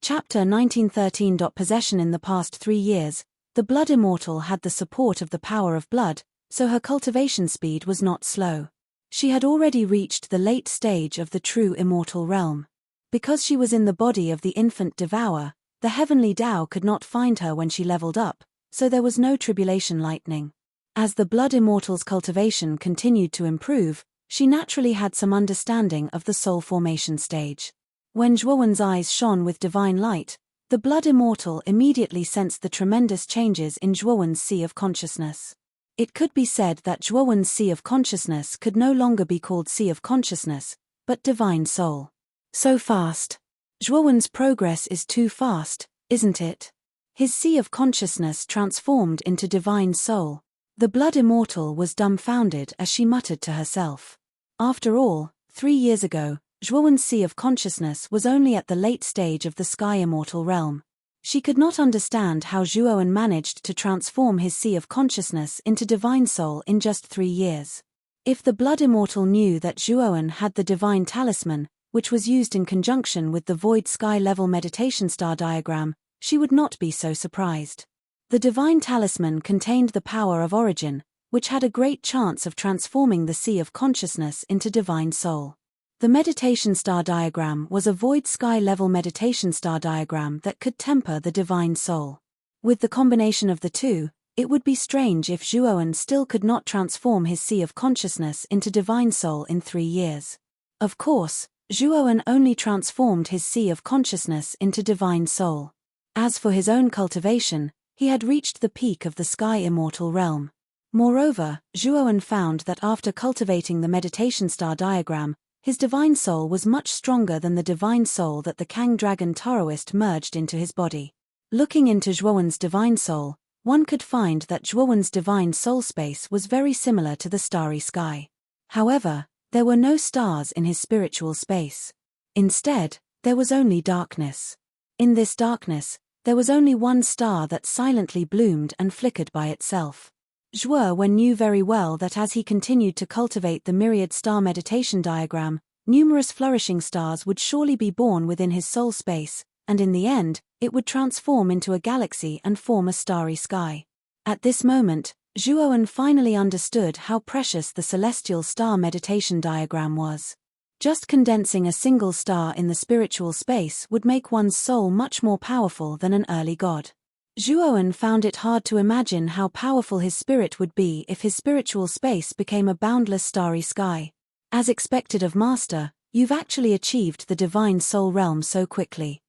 Chapter 1913. Possession. In the past 3 years, the Blood Immortal had the support of the power of blood, so her cultivation speed was not slow. She had already reached the late stage of the true immortal realm. Because she was in the body of the infant devourer, the heavenly Tao could not find her when she leveled up, so there was no tribulation lightning. As the Blood Immortal's cultivation continued to improve, she naturally had some understanding of the soul formation stage. When Zhuowen's eyes shone with divine light, the Blood Immortal immediately sensed the tremendous changes in Zhuowen's sea of consciousness. It could be said that Zhuowen's sea of consciousness could no longer be called sea of consciousness, but divine soul. So fast. Zhuowen's progress is too fast, isn't it? His sea of consciousness transformed into divine soul. The Blood Immortal was dumbfounded as she muttered to herself. After all, 3 years ago, Zhuowen's sea of consciousness was only at the late stage of the Sky Immortal realm. She could not understand how Zhuowen managed to transform his sea of consciousness into divine soul in just 3 years. If the Blood Immortal knew that Zhuowen had the divine talisman, which was used in conjunction with the void sky level meditation star diagram, she would not be so surprised. The divine talisman contained the power of origin, which had a great chance of transforming the sea of consciousness into divine soul. The meditation star diagram was a void sky level meditation star diagram that could temper the divine soul. With the combination of the two, it would be strange if Zhuowen still could not transform his sea of consciousness into divine soul in 3 years. Of course, Zhuowen only transformed his sea of consciousness into divine soul. As for his own cultivation, he had reached the peak of the Sky Immortal realm. Moreover, Zhuowen found that after cultivating the meditation star diagram, his divine soul was much stronger than the divine soul that the Kang Dragon Taoist merged into his body. Looking into Zhuowen's divine soul, one could find that Zhuowen's divine soul space was very similar to the starry sky. However, there were no stars in his spiritual space. Instead, there was only darkness. In this darkness, there was only one star that silently bloomed and flickered by itself. Zhuowen knew very well that as he continued to cultivate the myriad star meditation diagram, numerous flourishing stars would surely be born within his soul space, and in the end, it would transform into a galaxy and form a starry sky. At this moment, Zhuowen finally understood how precious the celestial star meditation diagram was. Just condensing a single star in the spiritual space would make one's soul much more powerful than an early god. Zhuowen found it hard to imagine how powerful his spirit would be if his spiritual space became a boundless starry sky. As expected of Master, you've actually achieved the divine soul realm so quickly.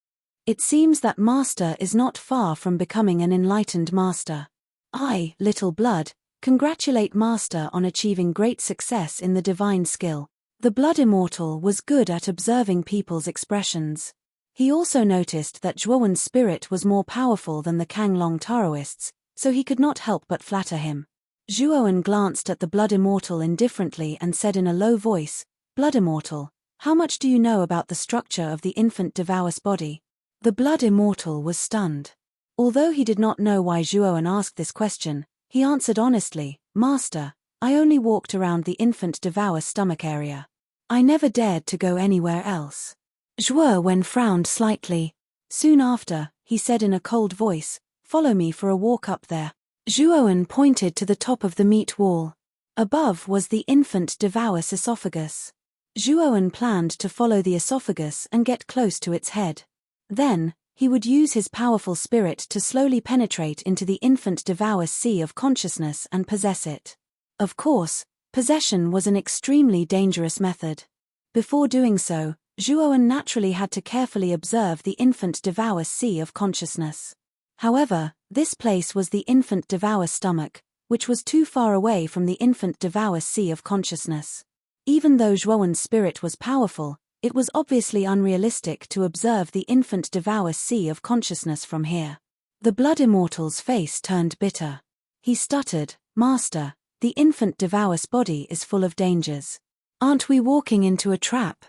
It seems that Master is not far from becoming an enlightened master. I, Little Blood, congratulate Master on achieving great success in the divine skill. The Blood Immortal was good at observing people's expressions. He also noticed that Zhuowen's spirit was more powerful than the Kanglong Taoists, so he could not help but flatter him. Zhuowen glanced at the Blood Immortal indifferently and said in a low voice, "Blood Immortal, how much do you know about the structure of the infant devourer's body?" The Blood Immortal was stunned. Although he did not know why Zhuowen asked this question, he answered honestly, "Master, I only walked around the infant devourer's stomach area. I never dared to go anywhere else." Zhuowen frowned slightly. Soon after, he said in a cold voice, "Follow me for a walk up there." Zhuowen pointed to the top of the meat wall. Above was the infant devourer's esophagus. Zhuowen planned to follow the esophagus and get close to its head. Then, he would use his powerful spirit to slowly penetrate into the infant devourer's sea of consciousness and possess it. Of course, possession was an extremely dangerous method. Before doing so, Zhuowen naturally had to carefully observe the infant devourer's sea of consciousness. However, this place was the infant devourer's stomach, which was too far away from the infant devourer's sea of consciousness. Even though Zhuowen's spirit was powerful, it was obviously unrealistic to observe the infant devourer's sea of consciousness from here. The Blood Immortal's face turned bitter. He stuttered, "Master, the infant devourer's body is full of dangers. Aren't we walking into a trap?"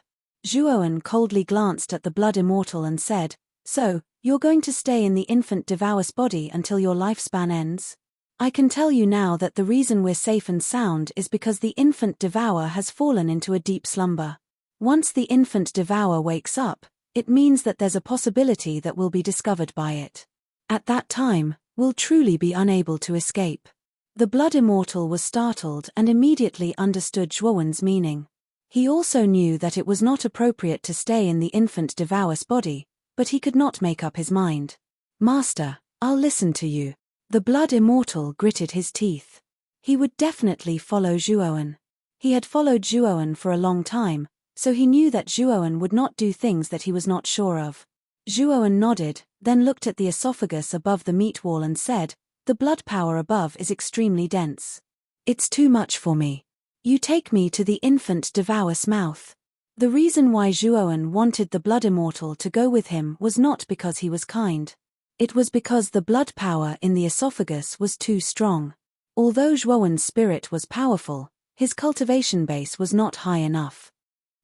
Zhuowen coldly glanced at the Blood Immortal and said, "So, you're going to stay in the infant devourer's body until your lifespan ends? I can tell you now that the reason we're safe and sound is because the infant devourer has fallen into a deep slumber. Once the infant devourer wakes up, It means that there's a possibility that we'll be discovered by it. At that time, we'll truly be unable to escape. The Blood Immortal was startled and immediately understood Zhuowen's meaning. He also knew that it was not appropriate to stay in the infant Devour's body, but he could not make up his mind. Master, I'll listen to you. The Blood Immortal gritted his teeth. He would definitely follow Zhuowen. He had followed Zhuowen for a long time, so he knew that Zhuowen would not do things that he was not sure of. Zhuowen nodded, then looked at the esophagus above the meat wall and said, "The blood power above is extremely dense. It's too much for me. You take me to the infant Devour's mouth." The reason why Zhuowen wanted the Blood Immortal to go with him was not because he was kind. It was because the blood power in the esophagus was too strong. Although Zhuowen's spirit was powerful, his cultivation base was not high enough.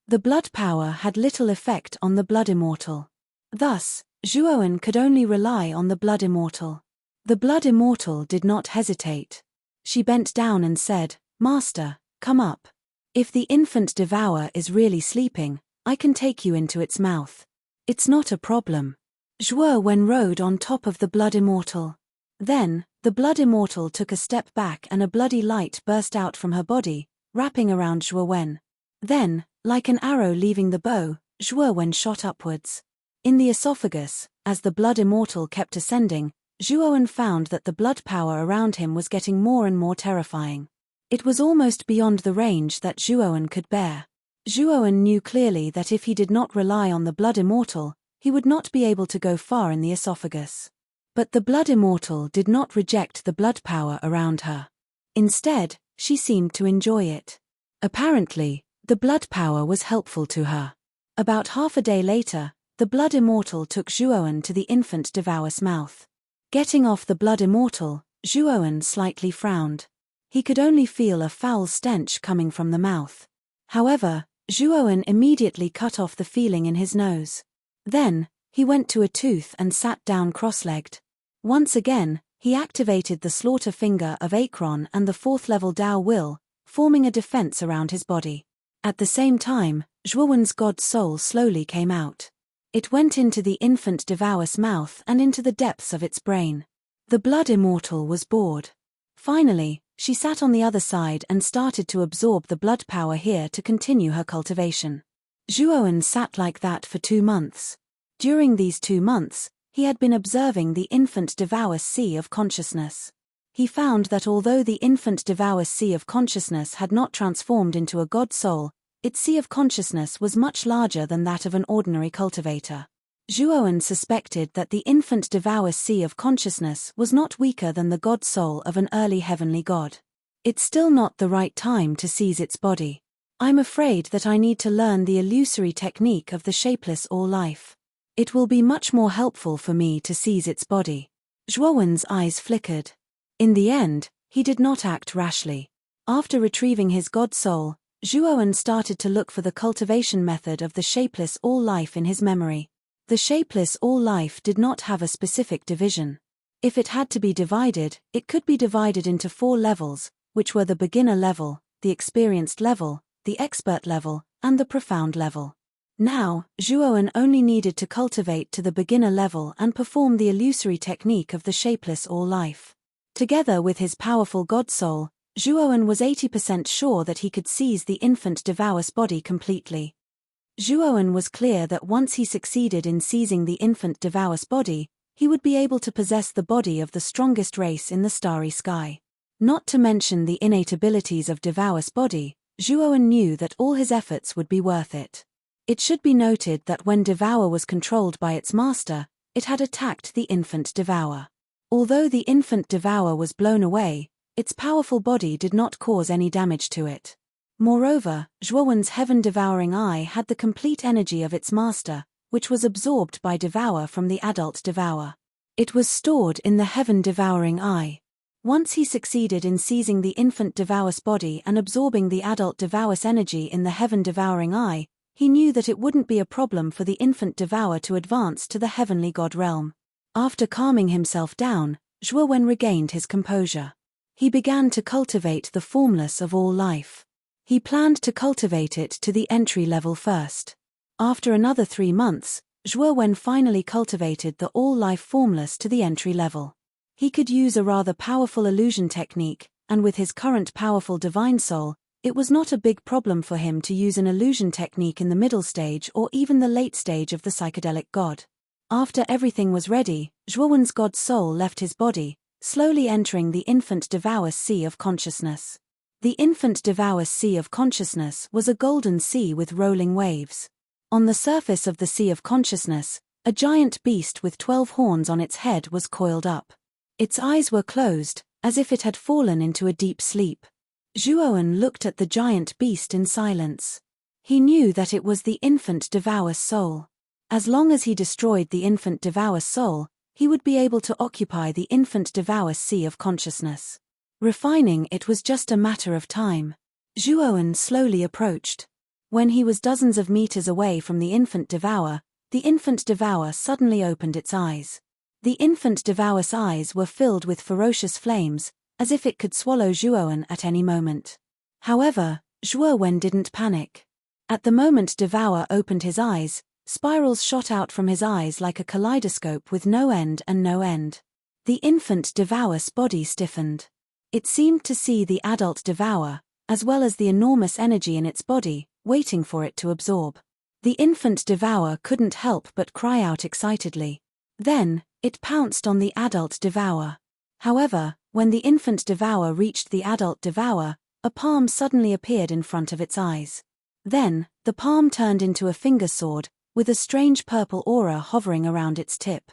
The blood power had little effect on the Blood Immortal. Thus, Zhuowen could only rely on the Blood Immortal. The Blood Immortal did not hesitate. She bent down and said, "Master, come up. If the infant Devourer is really sleeping, I can take you into its mouth. It's not a problem." Zhuowen rode on top of the Blood Immortal. Then, the Blood Immortal took a step back and a bloody light burst out from her body, wrapping around Zhuowen. Then, like an arrow leaving the bow, Zhuowen shot upwards. In the esophagus, as the Blood Immortal kept ascending, Zhuowen found that the blood power around him was getting more and more terrifying. It was almost beyond the range that Zhuowen could bear. Zhuowen knew clearly that if he did not rely on the Blood Immortal, he would not be able to go far in the esophagus. But the Blood Immortal did not reject the blood power around her. Instead, she seemed to enjoy it. Apparently, the blood power was helpful to her. About half a day later, the Blood Immortal took Zhuowen to the infant Devour's mouth. Getting off the Blood Immortal, Zhuowen slightly frowned. He could only feel a foul stench coming from the mouth. However, Zhuowen immediately cut off the feeling in his nose. Then, he went to a tooth and sat down cross-legged. Once again, he activated the slaughter finger of Akron and the 4th level Dao Will, forming a defense around his body. At the same time, Zhuowen's god soul slowly came out. It went into the infant Devour's mouth and into the depths of its brain. The Blood Immortal was bored. Finally, she sat on the other side and started to absorb the blood power here to continue her cultivation. Zhuowen sat like that for 2 months. During these 2 months, he had been observing the infant Devour's sea of consciousness. He found that although the infant Devour's sea of consciousness had not transformed into a god soul, its sea of consciousness was much larger than that of an ordinary cultivator. Zhuowen suspected that the infant Devour's sea of consciousness was not weaker than the god soul of an early heavenly god. It's still not the right time to seize its body. I'm afraid that I need to learn the illusory technique of the shapeless all-life. It will be much more helpful for me to seize its body. Zhuowen's eyes flickered. In the end, he did not act rashly. After retrieving his god soul, Zhuowen started to look for the cultivation method of the shapeless all-life in his memory. The shapeless all-life did not have a specific division. If it had to be divided, it could be divided into 4 levels, which were the beginner level, the experienced level, the expert level, and the profound level. Now, Zhuowen only needed to cultivate to the beginner level and perform the illusory technique of the shapeless all-life. Together with his powerful god soul, Zhuowen was 80% sure that he could seize the infant Devour's body completely. Zhuowen was clear that once he succeeded in seizing the infant Devour's body, he would be able to possess the body of the strongest race in the starry sky. Not to mention the innate abilities of Devour's body, Zhuowen knew that all his efforts would be worth it. It should be noted that when Devour was controlled by its master, it had attacked the infant Devour. Although the infant Devour was blown away, its powerful body did not cause any damage to it. Moreover, Zhuowen's heaven-devouring eye had the complete energy of its master, which was absorbed by Devour from the adult Devour. It was stored in the heaven-devouring eye. Once he succeeded in seizing the infant Devour's body and absorbing the adult Devour's energy in the heaven-devouring eye, he knew that it wouldn't be a problem for the infant Devour to advance to the heavenly god realm. After calming himself down, Zhuowen regained his composure. He began to cultivate the formless of all life. He planned to cultivate it to the entry level first. After another 3 months, Zhuowen finally cultivated the all-life formless to the entry level. He could use a rather powerful illusion technique, and with his current powerful divine soul, it was not a big problem for him to use an illusion technique in the middle stage or even the late stage of the psychedelic god. After everything was ready, Zhuowen's god soul left his body, slowly entering the infant devour sea of consciousness. The infant devour sea of consciousness was a golden sea with rolling waves. On the surface of the sea of consciousness, a giant beast with 12 horns on its head was coiled up. Its eyes were closed, as if it had fallen into a deep sleep. Zhuowen looked at the giant beast in silence. He knew that it was the infant devour soul. As long as he destroyed the infant devour soul, he would be able to occupy the infant devour sea of consciousness. Refining it was just a matter of time. Zhuowen slowly approached. When he was dozens of meters away from the infant devour suddenly opened its eyes. The infant devour's eyes were filled with ferocious flames, as if it could swallow Zhuowen at any moment. However, Zhuowen didn't panic. At the moment Devour opened his eyes, spirals shot out from his eyes like a kaleidoscope with no end and no end. The infant Devour's body stiffened. It seemed to see the adult Devour, as well as the enormous energy in its body, waiting for it to absorb. The infant Devour couldn't help but cry out excitedly. Then, it pounced on the adult Devour. However, when the infant Devour reached the adult Devour, a palm suddenly appeared in front of its eyes. Then, the palm turned into a finger sword, with a strange purple aura hovering around its tip.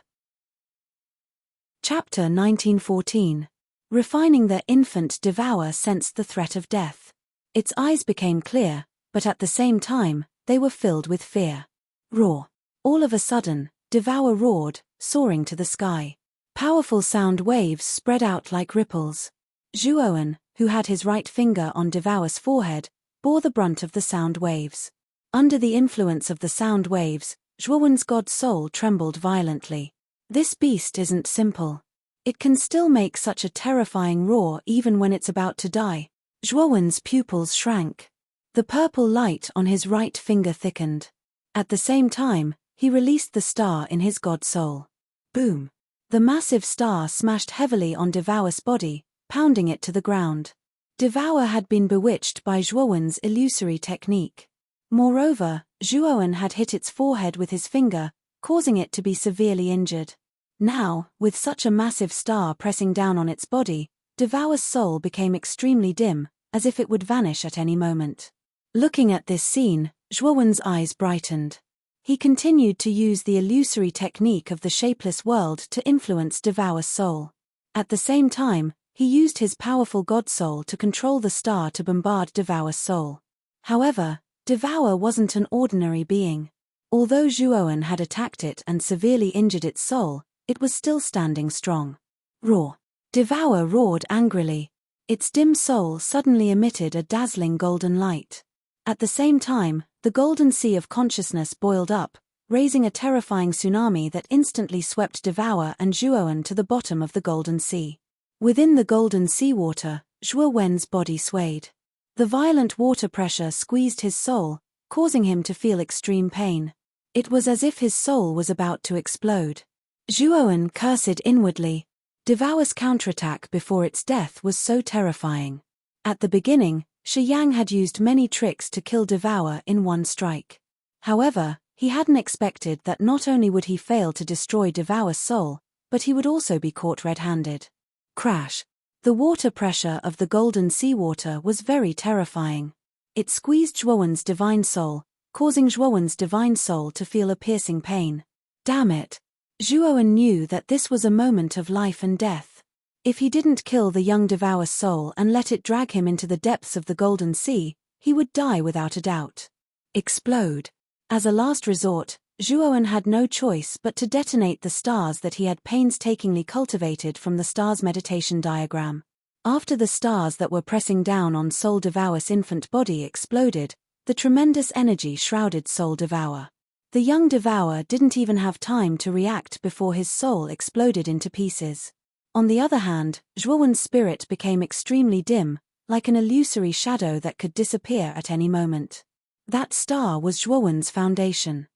Chapter 1914. Refining the infant Devour sensed the threat of death. Its eyes became clear, but at the same time, they were filled with fear. Roar. All of a sudden, Devour roared, soaring to the sky. Powerful sound waves spread out like ripples. Zhuowen, who had his right finger on Devour's forehead, bore the brunt of the sound waves. Under the influence of the sound waves, Zhuowen's god soul trembled violently. This beast isn't simple. It can still make such a terrifying roar even when it's about to die. Zhuowen's pupils shrank. The purple light on his right finger thickened. At the same time, he released the star in his god soul. Boom! The massive star smashed heavily on Devour's body, pounding it to the ground. Devour had been bewitched by Zhuowen's illusory technique. Moreover, Zhuowen had hit its forehead with his finger, causing it to be severely injured. Now, with such a massive star pressing down on its body, Devour's soul became extremely dim, as if it would vanish at any moment. Looking at this scene, Zhuowen's eyes brightened. He continued to use the illusory technique of the shapeless world to influence Devour's soul. At the same time, he used his powerful god soul to control the star to bombard Devour's soul. However, Devour wasn't an ordinary being. Although Zhuowen had attacked it and severely injured its soul, it was still standing strong. Roar! Devour roared angrily. Its dim soul suddenly emitted a dazzling golden light. At the same time, the golden sea of consciousness boiled up, raising a terrifying tsunami that instantly swept Devour and Zhuowen to the bottom of the golden sea. Within the golden seawater, Zhuowen's body swayed. The violent water pressure squeezed his soul, causing him to feel extreme pain. It was as if his soul was about to explode. Zhuowen cursed inwardly. Devour's counterattack before its death was so terrifying. At the beginning, Shi Yang had used many tricks to kill Devour in one strike. However, he hadn't expected that not only would he fail to destroy Devour's soul, but he would also be caught red-handed. Crash! The water pressure of the golden seawater was very terrifying. It squeezed Zhuowen's divine soul, causing Zhuowen's divine soul to feel a piercing pain. Damn it! Zhuowen knew that this was a moment of life and death. If he didn't kill the young Devour's soul and let it drag him into the depths of the golden sea, he would die without a doubt. Explode! As a last resort, Zhuowen had no choice but to detonate the stars that he had painstakingly cultivated from the stars meditation diagram. After the stars that were pressing down on Soul Devour's infant body exploded, the tremendous energy shrouded Soul Devour. The young Devour didn't even have time to react before his soul exploded into pieces. On the other hand, Zhuowen's spirit became extremely dim, like an illusory shadow that could disappear at any moment. That star was Zhuowen's foundation.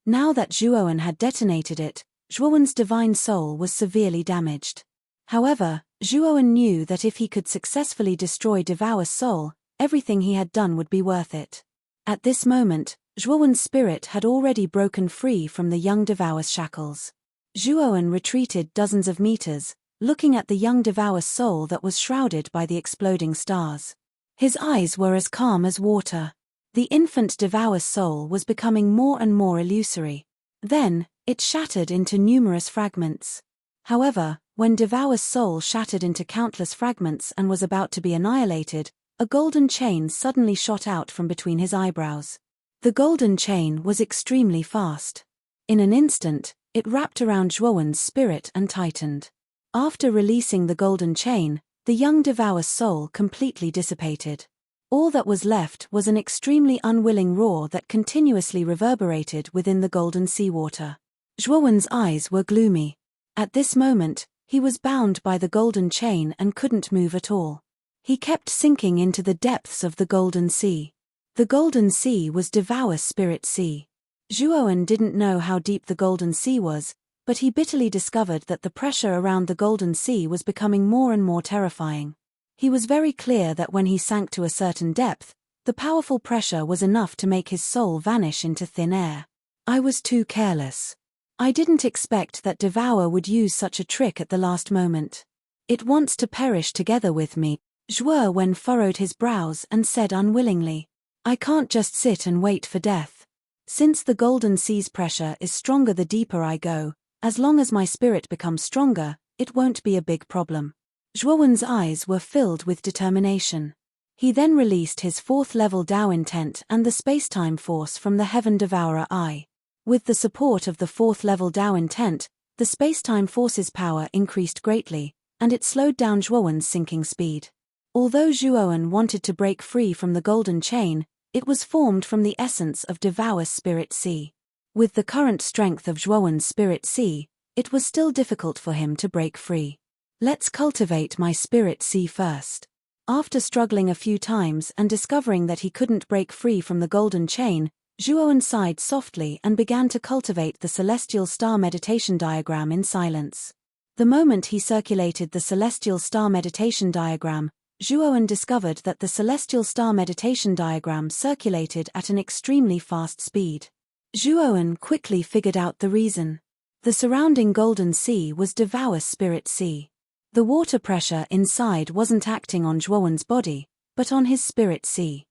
Now that Zhuowen had detonated it, Zhuowen's divine soul was severely damaged. However, Zhuowen knew that if he could successfully destroy Devour's soul, everything he had done would be worth it. At this moment, Zhuowen's spirit had already broken free from the young Devour's shackles. Zhuowen retreated dozens of meters, looking at the young Devour's soul that was shrouded by the exploding stars. His eyes were as calm as water. The infant Devour's soul was becoming more and more illusory. Then, it shattered into numerous fragments. However, when Devour's soul shattered into countless fragments and was about to be annihilated, a golden chain suddenly shot out from between his eyebrows. The golden chain was extremely fast. In an instant, it wrapped around Zhuowen's spirit and tightened. After releasing the golden chain, the young Devour's soul completely dissipated. All that was left was an extremely unwilling roar that continuously reverberated within the golden seawater. Zhuowen's eyes were gloomy. At this moment, he was bound by the golden chain and couldn't move at all. He kept sinking into the depths of the golden sea. The golden sea was Devour's spirit sea. Zhuowen didn't know how deep the golden sea was, but he bitterly discovered that the pressure around the golden sea was becoming more and more terrifying. He was very clear that when he sank to a certain depth, the powerful pressure was enough to make his soul vanish into thin air. I was too careless. I didn't expect that Devour would use such a trick at the last moment. It wants to perish together with me. Zhuowen furrowed his brows and said unwillingly, I can't just sit and wait for death. Since the golden sea's pressure is stronger the deeper I go, as long as my spirit becomes stronger, it won't be a big problem. Zhuowen's eyes were filled with determination. He then released his 4th level Tao intent and the spacetime force from the Heaven Devourer Eye. With the support of the 4th level Tao intent, the spacetime force's power increased greatly, and it slowed down Zhuowen's sinking speed. Although Zhuowen wanted to break free from the golden chain, it was formed from the essence of Devour's spirit sea. With the current strength of Zhuowen's spirit sea, it was still difficult for him to break free. Let's cultivate my spirit sea first. After struggling a few times and discovering that he couldn't break free from the golden chain, Zhuowen sighed softly and began to cultivate the celestial star meditation diagram in silence. The moment he circulated the celestial star meditation diagram, Zhuowen discovered that the celestial star meditation diagram circulated at an extremely fast speed. Zhuowen quickly figured out the reason. The surrounding golden sea was Devour's spirit sea. The water pressure inside wasn't acting on Zhuowen's body, but on his spirit sea.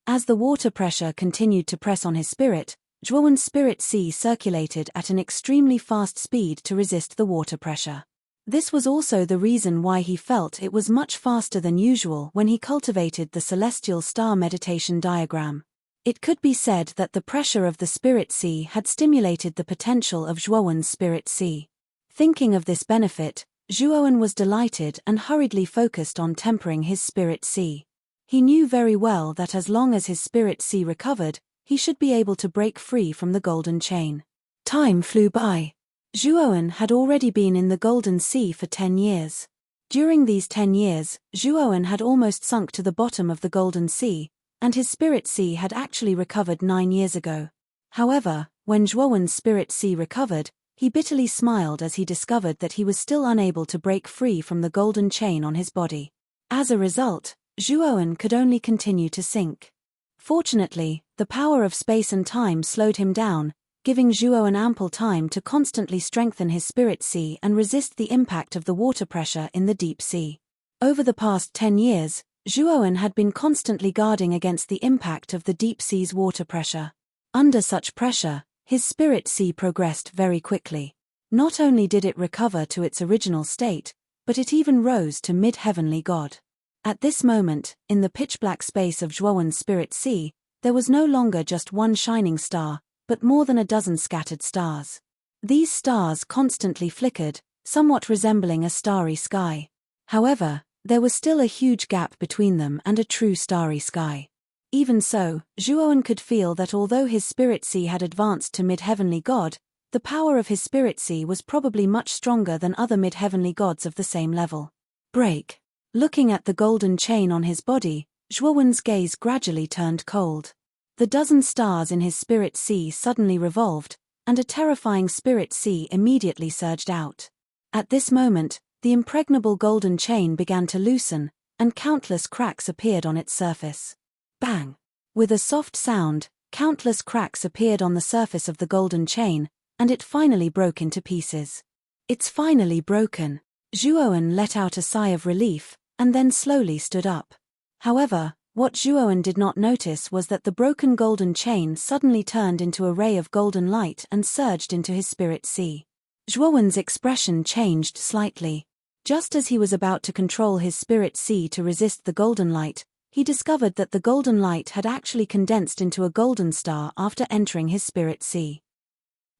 As the water pressure continued to press on his spirit, Zhuowen's spirit sea circulated at an extremely fast speed to resist the water pressure. This was also the reason why he felt it was much faster than usual when he cultivated the celestial star meditation diagram. It could be said that the pressure of the spirit sea had stimulated the potential of Zhuowen's spirit sea. Thinking of this benefit, Zhuowen was delighted and hurriedly focused on tempering his spirit sea. He knew very well that as long as his spirit sea recovered, he should be able to break free from the golden chain. Time flew by. Zhuowen had already been in the golden sea for 10 years. During these 10 years, Zhuowen had almost sunk to the bottom of the golden sea, and his spirit sea had actually recovered 9 years ago. However, when Zhuowen's spirit sea recovered, he bitterly smiled as he discovered that he was still unable to break free from the golden chain on his body. As a result, Zhuowen could only continue to sink. Fortunately, the power of space and time slowed him down, giving Zhuowen ample time to constantly strengthen his spirit sea and resist the impact of the water pressure in the deep sea. Over the past 10 years, Zhuowen had been constantly guarding against the impact of the deep sea's water pressure. Under such pressure, his spirit sea progressed very quickly. Not only did it recover to its original state, but it even rose to mid-heavenly god. At this moment, in the pitch-black space of Zhuowen's spirit sea, there was no longer just one shining star, but more than a dozen scattered stars. These stars constantly flickered, somewhat resembling a starry sky. However, there was still a huge gap between them and a true starry sky. Even so, Zhuowen could feel that although his spirit sea had advanced to mid-heavenly god, the power of his spirit sea was probably much stronger than other mid-heavenly gods of the same level. Break. Looking at the golden chain on his body, Zhuowen's gaze gradually turned cold. The dozen stars in his spirit sea suddenly revolved, and a terrifying spirit sea immediately surged out. At this moment, the impregnable golden chain began to loosen, and countless cracks appeared on its surface. Bang! With a soft sound, countless cracks appeared on the surface of the golden chain, and it finally broke into pieces. It's finally broken. Zhuowen let out a sigh of relief, and then slowly stood up. However, what Zhuowen did not notice was that the broken golden chain suddenly turned into a ray of golden light and surged into his spirit sea. Zhuowen's expression changed slightly. Just as he was about to control his spirit sea to resist the golden light, he discovered that the golden light had actually condensed into a golden star after entering his spirit sea.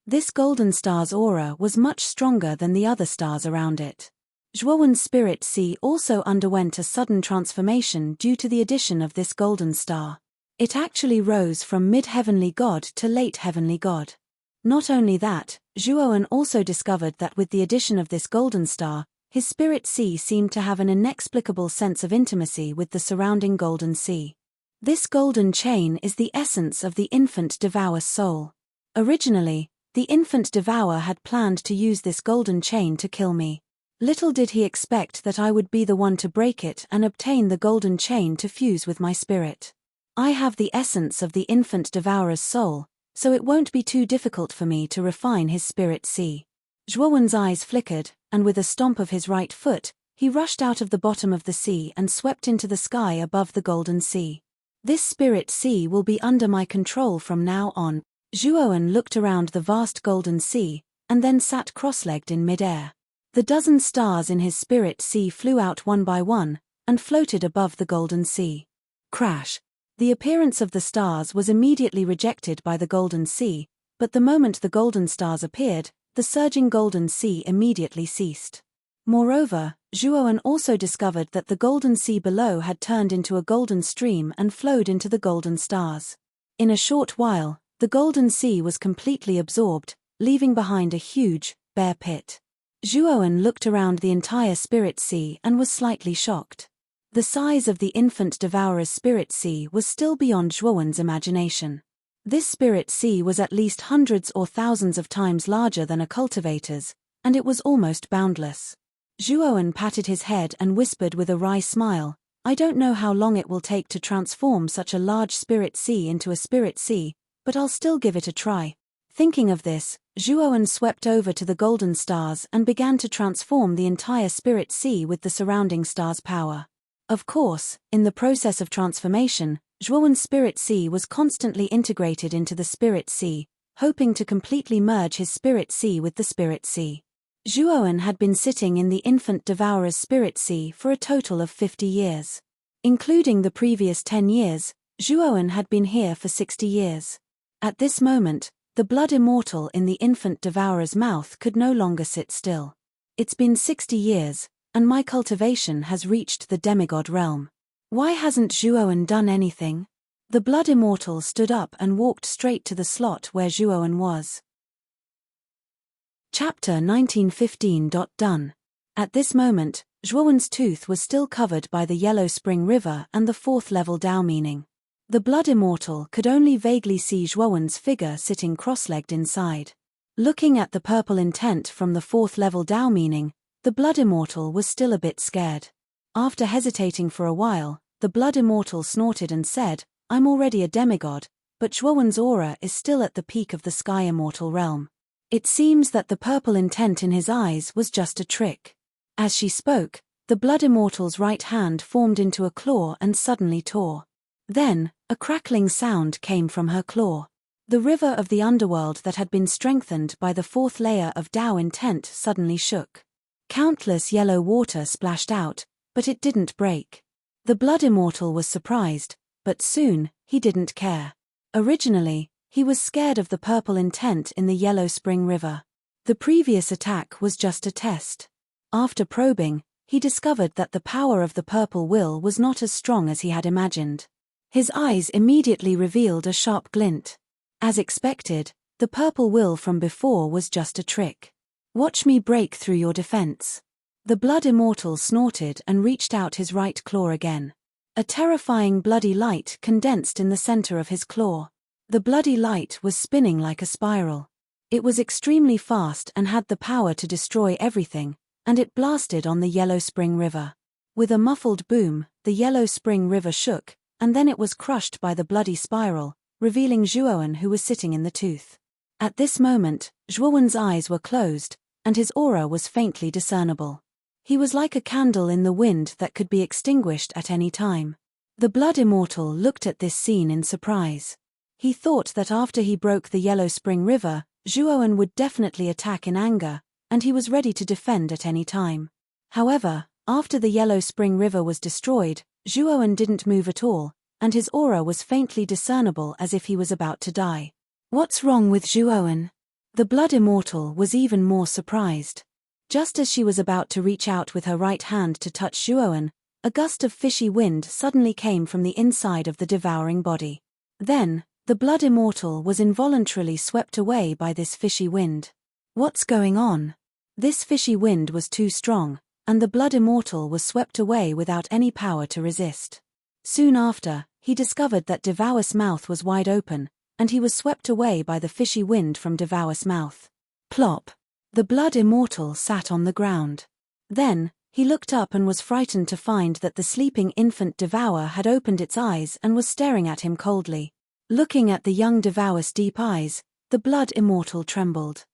This golden star's aura was much stronger than the other stars around it. Zhuowen's spirit sea also underwent a sudden transformation due to the addition of this golden star. It actually rose from mid-heavenly god to late heavenly god. Not only that, Zhuowen also discovered that with the addition of this golden star, his spirit sea seemed to have an inexplicable sense of intimacy with the surrounding golden sea. This golden chain is the essence of the infant devourer soul. Originally, the infant devourer had planned to use this golden chain to kill me. Little did he expect that I would be the one to break it and obtain the golden chain to fuse with my spirit. I have the essence of the infant devourer's soul, so it won't be too difficult for me to refine his spirit sea. Zhuowen's eyes flickered, and with a stomp of his right foot, he rushed out of the bottom of the sea and swept into the sky above the golden sea. This spirit sea will be under my control from now on. Zhuowen looked around the vast golden sea, and then sat cross-legged in mid-air. The dozen stars in his spirit sea flew out one by one, and floated above the golden sea. Crash! The appearance of the stars was immediately rejected by the golden sea, but the moment the golden stars appeared, the surging golden sea immediately ceased. Moreover, Zhuowen also discovered that the golden sea below had turned into a golden stream and flowed into the golden stars. In a short while, the golden sea was completely absorbed, leaving behind a huge, bare pit. Zhuowen looked around the entire spirit sea and was slightly shocked. The size of the infant devourer's spirit sea was still beyond Zhuowen's imagination. This spirit sea was at least hundreds or thousands of times larger than a cultivator's, and it was almost boundless. Zhuowen patted his head and whispered with a wry smile, "I don't know how long it will take to transform such a large spirit sea into a spirit sea, but I'll still give it a try." Thinking of this, Zhuowen swept over to the golden stars and began to transform the entire spirit sea with the surrounding stars' power. Of course, in the process of transformation, Zhuowen's spirit sea was constantly integrated into the spirit sea, hoping to completely merge his spirit sea with the spirit sea. Zhuowen had been sitting in the infant devourer's spirit sea for a total of 50 years. Including the previous 10 years, Zhuowen had been here for 60 years. At this moment, the blood immortal in the infant devourer's mouth could no longer sit still. It's been 60 years, and my cultivation has reached the demigod realm. Why hasn't Zhuowen done anything? The blood immortal stood up and walked straight to the slot where Zhuowen was. Chapter 1915. Done. At this moment, Zhuowen's tooth was still covered by the yellow spring river and the fourth level Dao meaning. The blood immortal could only vaguely see Zhuowen's figure sitting cross-legged inside. Looking at the purple intent from the fourth level Dao meaning, the blood immortal was still a bit scared. After hesitating for a while, the blood immortal snorted and said, "I'm already a demigod, but Zhuowen's aura is still at the peak of the sky immortal realm. It seems that the purple intent in his eyes was just a trick." As she spoke, the blood immortal's right hand formed into a claw and suddenly tore. Then, a crackling sound came from her claw. The river of the underworld that had been strengthened by the fourth layer of Dao intent suddenly shook. Countless yellow water splashed out, but it didn't break. The blood immortal was surprised, but soon, he didn't care. Originally, he was scared of the purple intent in the yellow spring river. The previous attack was just a test. After probing, he discovered that the power of the purple will was not as strong as he had imagined. His eyes immediately revealed a sharp glint. As expected, the purple will from before was just a trick. "Watch me break through your defense." The blood immortal snorted and reached out his right claw again. A terrifying bloody light condensed in the center of his claw. The bloody light was spinning like a spiral. It was extremely fast and had the power to destroy everything, and it blasted on the Yellow Spring River. With a muffled boom, the Yellow Spring River shook, and then it was crushed by the bloody spiral, revealing Zhuowen, who was sitting in the tooth. At this moment, Zhuowen's eyes were closed, and his aura was faintly discernible. He was like a candle in the wind that could be extinguished at any time. The Blood Immortal looked at this scene in surprise. He thought that after he broke the Yellow Spring River, Zhuowen would definitely attack in anger, and he was ready to defend at any time. However, after the Yellow Spring River was destroyed, Zhuowen didn't move at all, and his aura was faintly discernible as if he was about to die. What's wrong with Zhuowen? The Blood Immortal was even more surprised. Just as she was about to reach out with her right hand to touch Zhuowen, a gust of fishy wind suddenly came from the inside of the devouring body. Then, the Blood Immortal was involuntarily swept away by this fishy wind. What's going on? This fishy wind was too strong, and the Blood Immortal was swept away without any power to resist. Soon after, he discovered that Devour's mouth was wide open, and he was swept away by the fishy wind from Devour's mouth. Plop! The Blood Immortal sat on the ground. Then, he looked up and was frightened to find that the sleeping infant Devour had opened its eyes and was staring at him coldly. Looking at the young Devour's deep eyes, the Blood Immortal trembled.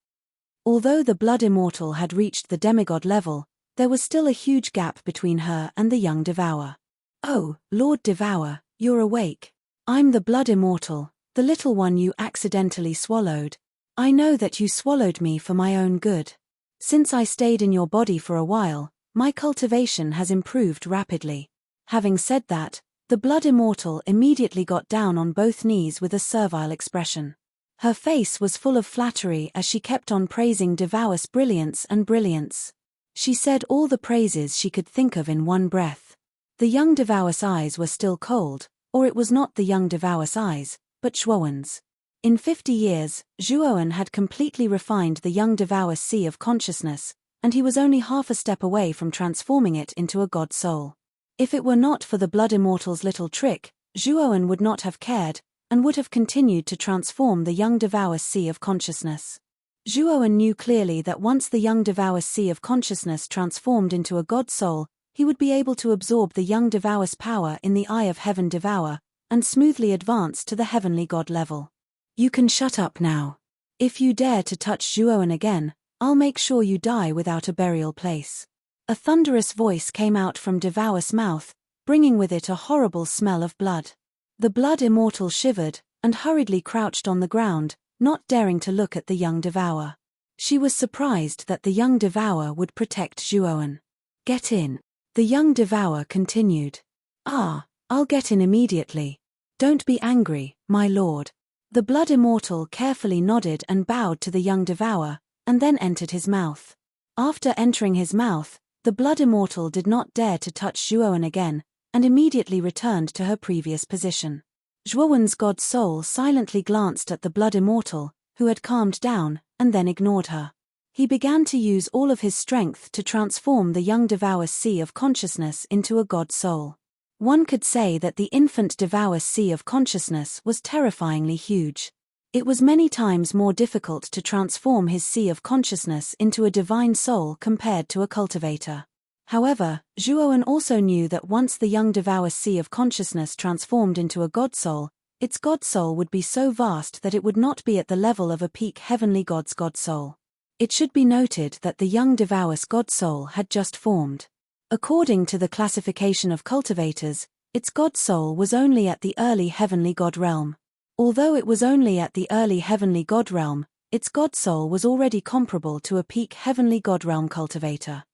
Although the Blood Immortal had reached the demigod level, there was still a huge gap between her and the young Devour. "Oh, Lord Devour, you're awake. I'm the Blood Immortal, the little one you accidentally swallowed. I know that you swallowed me for my own good. Since I stayed in your body for a while, my cultivation has improved rapidly." Having said that, the Blood Immortal immediately got down on both knees with a servile expression. Her face was full of flattery as she kept on praising Devour's brilliance and brilliance. She said all the praises she could think of in one breath. The young Devour's eyes were still cold, or it was not the young Devour's eyes, but Zhuowen's. In 50 years, Zhuowen had completely refined the young Devour's sea of consciousness, and he was only half a step away from transforming it into a god soul. If it were not for the Blood Immortal's little trick, Zhuowen would not have cared, and would have continued to transform the young Devour's sea of consciousness. Zhuowen knew clearly that once the young Devour's sea of consciousness transformed into a god soul, he would be able to absorb the young Devour's power in the Eye of Heaven Devour, and smoothly advance to the heavenly god level. "You can shut up now. If you dare to touch Zhuowen again, I'll make sure you die without a burial place." A thunderous voice came out from Devour's mouth, bringing with it a horrible smell of blood. The Blood Immortal shivered, and hurriedly crouched on the ground, not daring to look at the young Devour. She was surprised that the young Devour would protect Zhuowen. "Get in," the young Devour continued. "Ah, I'll get in immediately. Don't be angry, my lord." The Blood Immortal carefully nodded and bowed to the young Devour, and then entered his mouth. After entering his mouth, the Blood Immortal did not dare to touch Zhuowen again, and immediately returned to her previous position. Zhuowen's god soul silently glanced at the Blood Immortal, who had calmed down, and then ignored her. He began to use all of his strength to transform the young Devour's sea of consciousness into a god soul. One could say that the infant Devour's sea of consciousness was terrifyingly huge. It was many times more difficult to transform his sea of consciousness into a divine soul compared to a cultivator. However, Zhuowen also knew that once the young Devour's sea of consciousness transformed into a god soul, its god soul would be so vast that it would not be at the level of a peak heavenly god's god soul. It should be noted that the young Devour's god soul had just formed. According to the classification of cultivators, its god soul was only at the early heavenly god realm. Although it was only at the early heavenly god realm, its god soul was already comparable to a peak heavenly god realm cultivator.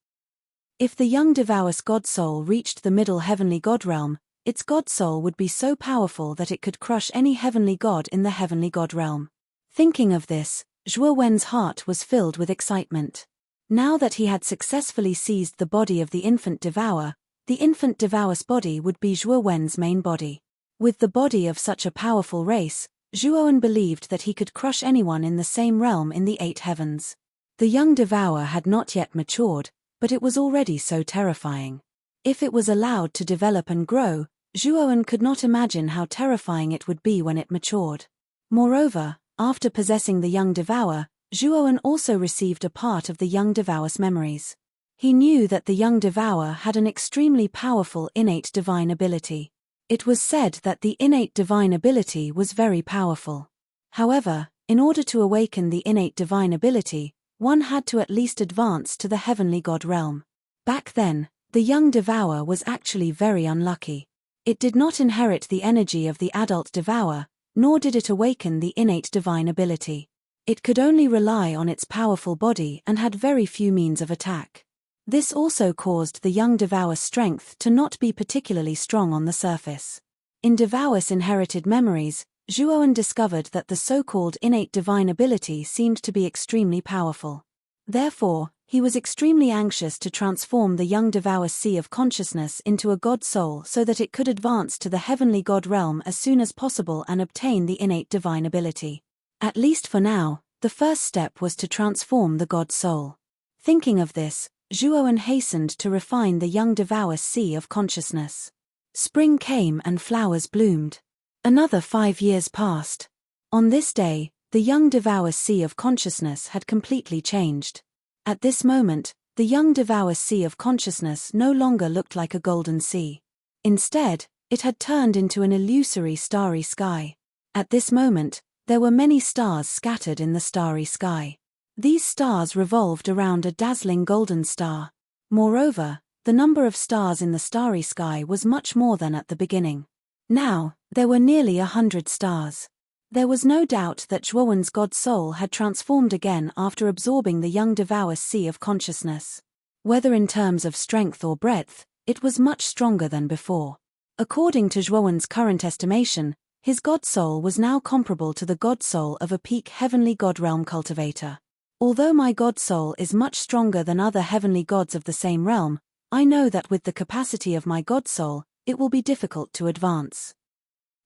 If the young Devour's god soul reached the middle heavenly god realm, its god soul would be so powerful that it could crush any heavenly god in the heavenly god realm. Thinking of this, Zhuowen's heart was filled with excitement. Now that he had successfully seized the body of the infant Devour's body would be Zhuowen's main body. With the body of such a powerful race, Zhuowen believed that he could crush anyone in the same realm in the 8 heavens. The young Devour had not yet matured, but it was already so terrifying. If it was allowed to develop and grow, Zhuowen could not imagine how terrifying it would be when it matured. Moreover, after possessing the young Devour, Zhuowen also received a part of the young Devour's memories. He knew that the young Devour had an extremely powerful innate divine ability. It was said that the innate divine ability was very powerful. However, in order to awaken the innate divine ability, one had to at least advance to the heavenly god realm. Back then, the young Devour was actually very unlucky. It did not inherit the energy of the adult Devour, nor did it awaken the innate divine ability. It could only rely on its powerful body and had very few means of attack. This also caused the young Devour's strength to not be particularly strong on the surface. In Devour's inherited memories, Zhuowen discovered that the so-called innate divine ability seemed to be extremely powerful. Therefore, he was extremely anxious to transform the young Devour's sea of consciousness into a god soul so that it could advance to the heavenly god realm as soon as possible and obtain the innate divine ability. At least for now, the first step was to transform the god soul. Thinking of this, Zhuowen hastened to refine the young Devour's sea of consciousness. Spring came and flowers bloomed. Another 5 years passed. On this day, the young Devour's sea of consciousness had completely changed. At this moment, the young Devour's sea of consciousness no longer looked like a golden sea. Instead, it had turned into an illusory starry sky. At this moment, there were many stars scattered in the starry sky. These stars revolved around a dazzling golden star. Moreover, the number of stars in the starry sky was much more than at the beginning. Now, there were nearly 100 stars. There was no doubt that Zhuowen's god soul had transformed again after absorbing the young Devour's sea of consciousness. Whether in terms of strength or breadth, it was much stronger than before. According to Zhuowen's current estimation, his god soul was now comparable to the god soul of a peak heavenly god realm cultivator. Although my god soul is much stronger than other heavenly gods of the same realm, I know that with the capacity of my god soul, it will be difficult to advance.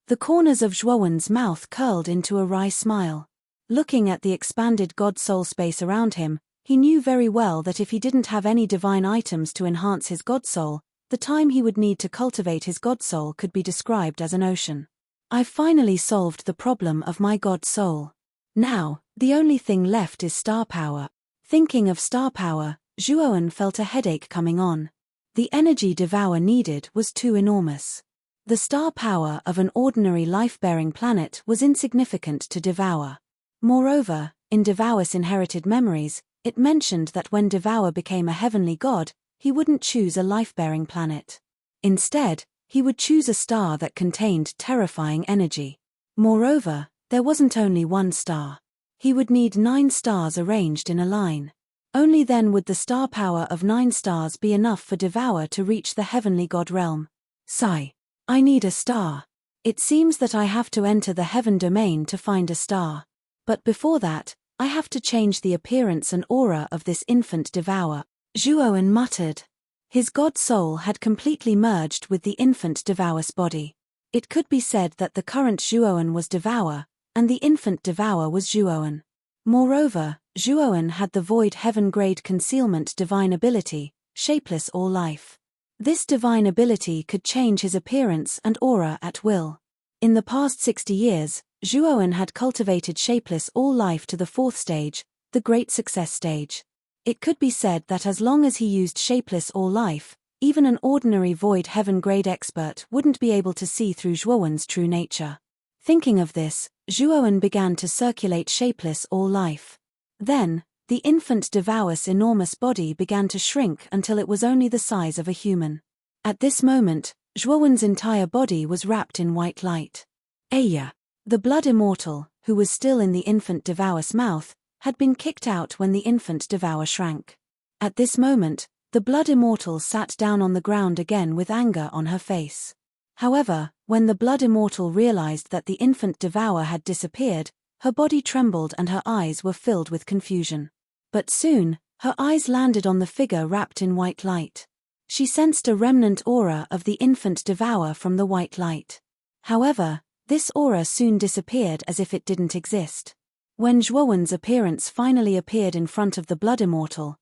The corners of Zhuowen's mouth curled into a wry smile. Looking at the expanded god soul space around him, he knew very well that if he didn't have any divine items to enhance his god soul, the time he would need to cultivate his god soul could be described as an ocean. I've finally solved the problem of my god soul. Now, the only thing left is star power. Thinking of star power, Zhuowen felt a headache coming on. The energy Devour needed was too enormous. The star power of an ordinary life-bearing planet was insignificant to Devour. Moreover, in Devour's inherited memories, it mentioned that when Devour became a heavenly god, he wouldn't choose a life-bearing planet. Instead, he would choose a star that contained terrifying energy. Moreover, there wasn't only one star. He would need 9 stars arranged in a line. Only then would the star power of 9 stars be enough for Devour to reach the heavenly god realm. Sigh. I need a star. It seems that I have to enter the heaven domain to find a star. But before that, I have to change the appearance and aura of this infant Devour, Zhuowen muttered. His god soul had completely merged with the infant Devour's body. It could be said that the current Zhuowen was Devour, and the infant Devour was Zhuowen. Moreover, Zhuowen had the void heaven-grade concealment divine ability, shapeless all life. This divine ability could change his appearance and aura at will. In the past 60 years, Zhuowen had cultivated shapeless all life to the 4th stage, the great success stage. It could be said that as long as he used shapeless all life, even an ordinary void heaven-grade expert wouldn't be able to see through Zhuowen's true nature. Thinking of this, Zhuowen began to circulate shapeless all life. Then, the infant Devour's enormous body began to shrink until it was only the size of a human. At this moment, Zhuowen's entire body was wrapped in white light. Aya! The blood immortal, who was still in the infant Devour's mouth, had been kicked out when the infant Devour shrank. At this moment, the blood immortal sat down on the ground again with anger on her face. However, when the blood immortal realized that the infant Devour had disappeared, her body trembled and her eyes were filled with confusion. But soon, her eyes landed on the figure wrapped in white light. She sensed a remnant aura of the infant Devour from the white light. However, this aura soon disappeared as if it didn't exist. When Zhuowen's appearance finally appeared in front of the blood immortal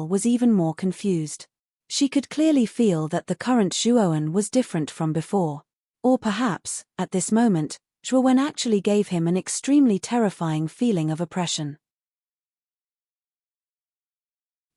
was even more confused. She could clearly feel that the current Zhuowen was different from before. Or perhaps, at this moment, Zhuowen actually gave him an extremely terrifying feeling of oppression.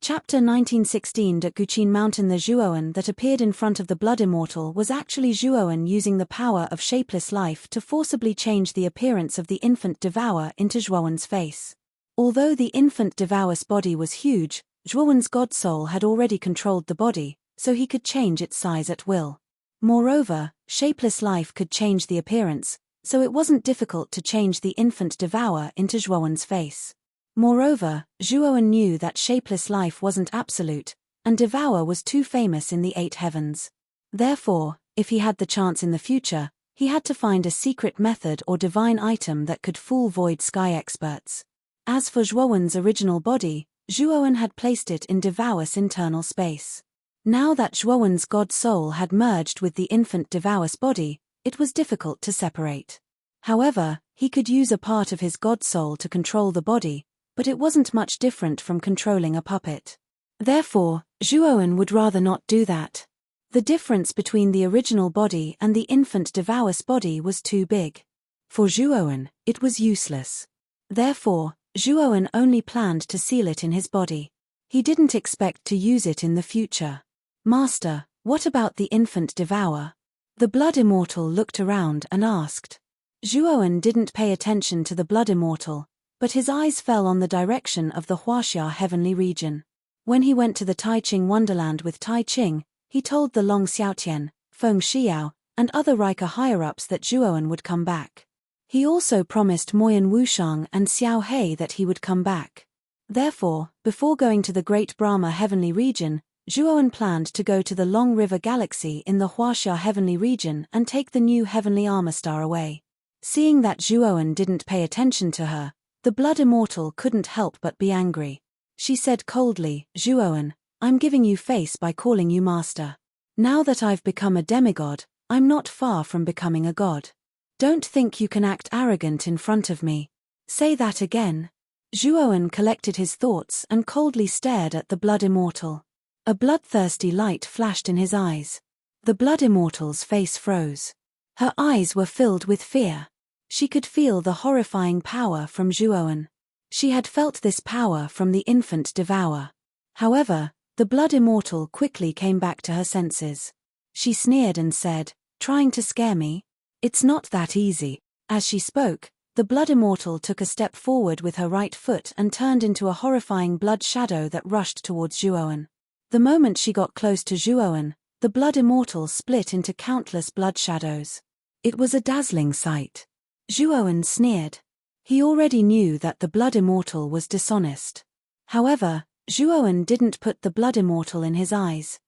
Chapter 1916. At Guqin Mountain, the Zhuoan that appeared in front of the Blood Immortal was actually Zhuoan using the power of shapeless life to forcibly change the appearance of the infant Devour into Zhuoan's face. Although the infant Devour's body was huge, Zhuoan's god soul had already controlled the body, so he could change its size at will. Moreover, shapeless life could change the appearance, so it wasn't difficult to change the infant Devour into Zhuoan's face. Moreover, Zhuoan knew that shapeless life wasn't absolute, and Devour was too famous in the 8 heavens. Therefore, if he had the chance in the future, he had to find a secret method or divine item that could fool void sky experts. As for Zhuoan's original body, Zhuoan had placed it in Devour's internal space. Now that Zhuoan's god soul had merged with the infant Devour's body, it was difficult to separate. However, he could use a part of his god soul to control the body, but it wasn't much different from controlling a puppet. Therefore, Zhuoan would rather not do that. The difference between the original body and the infant Devour's body was too big. For Zhuoan, it was useless. Therefore, Zhuoan only planned to seal it in his body. He didn't expect to use it in the future. Master, what about the infant Devour? The Blood Immortal looked around and asked. Zhuoan didn't pay attention to the Blood Immortal, but his eyes fell on the direction of the Huaxia heavenly region. When he went to the Taiqing Wonderland with Tai Ching, he told the Long Xiaotian, Feng Xiao, and other Rika higher-ups that Zhuoan would come back. He also promised Moyan Wushang and Xiao He that he would come back. Therefore, before going to the Great Brahma heavenly region, Zhuoan planned to go to the Long River Galaxy in the Huaxia heavenly region and take the new heavenly armor star away. Seeing that Zhuoan didn't pay attention to her, the Blood Immortal couldn't help but be angry. She said coldly, Zhuoan, I'm giving you face by calling you master. Now that I've become a demigod, I'm not far from becoming a god. Don't think you can act arrogant in front of me. Say that again. Zhuoan collected his thoughts and coldly stared at the Blood Immortal. A bloodthirsty light flashed in his eyes. The Blood Immortal's face froze. Her eyes were filled with fear. She could feel the horrifying power from Zhuoan. She had felt this power from the infant Devour. However, the Blood Immortal quickly came back to her senses. She sneered and said, trying to scare me? It's not that easy. As she spoke, the Blood Immortal took a step forward with her right foot and turned into a horrifying blood shadow that rushed towards Zhuoan. The moment she got close to Zhuoan, the Blood Immortal split into countless blood shadows. It was a dazzling sight. Zhuoan sneered. He already knew that the Blood Immortal was dishonest. However, Zhuoan didn't put the Blood Immortal in his eyes.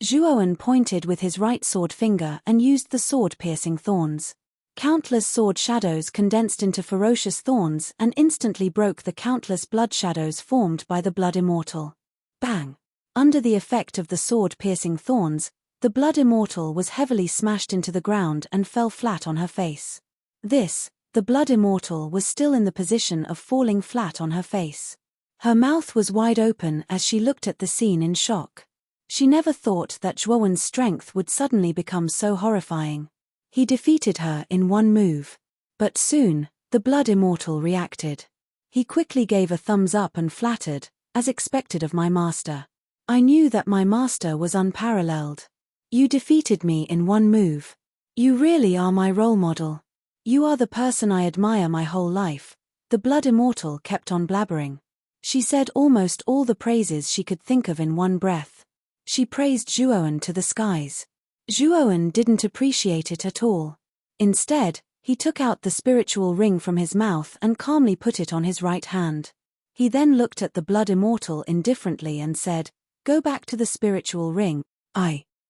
Zhuoan pointed with his right sword finger and used the sword-piercing thorns. Countless sword shadows condensed into ferocious thorns and instantly broke the countless blood shadows formed by the Blood Immortal. Bang! Under the effect of the sword-piercing thorns, the Blood Immortal was heavily smashed into the ground and fell flat on her face. The Blood Immortal was still in the position of falling flat on her face. Her mouth was wide open as she looked at the scene in shock. She never thought that Zhuoan's strength would suddenly become so horrifying. He defeated her in one move. But soon, the Blood Immortal reacted. He quickly gave a thumbs up and flattered, as expected of my master. I knew that my master was unparalleled. You defeated me in one move. You really are my role model. You are the person I admire my whole life. The Blood Immortal kept on blabbering. She said almost all the praises she could think of in one breath. She praised Zhuoan to the skies. Zhuoan didn't appreciate it at all. Instead, he took out the spiritual ring from his mouth and calmly put it on his right hand. He then looked at the Blood Immortal indifferently and said, Go back to the spiritual ring.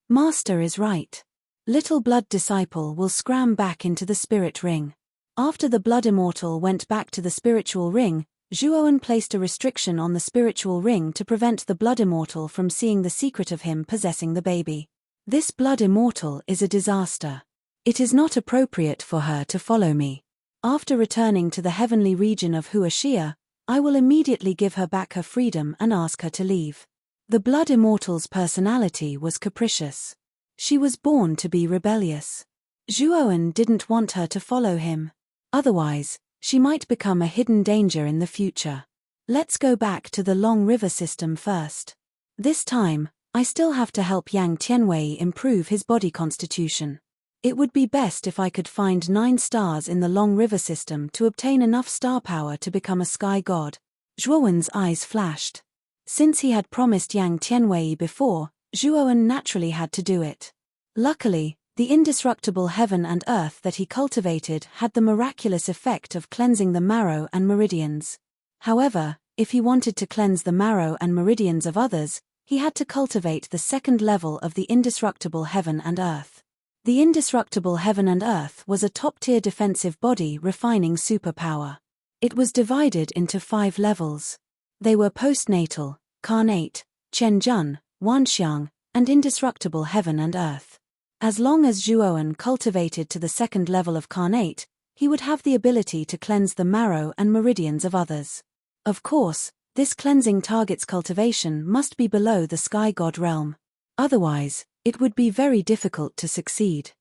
Master is right. Little blood disciple will scram back into the spirit ring. After the Blood Immortal went back to the spiritual ring, Zhuoan placed a restriction on the spiritual ring to prevent the Blood Immortal from seeing the secret of him possessing the baby. This Blood Immortal is a disaster. It is not appropriate for her to follow me. After returning to the heavenly region of Huaxia, I will immediately give her back her freedom and ask her to leave. The Blood Immortal's personality was capricious. She was born to be rebellious. Zhuoan didn't want her to follow him. Otherwise, she might become a hidden danger in the future. Let's go back to the Long River system first. This time, I still have to help Yang Tianwei improve his body constitution. It would be best if I could find 9 stars in the Long River system to obtain enough star power to become a sky god. Zhuowen's eyes flashed. Since he had promised Yang Tianwei before, Zhuowen naturally had to do it. Luckily, the indestructible heaven and earth that he cultivated had the miraculous effect of cleansing the marrow and meridians. However, if he wanted to cleanse the marrow and meridians of others, he had to cultivate the second level of the indestructible heaven and earth. The indestructible heaven and earth was a top-tier defensive body refining superpower. It was divided into 5 levels. They were postnatal, carnate, Qianjun, Wanxiang, and indestructible heaven and earth. As long as Zhuowen cultivated to the second level of carnate, he would have the ability to cleanse the marrow and meridians of others. Of course, this cleansing target's cultivation must be below the sky god realm. Otherwise, it would be very difficult to succeed.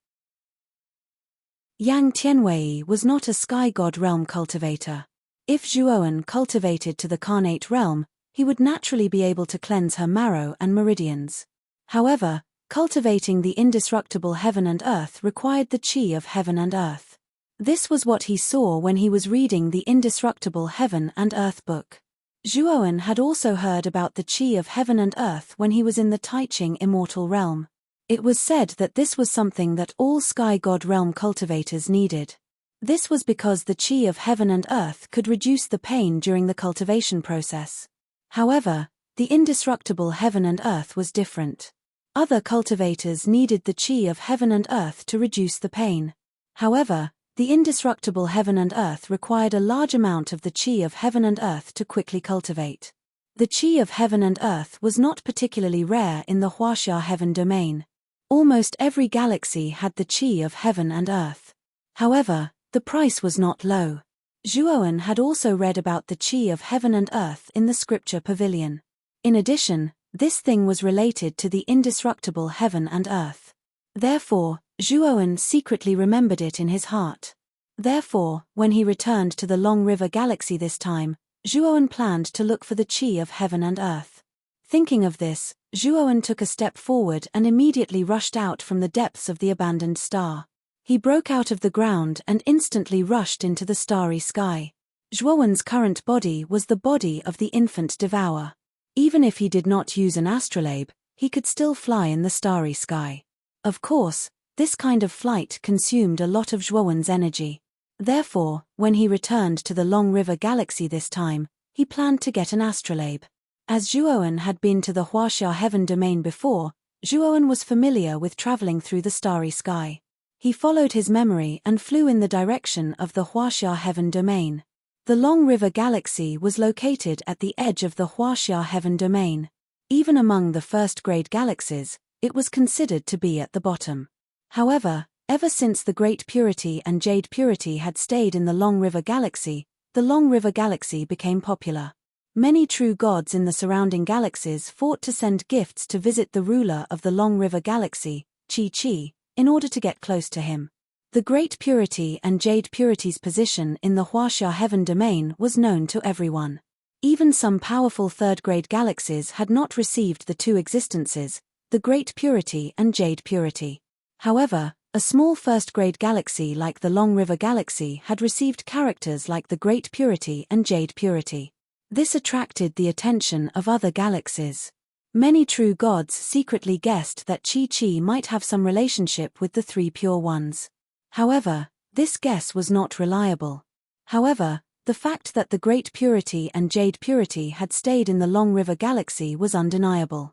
Yang Tianwei was not a sky god realm cultivator. If Zhuowen cultivated to the carnate realm, he would naturally be able to cleanse her marrow and meridians. However, cultivating the indestructible heaven and earth required the qi of heaven and earth. This was what he saw when he was reading the Indestructible Heaven and Earth book. Zhuowen had also heard about the qi of heaven and earth when he was in the Taiqing immortal realm. It was said that this was something that all sky god realm cultivators needed. This was because the qi of heaven and earth could reduce the pain during the cultivation process. However, the indestructible heaven and earth was different. Other cultivators needed the qi of heaven and earth to reduce the pain. However, the indestructible heaven and earth required a large amount of the qi of heaven and earth to quickly cultivate. The qi of heaven and earth was not particularly rare in the Huaxia heaven domain. Almost every galaxy had the qi of heaven and earth. However, the price was not low. Zhuowen had also read about the qi of heaven and earth in the scripture pavilion. In addition, this thing was related to the indestructible heaven and earth. Therefore, Zhuowen secretly remembered it in his heart. Therefore, when he returned to the Long River Galaxy this time, Zhuowen planned to look for the qi of heaven and earth. Thinking of this, Zhuowen took a step forward and immediately rushed out from the depths of the abandoned star. He broke out of the ground and instantly rushed into the starry sky. Zhuowen's current body was the body of the infant devourer. Even if he did not use an astrolabe, he could still fly in the starry sky. Of course, this kind of flight consumed a lot of Zhuowen's energy. Therefore, when he returned to the Long River Galaxy this time, he planned to get an astrolabe. As Zhuowen had been to the Huaxia heaven domain before, Zhuowen was familiar with traveling through the starry sky. He followed his memory and flew in the direction of the Huaxia heaven domain. The Long River Galaxy was located at the edge of the Huaxia heaven domain. Even among the first-grade galaxies, it was considered to be at the bottom. However, ever since the Great Purity and Jade Purity had stayed in the Long River Galaxy, the Long River Galaxy became popular. Many true gods in the surrounding galaxies fought to send gifts to visit the ruler of the Long River Galaxy, Qi, in order to get close to him. The Great Purity and Jade Purity's position in the Huaxia heaven domain was known to everyone. Even some powerful third-grade galaxies had not received the two existences, the Great Purity and Jade Purity. However, a small first-grade galaxy like the Long River Galaxy had received characters like the Great Purity and Jade Purity. This attracted the attention of other galaxies. Many true gods secretly guessed that Qi might have some relationship with the three pure ones. However, this guess was not reliable. However, the fact that the Great Purity and Jade Purity had stayed in the Long River Galaxy was undeniable.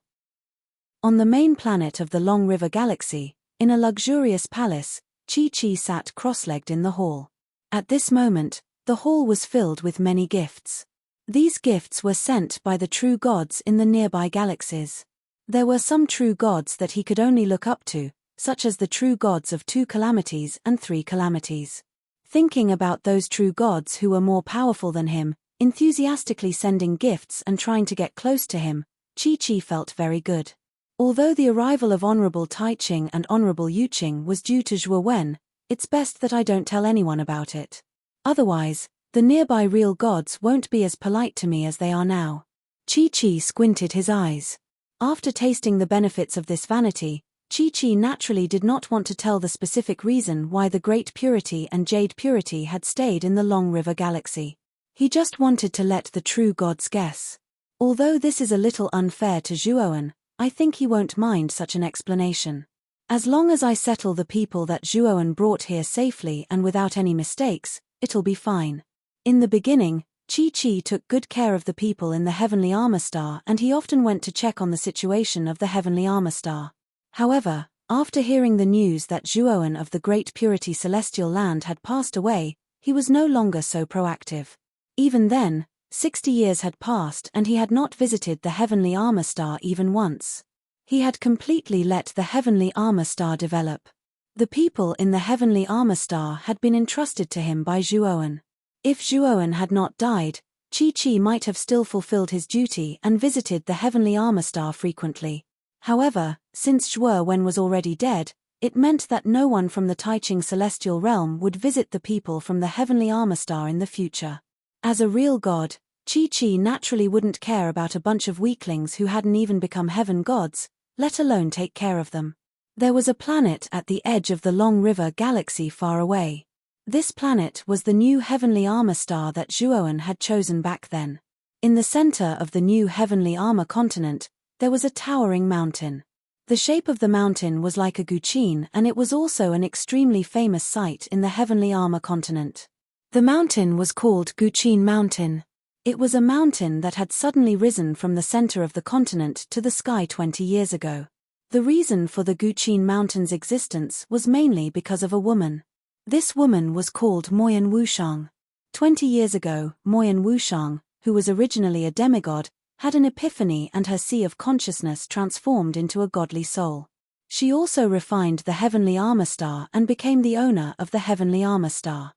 On the main planet of the Long River Galaxy, in a luxurious palace, Qi sat cross-legged in the hall. At this moment, the hall was filled with many gifts. These gifts were sent by the true gods in the nearby galaxies. There were some true gods that he could only look up to, such as the true gods of 2 calamities and 3 calamities. Thinking about those true gods who were more powerful than him, enthusiastically sending gifts and trying to get close to him, Qi felt very good. Although the arrival of Honorable Taiqing and Honorable Yuqing was due to Zhuowen, it's best that I don't tell anyone about it. Otherwise, The nearby real gods won't be as polite to me as they are now. Chi-Chi squinted his eyes. After tasting the benefits of this vanity, Chi-Chi naturally did not want to tell the specific reason why the Great Purity and Jade Purity had stayed in the Long River Galaxy. He just wanted to let the true gods guess. Although this is a little unfair to Zhuowen, I think he won't mind such an explanation. As long as I settle the people that Zhuowen brought here safely and without any mistakes, it'll be fine. In the beginning, Chi-Chi took good care of the people in the Heavenly Armor Star, and he often went to check on the situation of the Heavenly Armor Star. However, after hearing the news that Zhuowen of the Great Purity Celestial Land had passed away, he was no longer so proactive. Even then, 60 years had passed and he had not visited the Heavenly Armor Star even once. He had completely let the Heavenly Armor Star develop. The people in the Heavenly Armor Star had been entrusted to him by Zhuowen. If Zhuowen had not died, Chi-Chi might have still fulfilled his duty and visited the Heavenly Armor Star frequently. However, since Zhuowen was already dead, it meant that no one from the Taiching Celestial Realm would visit the people from the Heavenly Armor Star in the future. As a real god, Chi-Chi naturally wouldn't care about a bunch of weaklings who hadn't even become heaven gods, let alone take care of them. There was a planet at the edge of the Long River Galaxy far away. This planet was the new Heavenly Armor Star that Zhuowen had chosen back then. In the center of the new Heavenly Armor continent, there was a towering mountain. The shape of the mountain was like a guqin, and it was also an extremely famous site in the Heavenly Armor continent. The mountain was called Guqin Mountain. It was a mountain that had suddenly risen from the center of the continent to the sky 20 years ago. The reason for the Guqin Mountain's existence was mainly because of a woman. This woman was called Moyan Wushang. 20 years ago, Moyan Wushang, who was originally a demigod, had an epiphany and her sea of consciousness transformed into a godly soul. She also refined the Heavenly Armor Star and became the owner of the Heavenly Armor Star.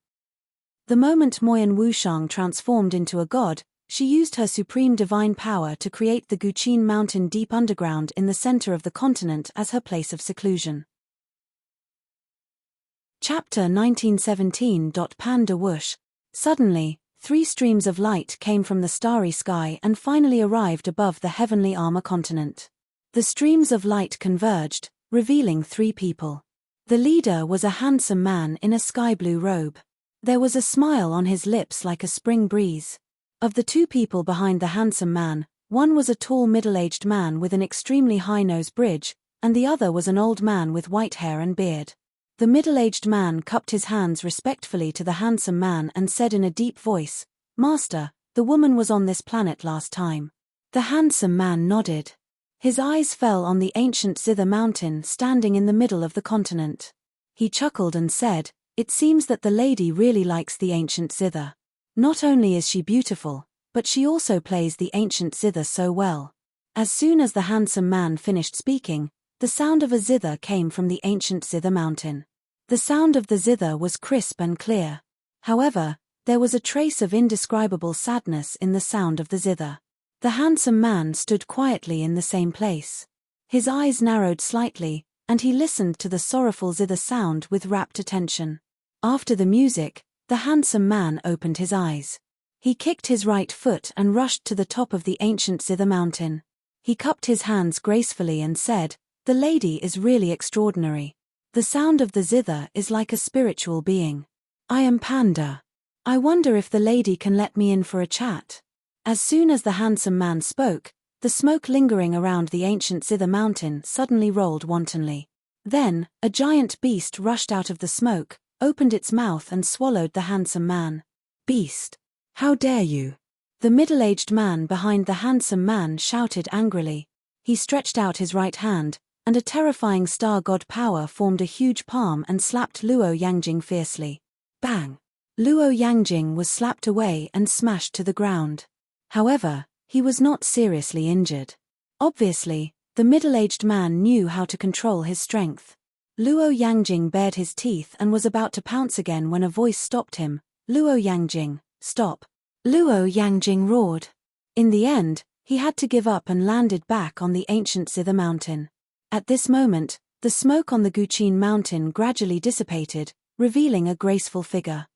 The moment Moyan Wushang transformed into a god, she used her supreme divine power to create the Guqin Mountain deep underground in the center of the continent as her place of seclusion. Chapter 1917. Panda Whoosh. Suddenly, 3 streams of light came from the starry sky and finally arrived above the Heavenly Armor continent. The streams of light converged, revealing 3 people. The leader was a handsome man in a sky-blue robe. There was a smile on his lips like a spring breeze. Of the 2 people behind the handsome man, one was a tall middle-aged man with an extremely high nose bridge, and the other was an old man with white hair and beard. The middle-aged man cupped his hands respectfully to the handsome man and said in a deep voice, "Master, the woman was on this planet last time." The handsome man nodded. His eyes fell on the ancient Zither mountain standing in the middle of the continent. He chuckled and said, "It seems that the lady really likes the ancient Zither. Not only is she beautiful, but she also plays the ancient Zither so well." As soon as the handsome man finished speaking, the sound of a zither came from the ancient Zither mountain. The sound of the zither was crisp and clear. However, there was a trace of indescribable sadness in the sound of the zither. The handsome man stood quietly in the same place. His eyes narrowed slightly, and he listened to the sorrowful zither sound with rapt attention. After the music, the handsome man opened his eyes. He kicked his right foot and rushed to the top of the ancient Zither mountain. He cupped his hands gracefully and said, "The lady is really extraordinary. The sound of the zither is like a spiritual being. I am Panda. I wonder if the lady can let me in for a chat." As soon as the handsome man spoke, the smoke lingering around the ancient Zither mountain suddenly rolled wantonly. Then, a giant beast rushed out of the smoke, opened its mouth and swallowed the handsome man. "Beast! How dare you!" The middle-aged man behind the handsome man shouted angrily. He stretched out his right hand, and a terrifying star god power formed a huge palm and slapped Luo Yangjing fiercely. Bang! Luo Yangjing was slapped away and smashed to the ground. However, he was not seriously injured. Obviously, the middle-aged man knew how to control his strength. Luo Yangjing bared his teeth and was about to pounce again when a voice stopped him. "Luo Yangjing, stop!" Luo Yangjing roared. In the end, he had to give up and landed back on the ancient Zither mountain. At this moment, the smoke on the Guqin mountain gradually dissipated, revealing a graceful figure.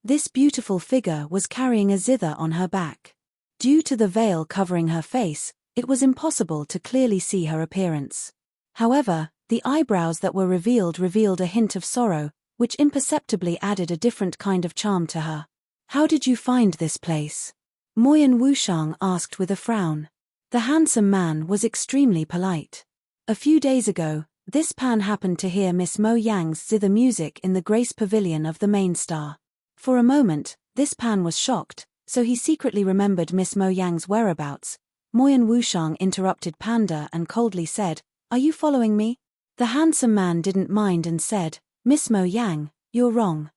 This beautiful figure was carrying a zither on her back. Due to the veil covering her face, it was impossible to clearly see her appearance. However, the eyebrows that were revealed a hint of sorrow, which imperceptibly added a different kind of charm to her. "How did you find this place?" Moyan Wushang asked with a frown. The handsome man was extremely polite. "A few days ago, this Pan happened to hear Miss Mo Yang's zither music in the Grace Pavilion of the main star. For a moment, this Pan was shocked, so he secretly remembered Miss Mo Yang's whereabouts." Moyan Wushang interrupted Panda and coldly said, "Are you following me?" The handsome man didn't mind and said, "Miss Mo Yang, you're wrong.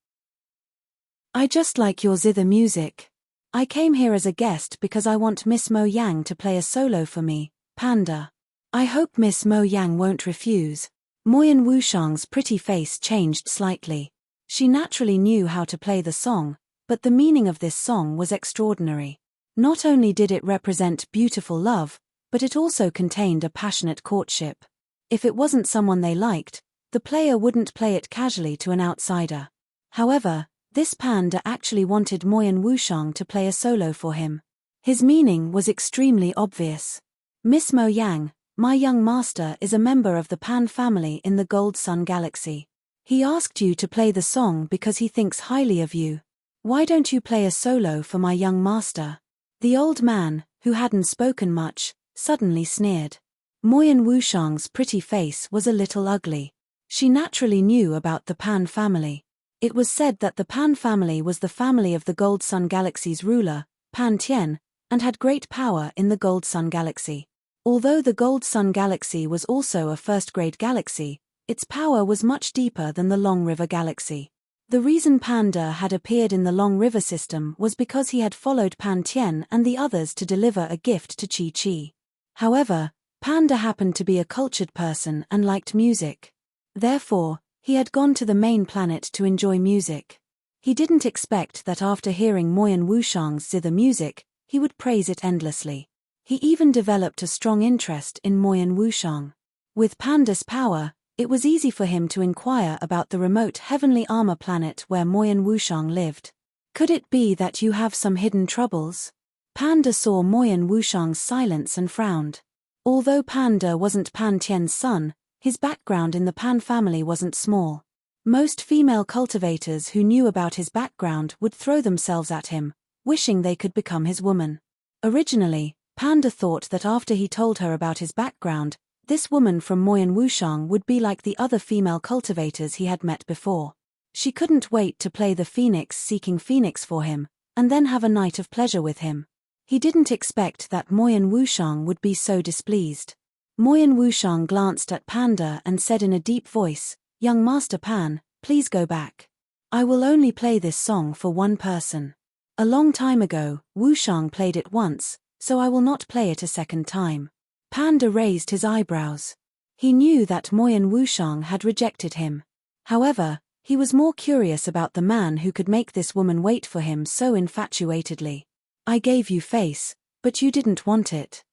I just like your zither music. I came here as a guest because I want Miss Mo Yang to play a solo for me, Panda. I hope Miss Mo Yang won't refuse." Moyan Wushang's pretty face changed slightly. She naturally knew how to play the song, but the meaning of this song was extraordinary. Not only did it represent beautiful love, but it also contained a passionate courtship. If it wasn't someone they liked, the player wouldn't play it casually to an outsider. However, this Panda actually wanted Moyan Wushang to play a solo for him. His meaning was extremely obvious. "Miss Mo Yang, my young master is a member of the Pan family in the Gold Sun Galaxy. He asked you to play the song because he thinks highly of you. Why don't you play a solo for my young master?" The old man, who hadn't spoken much, suddenly sneered. Moyan Wushang's pretty face was a little ugly. She naturally knew about the Pan family. It was said that the Pan family was the family of the Gold Sun Galaxy's ruler, Pan Tien, and had great power in the Gold Sun Galaxy. Although the Gold Sun Galaxy was also a first-grade galaxy, its power was much deeper than the Long River Galaxy. The reason Panda had appeared in the Long River system was because he had followed Pan Tien and the others to deliver a gift to Chi Chi. However, Panda happened to be a cultured person and liked music. Therefore, he had gone to the main planet to enjoy music. He didn't expect that after hearing Moyan Wushang's zither music, he would praise it endlessly. He even developed a strong interest in Moyan Wushang. With Panda's power, it was easy for him to inquire about the remote heavenly armor planet where Moyan Wushang lived. "Could it be that you have some hidden troubles?" Panda saw Moyan Wushang's silence and frowned. Although Panda wasn't Pan Tien's son, his background in the Pan family wasn't small. Most female cultivators who knew about his background would throw themselves at him, wishing they could become his woman. Originally, Panda thought that after he told her about his background, this woman from Moyan Wushang would be like the other female cultivators he had met before. She couldn't wait to play the phoenix seeking phoenix for him, and then have a night of pleasure with him. He didn't expect that Moyan Wushang would be so displeased. Moyan Wushang glanced at Panda and said in a deep voice, "Young Master Pan, please go back. I will only play this song for one person. A long time ago, Wushang played it once, so I will not play it a second time." Panda raised his eyebrows. He knew that Moyan Wushang had rejected him. However, he was more curious about the man who could make this woman wait for him so infatuatedly. "I gave you face, but you didn't want it.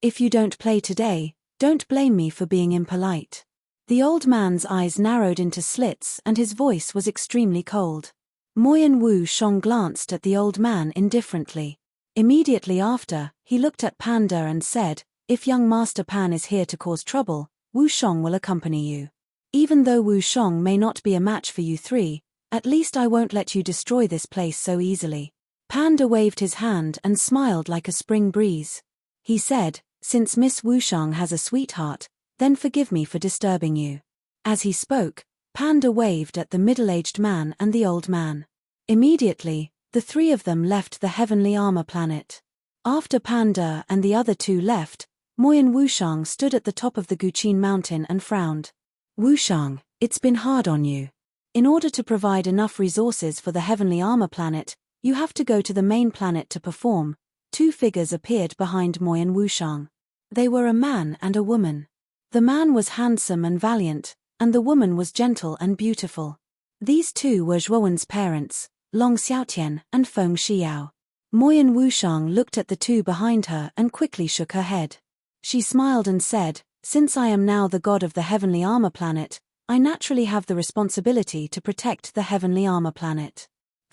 If you don't play today, don't blame me for being impolite." The old man's eyes narrowed into slits and his voice was extremely cold. Moyan Wushang glanced at the old man indifferently. Immediately after, he looked at Panda and said, "If young Master Pan is here to cause trouble, Wushang will accompany you. Even though Wushang may not be a match for you three, at least I won't let you destroy this place so easily." Panda waved his hand and smiled like a spring breeze. He said, "Since Miss Wushang has a sweetheart, then forgive me for disturbing you." As he spoke, Panda waved at the middle-aged man and the old man. Immediately, the three of them left the heavenly armor planet. After Panda and the other two left, Moyan Wushang stood at the top of the Guqin mountain and frowned. "Wushang, it's been hard on you. In order to provide enough resources for the heavenly armor planet, you have to go to the main planet to perform." Two figures appeared behind Moyan Wushang. They were a man and a woman. The man was handsome and valiant, and the woman was gentle and beautiful. These two were Zhuowen's parents, Long Xiaotian and Feng Xiao. Moyan Wushang looked at the two behind her and quickly shook her head. She smiled and said, "Since I am now the god of the heavenly armor planet, I naturally have the responsibility to protect the heavenly armor planet."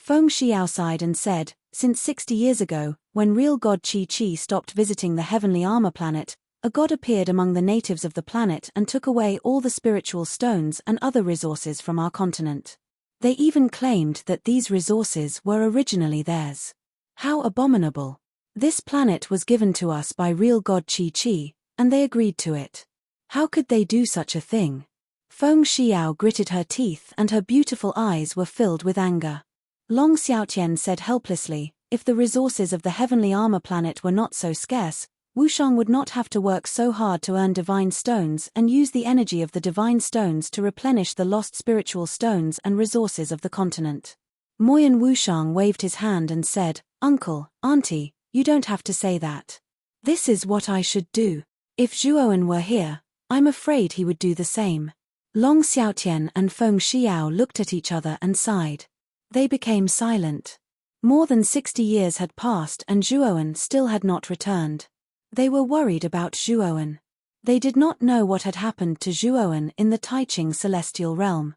Feng Xiao sighed and said, since 60 years ago, when real god Qi stopped visiting the heavenly armor planet, a god appeared among the natives of the planet and took away all the spiritual stones and other resources from our continent. They even claimed that these resources were originally theirs. How abominable! This planet was given to us by real god Qi, and they agreed to it. How could they do such a thing? Feng Xiao gritted her teeth and her beautiful eyes were filled with anger. Long Xiaotian said helplessly, if the resources of the heavenly armor planet were not so scarce, Wushang would not have to work so hard to earn divine stones and use the energy of the divine stones to replenish the lost spiritual stones and resources of the continent. Moyan Wushang waved his hand and said, Uncle, Auntie, you don't have to say that. This is what I should do. If Zhuowen were here, I'm afraid he would do the same. Long Xiaotian and Feng Xiao looked at each other and sighed. They became silent. More than 60 years had passed and Zhuowen still had not returned. They were worried about Zhuowen. They did not know what had happened to Zhuowen in the Taiqing celestial realm.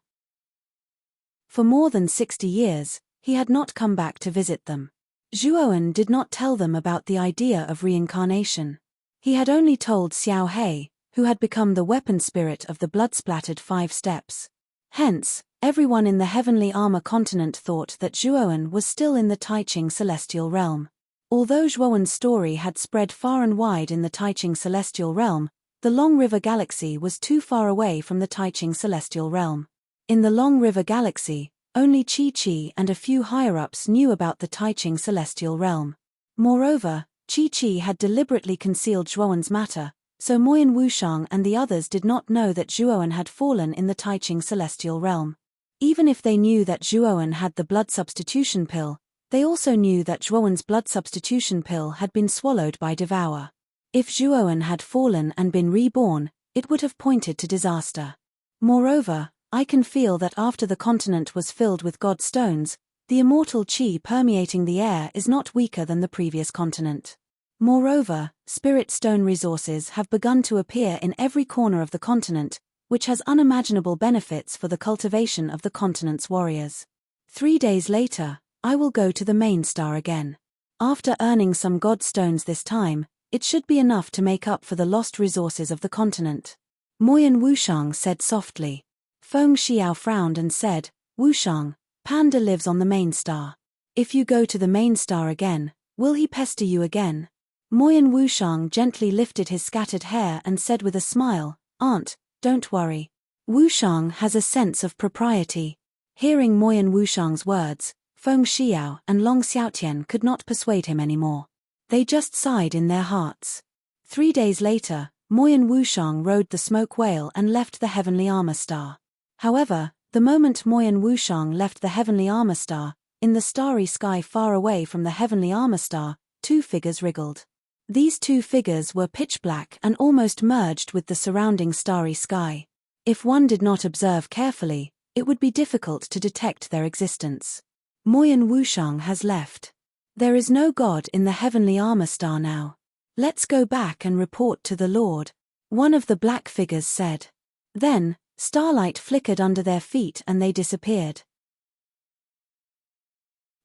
For more than 60 years, he had not come back to visit them. Zhuowen did not tell them about the idea of reincarnation. He had only told Xiao He, who had become the weapon spirit of the blood-splattered 5 steps. Hence, everyone in the heavenly armor continent thought that Zhuowen was still in the Taiqing celestial realm. Although Zhuowen's story had spread far and wide in the Taiqing celestial realm, the Long River Galaxy was too far away from the Taiqing celestial realm. In the Long River Galaxy, only Qi and a few higher-ups knew about the Taiqing celestial realm. Moreover, Qi had deliberately concealed Zhuowen's matter, so Moyan Wushang and the others did not know that Zhuowen had fallen in the Taiqing celestial realm. Even if they knew that Zhuowen had the blood substitution pill, they also knew that Zhuowen's blood substitution pill had been swallowed by Devour. If Zhuowen had fallen and been reborn, it would have pointed to disaster. Moreover, I can feel that after the continent was filled with god stones, the immortal Qi permeating the air is not weaker than the previous continent. Moreover, spirit stone resources have begun to appear in every corner of the continent, which has unimaginable benefits for the cultivation of the continent's warriors. 3 days later, I will go to the main star again. After earning some god stones this time, it should be enough to make up for the lost resources of the continent. Moyan Wushang said softly. Feng Xiao frowned and said, Wushang, Panda lives on the main star. If you go to the main star again, will he pester you again? Moyan Wushang gently lifted his scattered hair and said with a smile, Aunt, don't worry. Wushang has a sense of propriety. Hearing Moyan Wushang's words, Feng Xiao and Long Xiaotian could not persuade him anymore. They just sighed in their hearts. 3 days later, Moyan Wushang rode the smoke whale and left the heavenly armor star. However, the moment Moyan Wushang left the heavenly armor star, in the starry sky far away from the heavenly armor star, 2 figures wriggled. These 2 figures were pitch black and almost merged with the surrounding starry sky. If one did not observe carefully, it would be difficult to detect their existence. Moyan Wushang has left. There is no god in the heavenly armor star now. Let's go back and report to the Lord, one of the black figures said. Then, starlight flickered under their feet and they disappeared.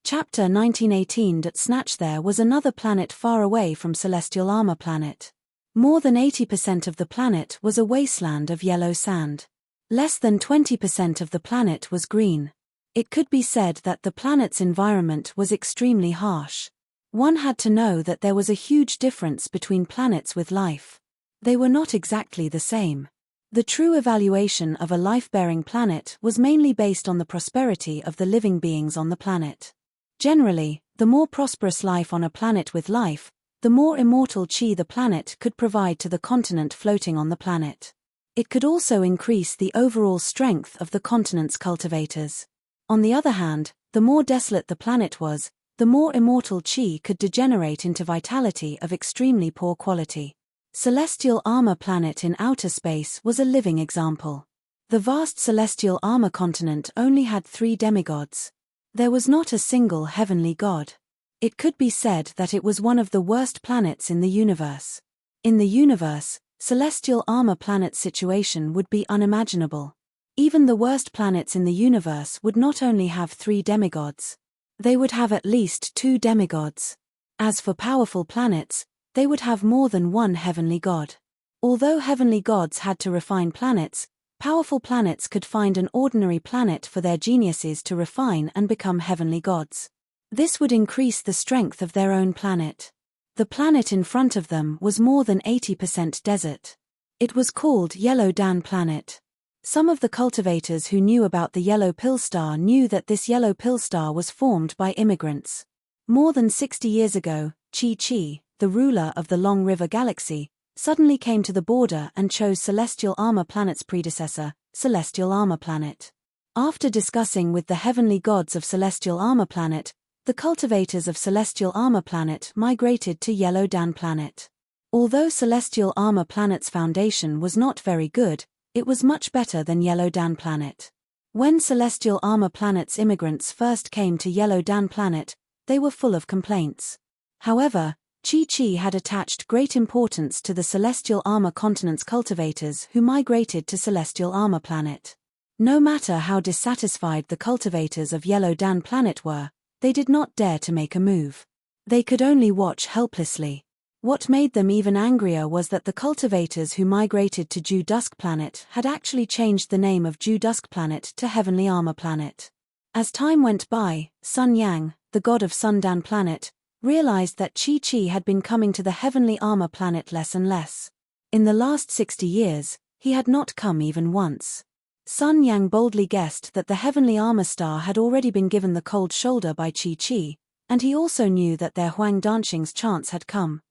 Chapter 1918. Snatch. There was another planet far away from Celestial Armor Planet. More than 80% of the planet was a wasteland of yellow sand. Less than 20% of the planet was green. It could be said that the planet's environment was extremely harsh. One had to know that there was a huge difference between planets with life. They were not exactly the same. The true evaluation of a life-bearing planet was mainly based on the prosperity of the living beings on the planet. Generally, the more prosperous life on a planet with life, the more immortal Qi the planet could provide to the continent floating on the planet. It could also increase the overall strength of the continent's cultivators. On the other hand, the more desolate the planet was, the more immortal Qi could degenerate into vitality of extremely poor quality. Celestial Armor Planet in outer space was a living example. The vast Celestial Armor continent only had 3 demigods. There was not a single heavenly god. It could be said that it was one of the worst planets in the universe. In the universe, Celestial Armor Planet's situation would be unimaginable. Even the worst planets in the universe would not only have 3 demigods. They would have at least 2 demigods. As for powerful planets, they would have more than one heavenly god. Although heavenly gods had to refine planets, powerful planets could find an ordinary planet for their geniuses to refine and become heavenly gods. This would increase the strength of their own planet. The planet in front of them was more than 80% desert. It was called Yellow Dan Planet. Some of the cultivators who knew about the yellow pill star knew that this yellow pill star was formed by immigrants. More than 60 years ago, Chi-Chi, the ruler of the Long River Galaxy, suddenly came to the border and chose Celestial Armor Planet's predecessor, Celestial Armor Planet. After discussing with the heavenly gods of Celestial Armor Planet, the cultivators of Celestial Armor Planet migrated to Yellow Dan Planet. Although Celestial Armor Planet's foundation was not very good, it was much better than Yellow Dan Planet. When Celestial Armor Planet's immigrants first came to Yellow Dan Planet, they were full of complaints. However, Chi-Chi had attached great importance to the Celestial Armor Continent's cultivators who migrated to Celestial Armor Planet. No matter how dissatisfied the cultivators of Yellow Dan Planet were, they did not dare to make a move. They could only watch helplessly. What made them even angrier was that the cultivators who migrated to Dew Dusk Planet had actually changed the name of Dew Dusk Planet to Heavenly Armor Planet. As time went by, Sun Yang, the god of Sundan Planet, realized that Chi-Chi had been coming to the Heavenly Armor Planet less and less. In the last 60 years, he had not come even once. Sun Yang boldly guessed that the Heavenly Armor Star had already been given the cold shoulder by Chi-Chi, and he also knew that their Huang Danqing's chance had come.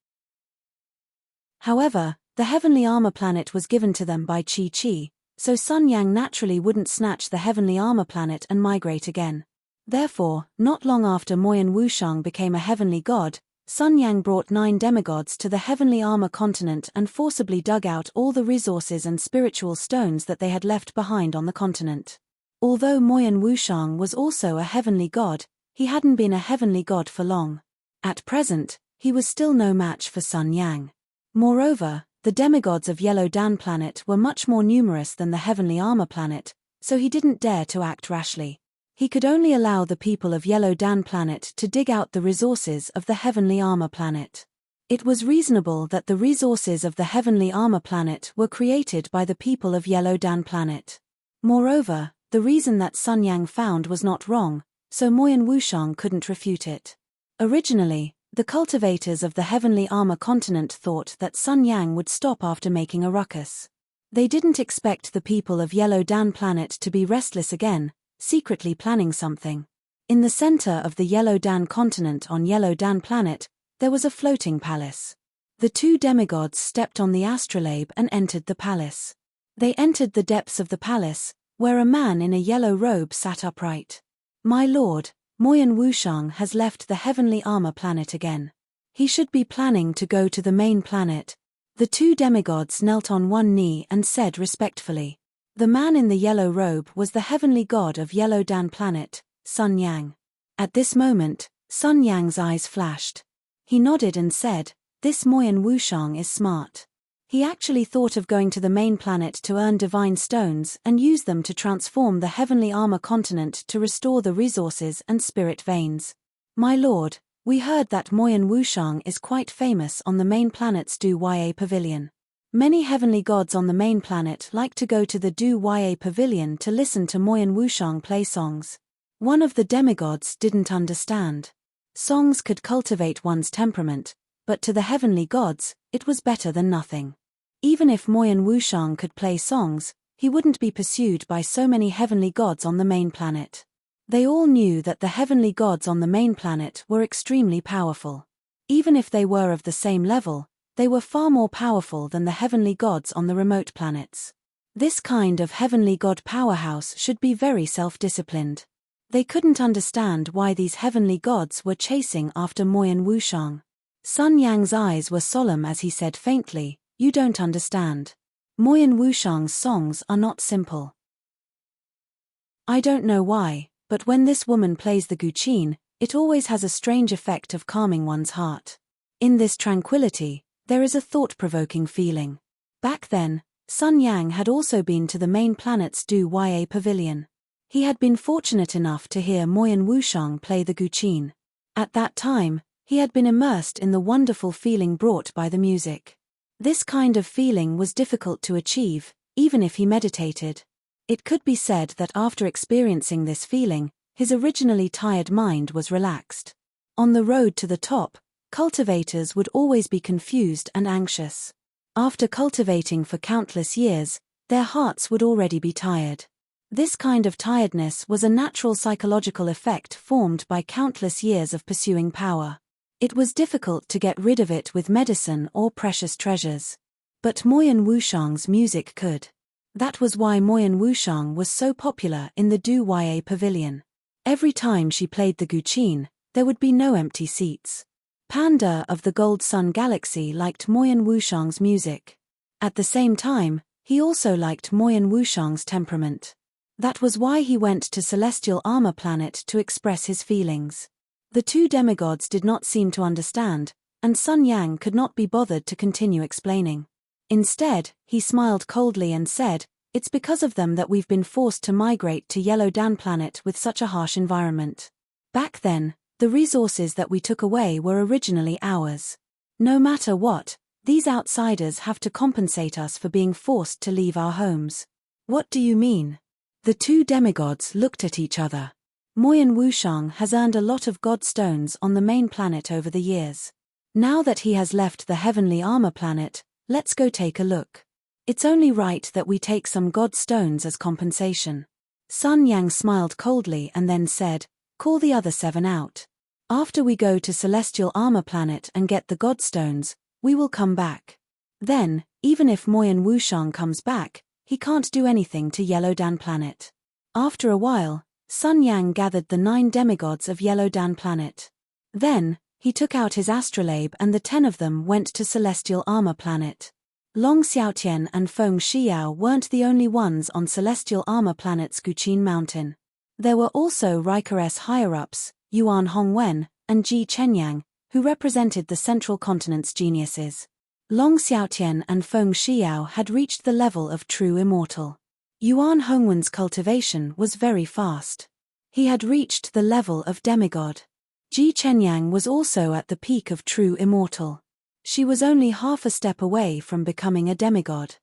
However, the Heavenly Armor Planet was given to them by Chi-Chi, so Sun Yang naturally wouldn't snatch the Heavenly Armor Planet and migrate again. Therefore, not long after Moyan Wushang became a heavenly god, Sun Yang brought 9 demigods to the Heavenly Armor Continent and forcibly dug out all the resources and spiritual stones that they had left behind on the continent. Although Moyan Wushang was also a heavenly god, he hadn't been a heavenly god for long. At present, he was still no match for Sun Yang. Moreover, the demigods of Yellow Dan Planet were much more numerous than the Heavenly Armor Planet, so he didn't dare to act rashly. He could only allow the people of Yellow Dan Planet to dig out the resources of the Heavenly Armor Planet. It was reasonable that the resources of the Heavenly Armor Planet were created by the people of Yellow Dan Planet. Moreover, the reason that Sun Yang found was not wrong, so Moyan Wushang couldn't refute it. Originally, the cultivators of the Heavenly Armor Continent thought that Sun Yang would stop after making a ruckus. They didn't expect the people of Yellow Dan Planet to be restless again, secretly planning something. In the center of the Yellow Dan Continent on Yellow Dan Planet, there was a floating palace. The 2 demigods stepped on the astrolabe and entered the palace. They entered the depths of the palace, where a man in a yellow robe sat upright. "My lord, Moyan Wushang has left the Heavenly Armor Planet again. He should be planning to go to the main planet." The 2 demigods knelt on one knee and said respectfully. The man in the yellow robe was the heavenly god of Yellow Dan Planet, Sun Yang. At this moment, Sun Yang's eyes flashed. He nodded and said, "This Moyan Wushang is smart. He actually thought of going to the main planet to earn divine stones and use them to transform the Heavenly Armor Continent to restore the resources and spirit veins. My lord, we heard that Moyan Wushang is quite famous on the main planet's Dew Pavilion. Many heavenly gods on the main planet like to go to the Dew Pavilion to listen to Moyan Wushang play songs." One of the demigods didn't understand. Songs could cultivate one's temperament, but to the heavenly gods, it was better than nothing. Even if Moyan Wushang could play songs, he wouldn't be pursued by so many heavenly gods on the main planet. They all knew that the heavenly gods on the main planet were extremely powerful. Even if they were of the same level, they were far more powerful than the heavenly gods on the remote planets. This kind of heavenly god powerhouse should be very self-disciplined. They couldn't understand why these heavenly gods were chasing after Moyan Wushang. Sun Yang's eyes were solemn as he said faintly, "You don't understand. Moyan Wushang's songs are not simple. I don't know why, but when this woman plays the guqin, it always has a strange effect of calming one's heart. In this tranquility, there is a thought-provoking feeling." Back then, Sun Yang had also been to the main planet's Dew Pavilion. He had been fortunate enough to hear Moyan Wushang play the guqin. At that time, he had been immersed in the wonderful feeling brought by the music. This kind of feeling was difficult to achieve, even if he meditated. It could be said that after experiencing this feeling, his originally tired mind was relaxed. On the road to the top, cultivators would always be confused and anxious. After cultivating for countless years, their hearts would already be tired. This kind of tiredness was a natural psychological effect formed by countless years of pursuing power. It was difficult to get rid of it with medicine or precious treasures. But Moyan Wushang's music could. That was why Moyan Wushang was so popular in the Du Yue Pavilion. Every time she played the guqin, there would be no empty seats. Panda of the Gold Sun Galaxy liked Moyan Wushang's music. At the same time, he also liked Moyan Wushang's temperament. That was why he went to Celestial Armor Planet to express his feelings. The two demigods did not seem to understand, and Sun Yang could not be bothered to continue explaining. Instead, he smiled coldly and said, "It's because of them that we've been forced to migrate to Yellow Dan Planet with such a harsh environment. Back then, the resources that we took away were originally ours. No matter what, these outsiders have to compensate us for being forced to leave our homes." "What do you mean?" The two demigods looked at each other. Moyan Wushang has earned a lot of god stones on the main planet over the years. Now that he has left the Heavenly Armor Planet, let's go take a look. It's only right that we take some god stones as compensation. Sun Yang smiled coldly and then said, "Call the other 7 out. After we go to Celestial Armor Planet and get the god stones, we will come back. Then, even if Moyan Wushang comes back, he can't do anything to Yellow Dan Planet." After a while, Sun Yang gathered the 9 demigods of Yellow Dan Planet. Then, he took out his astrolabe and the 10 of them went to Celestial Armor Planet. Long Xiaotian and Feng Xiao weren't the only ones on Celestial Armor Planet's Guqin Mountain. There were also Riker's higher-ups, Yuan Hongwen, and Ji Chenyang, who represented the Central Continent's geniuses. Long Xiaotian and Feng Xiao had reached the level of true immortal. Yuan Hongwen's cultivation was very fast. He had reached the level of demigod. Ji Chenyang was also at the peak of true immortal. She was only half a step away from becoming a demigod.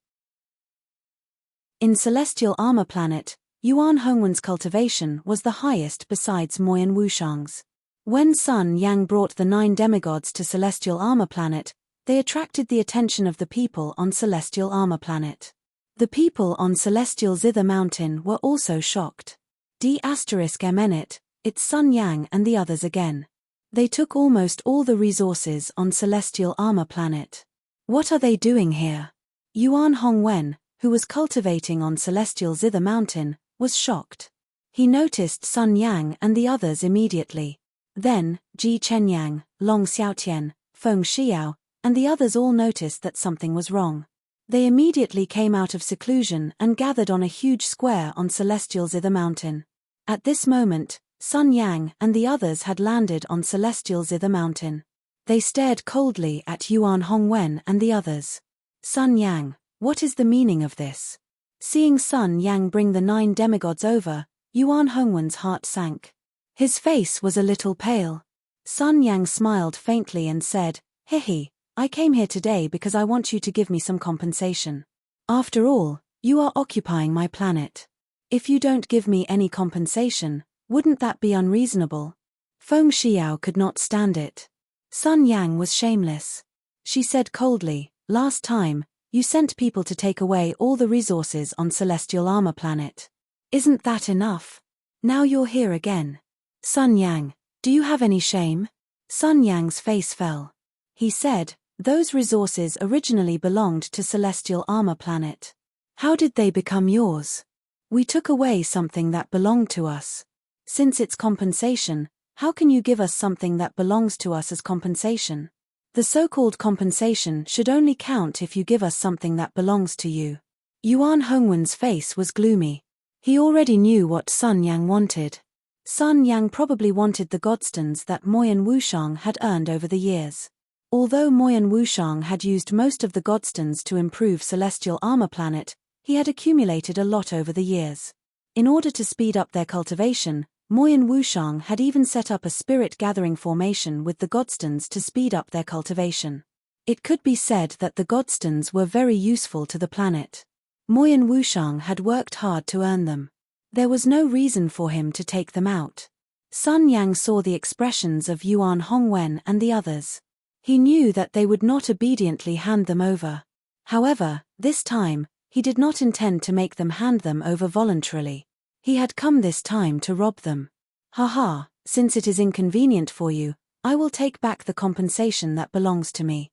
In Celestial Armor Planet, Yuan Hongwen's cultivation was the highest besides Moyan Wushang's. When Sun Yang brought the 9 demigods to Celestial Armor Planet, they attracted the attention of the people on Celestial Armor Planet. The people on Celestial Zither Mountain were also shocked. D***MNit, it's Sun Yang and the others again. They took almost all the resources on Celestial Armor Planet. What are they doing here? Yuan Hongwen, who was cultivating on Celestial Zither Mountain, was shocked. He noticed Sun Yang and the others immediately. Then, Ji Chenyang, Long Xiaotian, Feng Xiao, and the others all noticed that something was wrong. They immediately came out of seclusion and gathered on a huge square on Celestial Zither Mountain. At this moment, Sun Yang and the others had landed on Celestial Zither Mountain. They stared coldly at Yuan Hongwen and the others. "Sun Yang, what is the meaning of this?" Seeing Sun Yang bring the 9 demigods over, Yuan Hongwen's heart sank. His face was a little pale. Sun Yang smiled faintly and said, "Hehe, I came here today because I want you to give me some compensation. After all, you are occupying my planet. If you don't give me any compensation, wouldn't that be unreasonable?" Feng Xiao could not stand it. Sun Yang was shameless. She said coldly, "Last time, you sent people to take away all the resources on Celestial Armor Planet. Isn't that enough? Now you're here again. Sun Yang, do you have any shame?" Sun Yang's face fell. He said, "Those resources originally belonged to Celestial Armor Planet. How did they become yours? We took away something that belonged to us. Since it's compensation, how can you give us something that belongs to us as compensation? The so-called compensation should only count if you give us something that belongs to you." Yuan Hongwen's face was gloomy. He already knew what Sun Yang wanted. Sun Yang probably wanted the godstones that Moyan Wushang had earned over the years. Although Moyan Wushang had used most of the godstones to improve Celestial Armor Planet, he had accumulated a lot over the years. In order to speed up their cultivation, Moi and Wushang had even set up a spirit-gathering formation with the godstones to speed up their cultivation. It could be said that the godstones were very useful to the planet. Moi and Wushang had worked hard to earn them. There was no reason for him to take them out. Sun Yang saw the expressions of Yuan Hongwen and the others. He knew that they would not obediently hand them over. However, this time, he did not intend to make them hand them over voluntarily. He had come this time to rob them. Haha, since it is inconvenient for you, I will take back the compensation that belongs to me.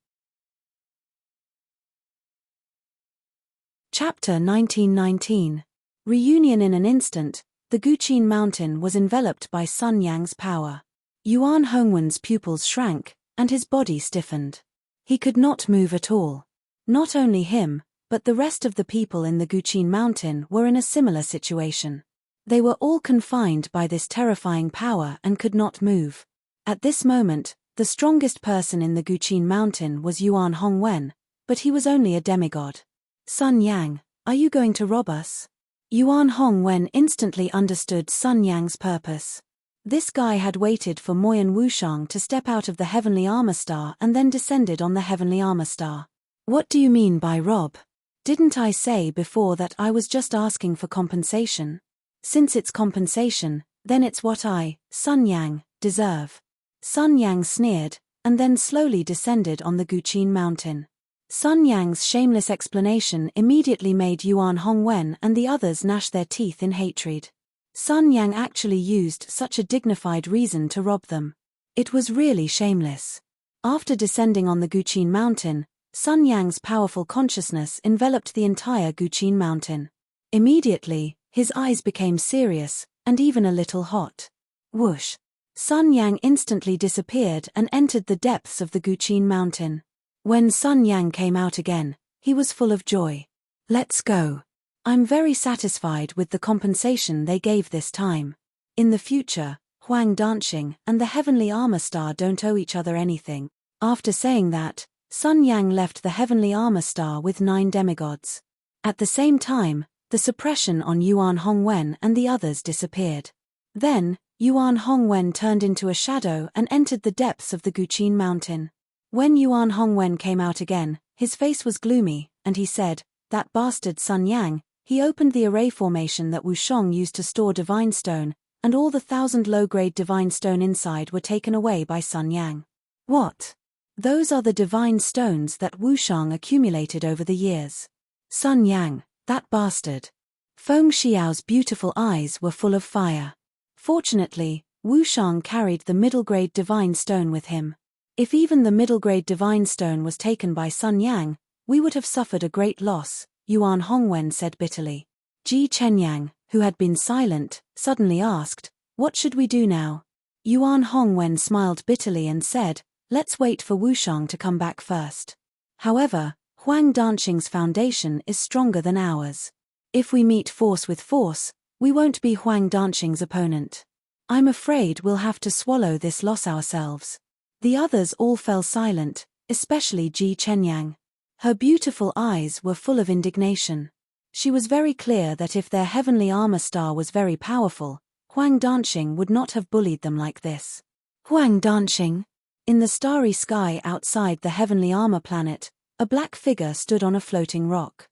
Chapter 1919. Reunion. In an instant, the Guqin mountain was enveloped by Sun Yang's power. Yuan Hongwen's pupils shrank, and his body stiffened. He could not move at all. Not only him, but the rest of the people in the Guqin mountain were in a similar situation. They were all confined by this terrifying power and could not move. At this moment, the strongest person in the Guqin mountain was Yuan Hongwen, but he was only a demigod. Sun Yang, are you going to rob us? Yuan Hongwen instantly understood Sun Yang's purpose. This guy had waited for Moi and Wushang to step out of the heavenly armor star and then descended on the heavenly armor star. What do you mean by rob? Didn't I say before that I was just asking for compensation? Since it's compensation, then it's what I, Sun Yang, deserve. Sun Yang sneered, and then slowly descended on the Guqin mountain. Sun Yang's shameless explanation immediately made Yuan Hongwen and the others gnash their teeth in hatred. Sun Yang actually used such a dignified reason to rob them. It was really shameless. After descending on the Guqin mountain, Sun Yang's powerful consciousness enveloped the entire Guqin mountain. Immediately, his eyes became serious, and even a little hot. Whoosh! Sun Yang instantly disappeared and entered the depths of the Guqin mountain. When Sun Yang came out again, he was full of joy. Let's go. I'm very satisfied with the compensation they gave this time. In the future, Huang Danqing and the heavenly armor star don't owe each other anything. After saying that, Sun Yang left the heavenly armor star with 9 demigods. At the same time, the suppression on Yuan Hongwen and the others disappeared. Then, Yuan Hongwen turned into a shadow and entered the depths of the Guqin mountain. When Yuan Hongwen came out again, his face was gloomy, and he said, "That bastard Sun Yang." He opened the array formation that Wushang used to store divine stone, and all the 1,000 low-grade divine stone inside were taken away by Sun Yang. What? Those are the divine stones that Wushang accumulated over the years. Sun Yang, that bastard. Feng Xiao's beautiful eyes were full of fire. Fortunately, Wushang carried the middle-grade divine stone with him. If even the middle-grade divine stone was taken by Sun Yang, we would have suffered a great loss, Yuan Hongwen said bitterly. Ji Chenyang, who had been silent, suddenly asked, "What should we do now?" Yuan Hongwen smiled bitterly and said, "Let's wait for Wushang to come back first. However, Huang Danqing's foundation is stronger than ours. If we meet force with force, we won't be Huang Danqing's opponent. I'm afraid we'll have to swallow this loss ourselves." The others all fell silent, especially Ji Chenyang. Her beautiful eyes were full of indignation. She was very clear that if their heavenly armor star was very powerful, Huang Danqing would not have bullied them like this. Huang Danqing? In the starry sky outside the heavenly armor planet, a black figure stood on a floating rock.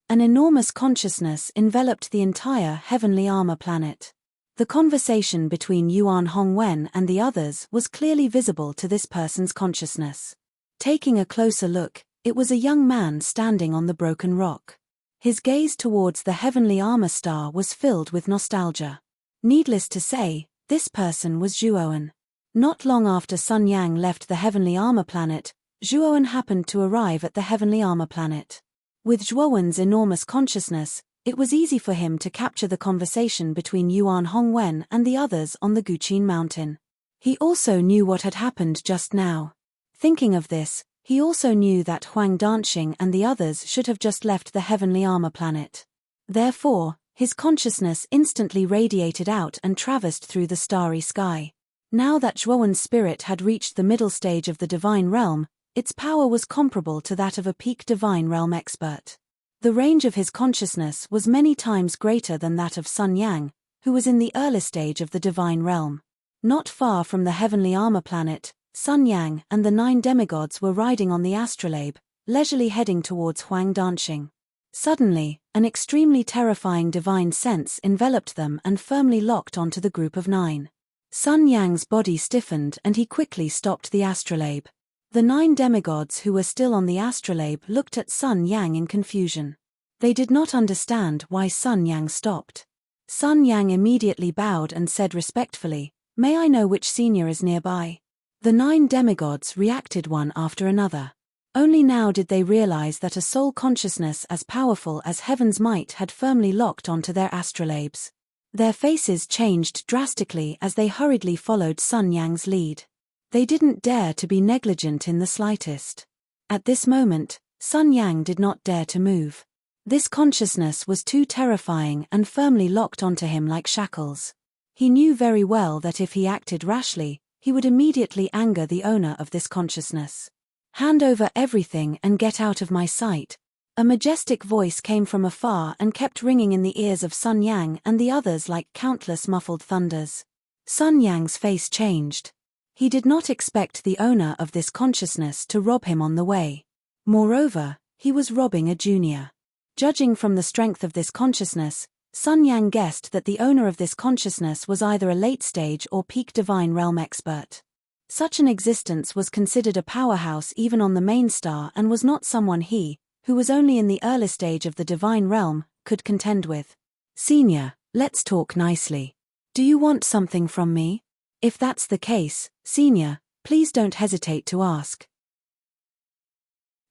An enormous consciousness enveloped the entire heavenly armor planet. The conversation between Yuan Hongwen and the others was clearly visible to this person's consciousness. Taking a closer look, it was a young man standing on the broken rock. His gaze towards the heavenly armor star was filled with nostalgia. Needless to say, this person was Zhuowen. Not long after Sun Yang left the heavenly armor planet, Zhuowen happened to arrive at the heavenly armor planet. With Zhuowen's enormous consciousness, it was easy for him to capture the conversation between Yuan Hongwen and the others on the Guqin mountain. He also knew what had happened just now. Thinking of this, he also knew that Huang Danqing and the others should have just left the heavenly armor planet. Therefore, his consciousness instantly radiated out and traversed through the starry sky. Now that Zhuowen's spirit had reached the middle stage of the divine realm, its power was comparable to that of a peak divine realm expert. The range of his consciousness was many times greater than that of Sun Yang, who was in the early stage of the divine realm. Not far from the heavenly armor planet, Sun Yang and the 9 demigods were riding on the astrolabe, leisurely heading towards Huang Danxing. Suddenly, an extremely terrifying divine sense enveloped them and firmly locked onto the group of 9. Sun Yang's body stiffened and he quickly stopped the astrolabe. The 9 demigods who were still on the astrolabe looked at Sun Yang in confusion. They did not understand why Sun Yang stopped. Sun Yang immediately bowed and said respectfully, "May I know which senior is nearby?" The 9 demigods reacted one after another. Only now did they realize that a soul consciousness as powerful as heaven's might had firmly locked onto their astrolabes. Their faces changed drastically as they hurriedly followed Sun Yang's lead. They didn't dare to be negligent in the slightest. At this moment, Sun Yang did not dare to move. This consciousness was too terrifying and firmly locked onto him like shackles. He knew very well that if he acted rashly, he would immediately anger the owner of this consciousness. "Hand over everything and get out of my sight." A majestic voice came from afar and kept ringing in the ears of Sun Yang and the others like countless muffled thunders. Sun Yang's face changed. He did not expect the owner of this consciousness to rob him on the way. Moreover, he was robbing a junior. Judging from the strength of this consciousness, Sun Yang guessed that the owner of this consciousness was either a late-stage or peak divine realm expert. Such an existence was considered a powerhouse even on the main star and was not someone he, who was only in the early stage of the divine realm, could contend with. "Senior, let's talk nicely. Do you want something from me? If that's the case, Senior, please don't hesitate to ask."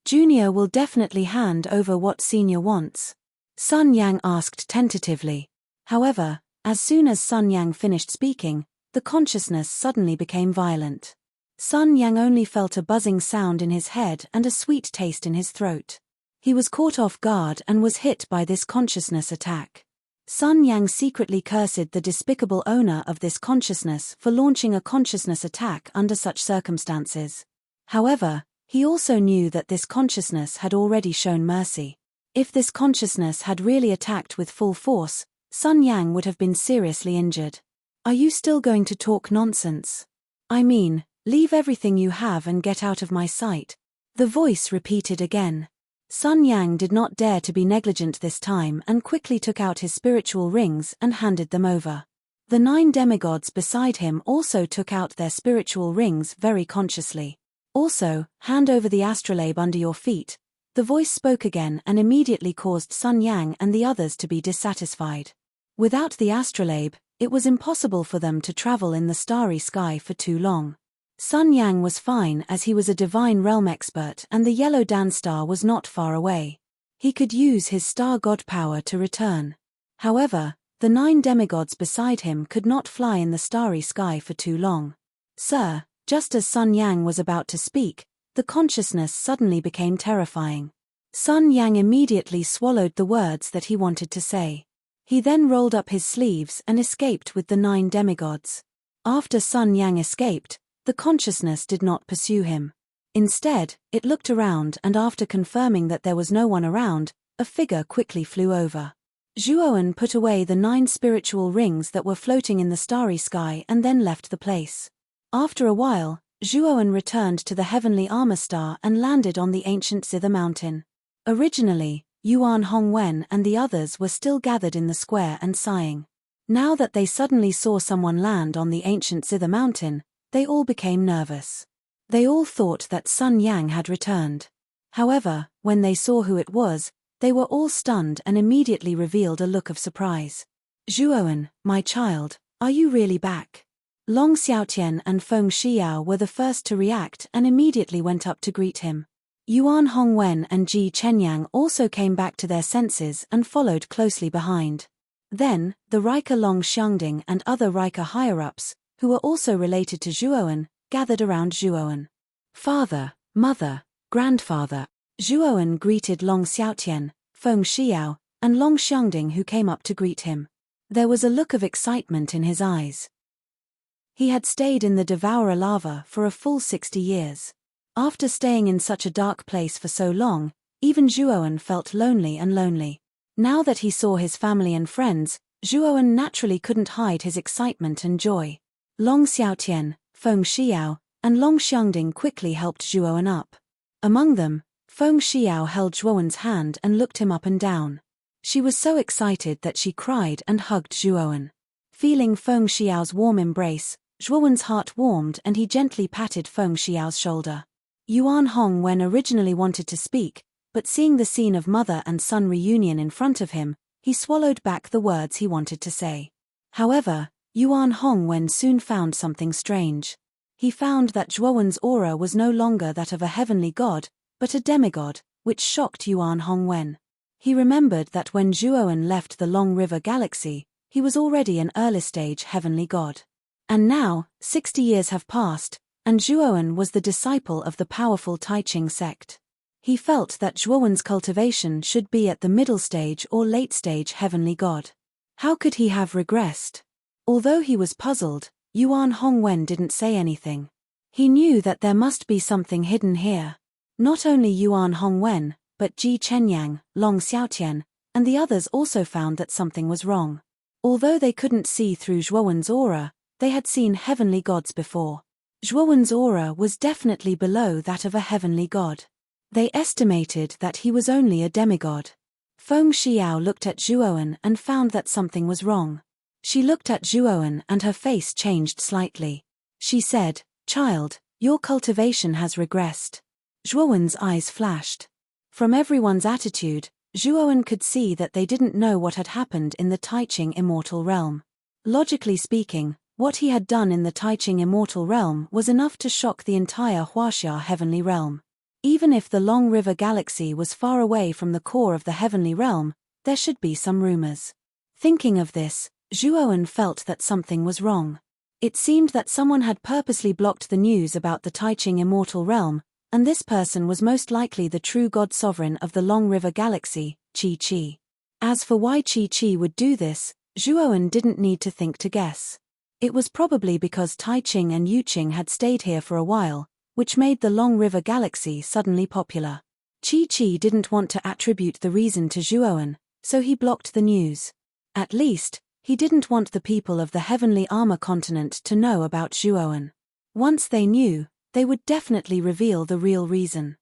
"Junior will definitely hand over what Senior wants," Sun Yang asked tentatively. However, as soon as Sun Yang finished speaking, the consciousness suddenly became violent. Sun Yang only felt a buzzing sound in his head and a sweet taste in his throat. He was caught off guard and was hit by this consciousness attack. Sun Yang secretly cursed the despicable owner of this consciousness for launching a consciousness attack under such circumstances. However, he also knew that this consciousness had already shown mercy. If this consciousness had really attacked with full force, Sun Yang would have been seriously injured. "Are you still going to talk nonsense? I mean, leave everything you have and get out of my sight," the voice repeated again. Sun Yang did not dare to be negligent this time and quickly took out his spiritual rings and handed them over. The 9 demigods beside him also took out their spiritual rings very consciously. "Also, hand over the astrolabe under your feet," the voice spoke again and immediately caused Sun Yang and the others to be dissatisfied. Without the astrolabe, it was impossible for them to travel in the starry sky for too long. Sun Yang was fine as he was a divine realm expert and the yellow Dan star was not far away. He could use his star god power to return. However, the 9 demigods beside him could not fly in the starry sky for too long. "Sir," just as Sun Yang was about to speak, the consciousness suddenly became terrifying. Sun Yang immediately swallowed the words that he wanted to say. He then rolled up his sleeves and escaped with the 9 demigods. After Sun Yang escaped, the consciousness did not pursue him. Instead, it looked around and after confirming that there was no one around, a figure quickly flew over. Zhuowen put away the 9 spiritual rings that were floating in the starry sky and then left the place. After a while, Zhuowen returned to the heavenly armor star and landed on the ancient Zither mountain. Originally, Yuan Hongwen and the others were still gathered in the square and sighing. Now that they suddenly saw someone land on the ancient Zither mountain, they all became nervous. They all thought that Sun Yang had returned. However, when they saw who it was, they were all stunned and immediately revealed a look of surprise. "Zhuowen, my child, are you really back?" Long Xiaotian and Feng Xiao were the first to react and immediately went up to greet him. Yuan Hongwen and Ji Chenyang also came back to their senses and followed closely behind. Then, the Rika Long Xiangding and other Rika higher-ups, who were also related to Zhuowen, gathered around Zhuowen. "Father, mother, grandfather." Zhuowen greeted Long Xiaotian, Feng Xiao, and Long Xiangding who came up to greet him. There was a look of excitement in his eyes. He had stayed in the Devourer lava for a full 60 years. After staying in such a dark place for so long, Even Zhuowen felt lonely and lonely. Now that he saw his family and friends, Zhuowen naturally couldn't hide his excitement and joy. Long Xiaotian, Feng Xiao, and Long Xiangding quickly helped Zhuowen up. Among them, Feng Xiao held Zhuowen's hand and looked him up and down. She was so excited that she cried and hugged Zhuowen. Feeling Feng Xiao's warm embrace, Zhuowen's heart warmed and he gently patted Feng Xiao's shoulder. Yuan Hongwen originally wanted to speak, but seeing the scene of mother and son reunion in front of him, he swallowed back the words he wanted to say. However, Yuan Hongwen soon found something strange. He found that Zhuowen's aura was no longer that of a heavenly god, but a demigod, which shocked Yuan Hongwen. He remembered that when Zhuowen left the Long River Galaxy, he was already an early-stage heavenly god. And now, 60 years have passed, and Zhuowen was the disciple of the powerful Taiqing sect. He felt that Zhuowen's cultivation should be at the middle stage or late stage heavenly god. How could he have regressed? Although he was puzzled, Yuan Hongwen didn't say anything. He knew that there must be something hidden here. Not only Yuan Hongwen, but Ji Chenyang, Long Xiaotian, and the others also found that something was wrong. Although they couldn't see through Zhuowen's aura, they had seen heavenly gods before. Zhuowen's aura was definitely below that of a heavenly god. They estimated that he was only a demigod. Feng Xiao looked at Zhuowen and found that something was wrong. She looked at Zhuowen and her face changed slightly. She said, "Child, your cultivation has regressed." Zhuowen's eyes flashed. From everyone's attitude, Zhuowen could see that they didn't know what had happened in the Taiqing immortal realm. Logically speaking, what he had done in the Taiqing immortal realm was enough to shock the entire Huaxia heavenly realm. Even if the Long River Galaxy was far away from the core of the heavenly realm, there should be some rumors. Thinking of this, Zhuowen felt that something was wrong. It seemed that someone had purposely blocked the news about the Taiqing immortal realm, and this person was most likely the true god sovereign of the Long River Galaxy, Qi. As for why Qi would do this, Zhuowen didn't need to think to guess. It was probably because Taiqing and Yuqing had stayed here for a while, which made the Long River Galaxy suddenly popular. Qi didn't want to attribute the reason to Zhuowen, so he blocked the news. At least, he didn't want the people of the Heavenly Armor continent to know about Zhuowen. Once they knew, they would definitely reveal the real reason.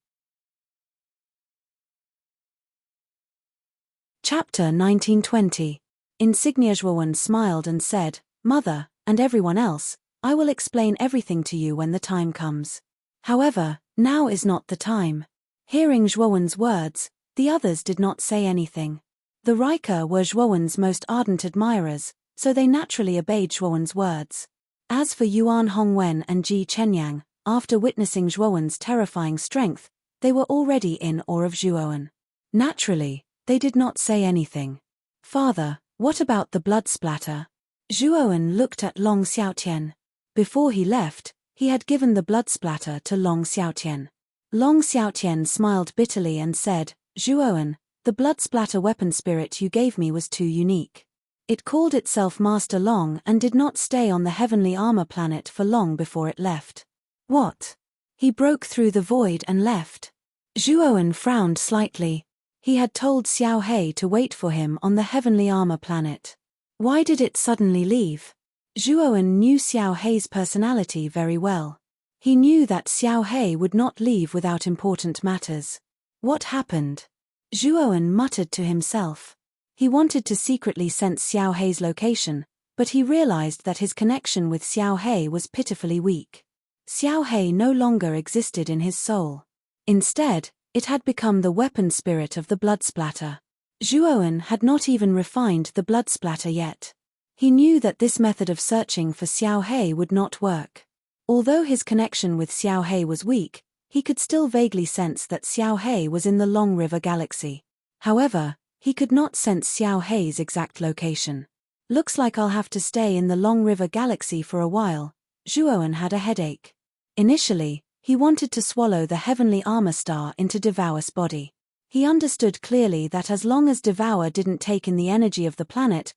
Chapter 1920. Insignia. Zhuowen smiled and said, "Mother, and everyone else, I will explain everything to you when the time comes. However, now is not the time." Hearing Zhuowen's words, the others did not say anything. The Rika were Zhuowen's most ardent admirers, so they naturally obeyed Zhuowen's words. As for Yuan Hongwen and Ji Chenyang, after witnessing Zhuowen's terrifying strength, they were already in awe of Zhuowen. Naturally, they did not say anything. "Father, what about the blood splatter?" Zhuowen looked at Long Xiaotian. Before he left, he had given the blood splatter to Long Xiaotian. Long Xiaotian smiled bitterly and said, "Zhuowen, the blood splatter weapon spirit you gave me was too unique. It called itself Master Long and did not stay on the heavenly armor planet for long before it left." "What? He broke through the void and left?" Zhuowen frowned slightly. He had told Xiao He to wait for him on the heavenly armor planet. Why did it suddenly leave? Zhuowen knew Xiao He's personality very well. He knew that Xiao He would not leave without important matters. What happened? Zhuowen muttered to himself. He wanted to secretly sense Xiao He's location, but he realized that his connection with Xiao He was pitifully weak. Xiao He no longer existed in his soul. Instead, it had become the weapon spirit of the blood splatter. Zhuowen had not even refined the blood splatter yet. He knew that this method of searching for Xiao He would not work. Although his connection with Xiao He was weak, he could still vaguely sense that Xiao He was in the Long River Galaxy. However, he could not sense Xiao He's exact location. "Looks like I'll have to stay in the Long River Galaxy for a while." Zhuowen had a headache. Initially, he wanted to swallow the heavenly armor star into Devour's body. He understood clearly that as long as Devour didn't take in the energy of the planet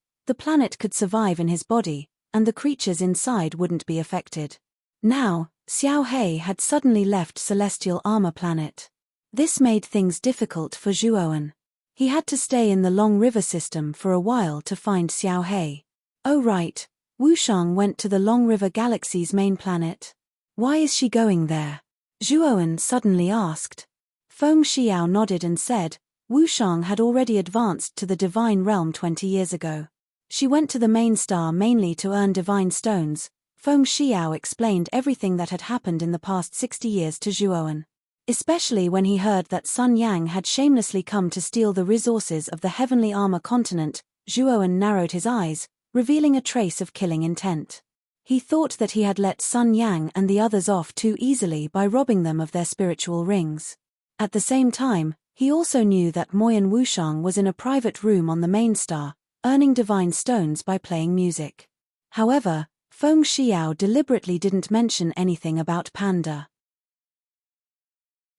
could survive in his body, and the creatures inside wouldn't be affected. Now, Xiao He had suddenly left Celestial Armor Planet. This made things difficult for Zhuowen. He had to stay in the Long River system for a while to find Xiao He. Oh right, Wushang went to the Long River Galaxy's main planet. Why is she going there? Zhuowen suddenly asked. Feng Xiao nodded and said, Wushang had already advanced to the divine realm 20 years ago. She went to the main star mainly to earn divine stones. Feng Xiao explained everything that had happened in the past 60 years to Zhuowen. Especially when he heard that Sun Yang had shamelessly come to steal the resources of the heavenly armor continent, Zhuowen narrowed his eyes, revealing a trace of killing intent. He thought that he had let Sun Yang and the others off too easily by robbing them of their spiritual rings. At the same time, he also knew that Moyan Wushang was in a private room on the main star, earning divine stones by playing music. However, Feng Xiao deliberately didn't mention anything about Panda.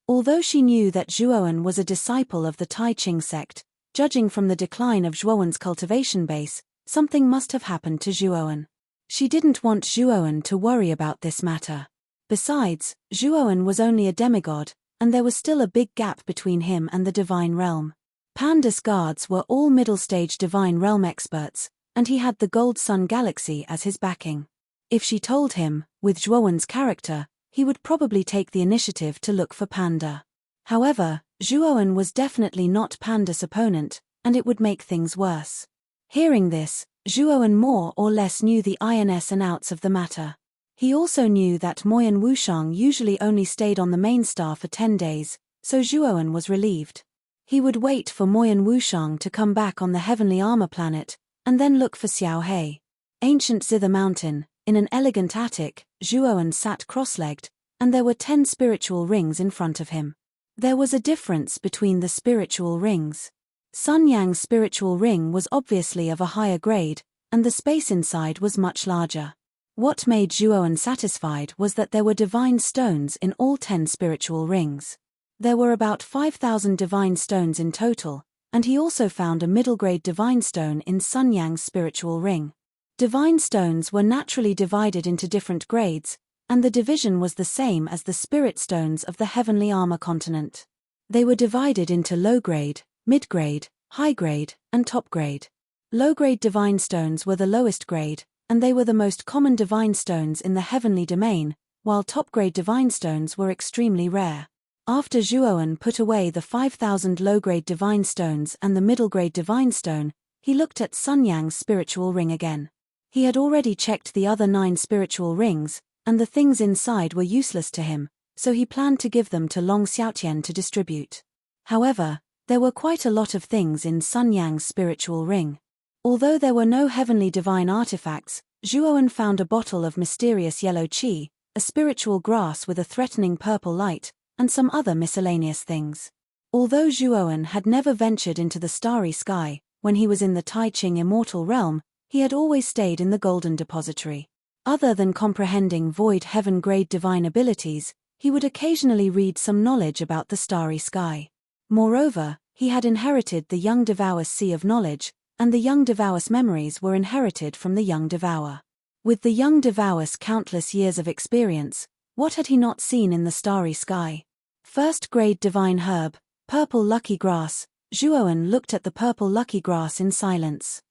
Although she knew that Zhuowen was a disciple of the Tai Ching sect, judging from the decline of Zhuowen's cultivation base, something must have happened to Zhuowen. She didn't want Zhuowen to worry about this matter. Besides, Zhuowen was only a demigod, and there was still a big gap between him and the divine realm. Panda's guards were all middle-stage divine realm experts, and he had the Gold Sun Galaxy as his backing. If she told him, with Zhuowen's character, he would probably take the initiative to look for Panda. However, Zhuowen was definitely not Panda's opponent, and it would make things worse. Hearing this, Zhuowen more or less knew the ins and outs of the matter. He also knew that Moyan Wushang usually only stayed on the main star for 10 days, so Zhuowen was relieved. He would wait for Moyan Wushang to come back on the heavenly armor planet, and then look for Xiao He. Ancient Zither Mountain, in an elegant attic, Zhuowen sat cross-legged, and there were 10 spiritual rings in front of him. There was a difference between the spiritual rings. Sun Yang's spiritual ring was obviously of a higher grade, and the space inside was much larger. What made Zhuowen satisfied was that there were divine stones in all 10 spiritual rings. There were about 5,000 divine stones in total, and he also found a middle-grade divine stone in Sun Yang's spiritual ring. Divine stones were naturally divided into different grades, and the division was the same as the spirit stones of the heavenly armor continent. They were divided into low-grade, mid-grade, high-grade, and top-grade. Low-grade divine stones were the lowest grade, and they were the most common divine stones in the heavenly domain, while top-grade divine stones were extremely rare. After Zhuowen put away the 5,000 low-grade divine stones and the middle-grade divine stone, he looked at Sun Yang's spiritual ring again. He had already checked the other 9 spiritual rings, and the things inside were useless to him, so he planned to give them to Long Xiaotian to distribute. However, there were quite a lot of things in Sun Yang's spiritual ring. Although there were no heavenly divine artifacts, Zhuowen found a bottle of mysterious yellow qi, a spiritual grass with a threatening purple light, and some other miscellaneous things. Although Zhuowen had never ventured into the starry sky, when he was in the Tai Ching immortal realm, he had always stayed in the Golden Depository. Other than comprehending void heaven-grade divine abilities, he would occasionally read some knowledge about the starry sky. Moreover, he had inherited the young Devour's Sea of Knowledge, and the young Devour's memories were inherited from the young Devour. With the young Devour's countless years of experience, what had he not seen in the starry sky? First-grade divine herb, purple lucky grass. Zhuowen looked at the purple lucky grass in silence.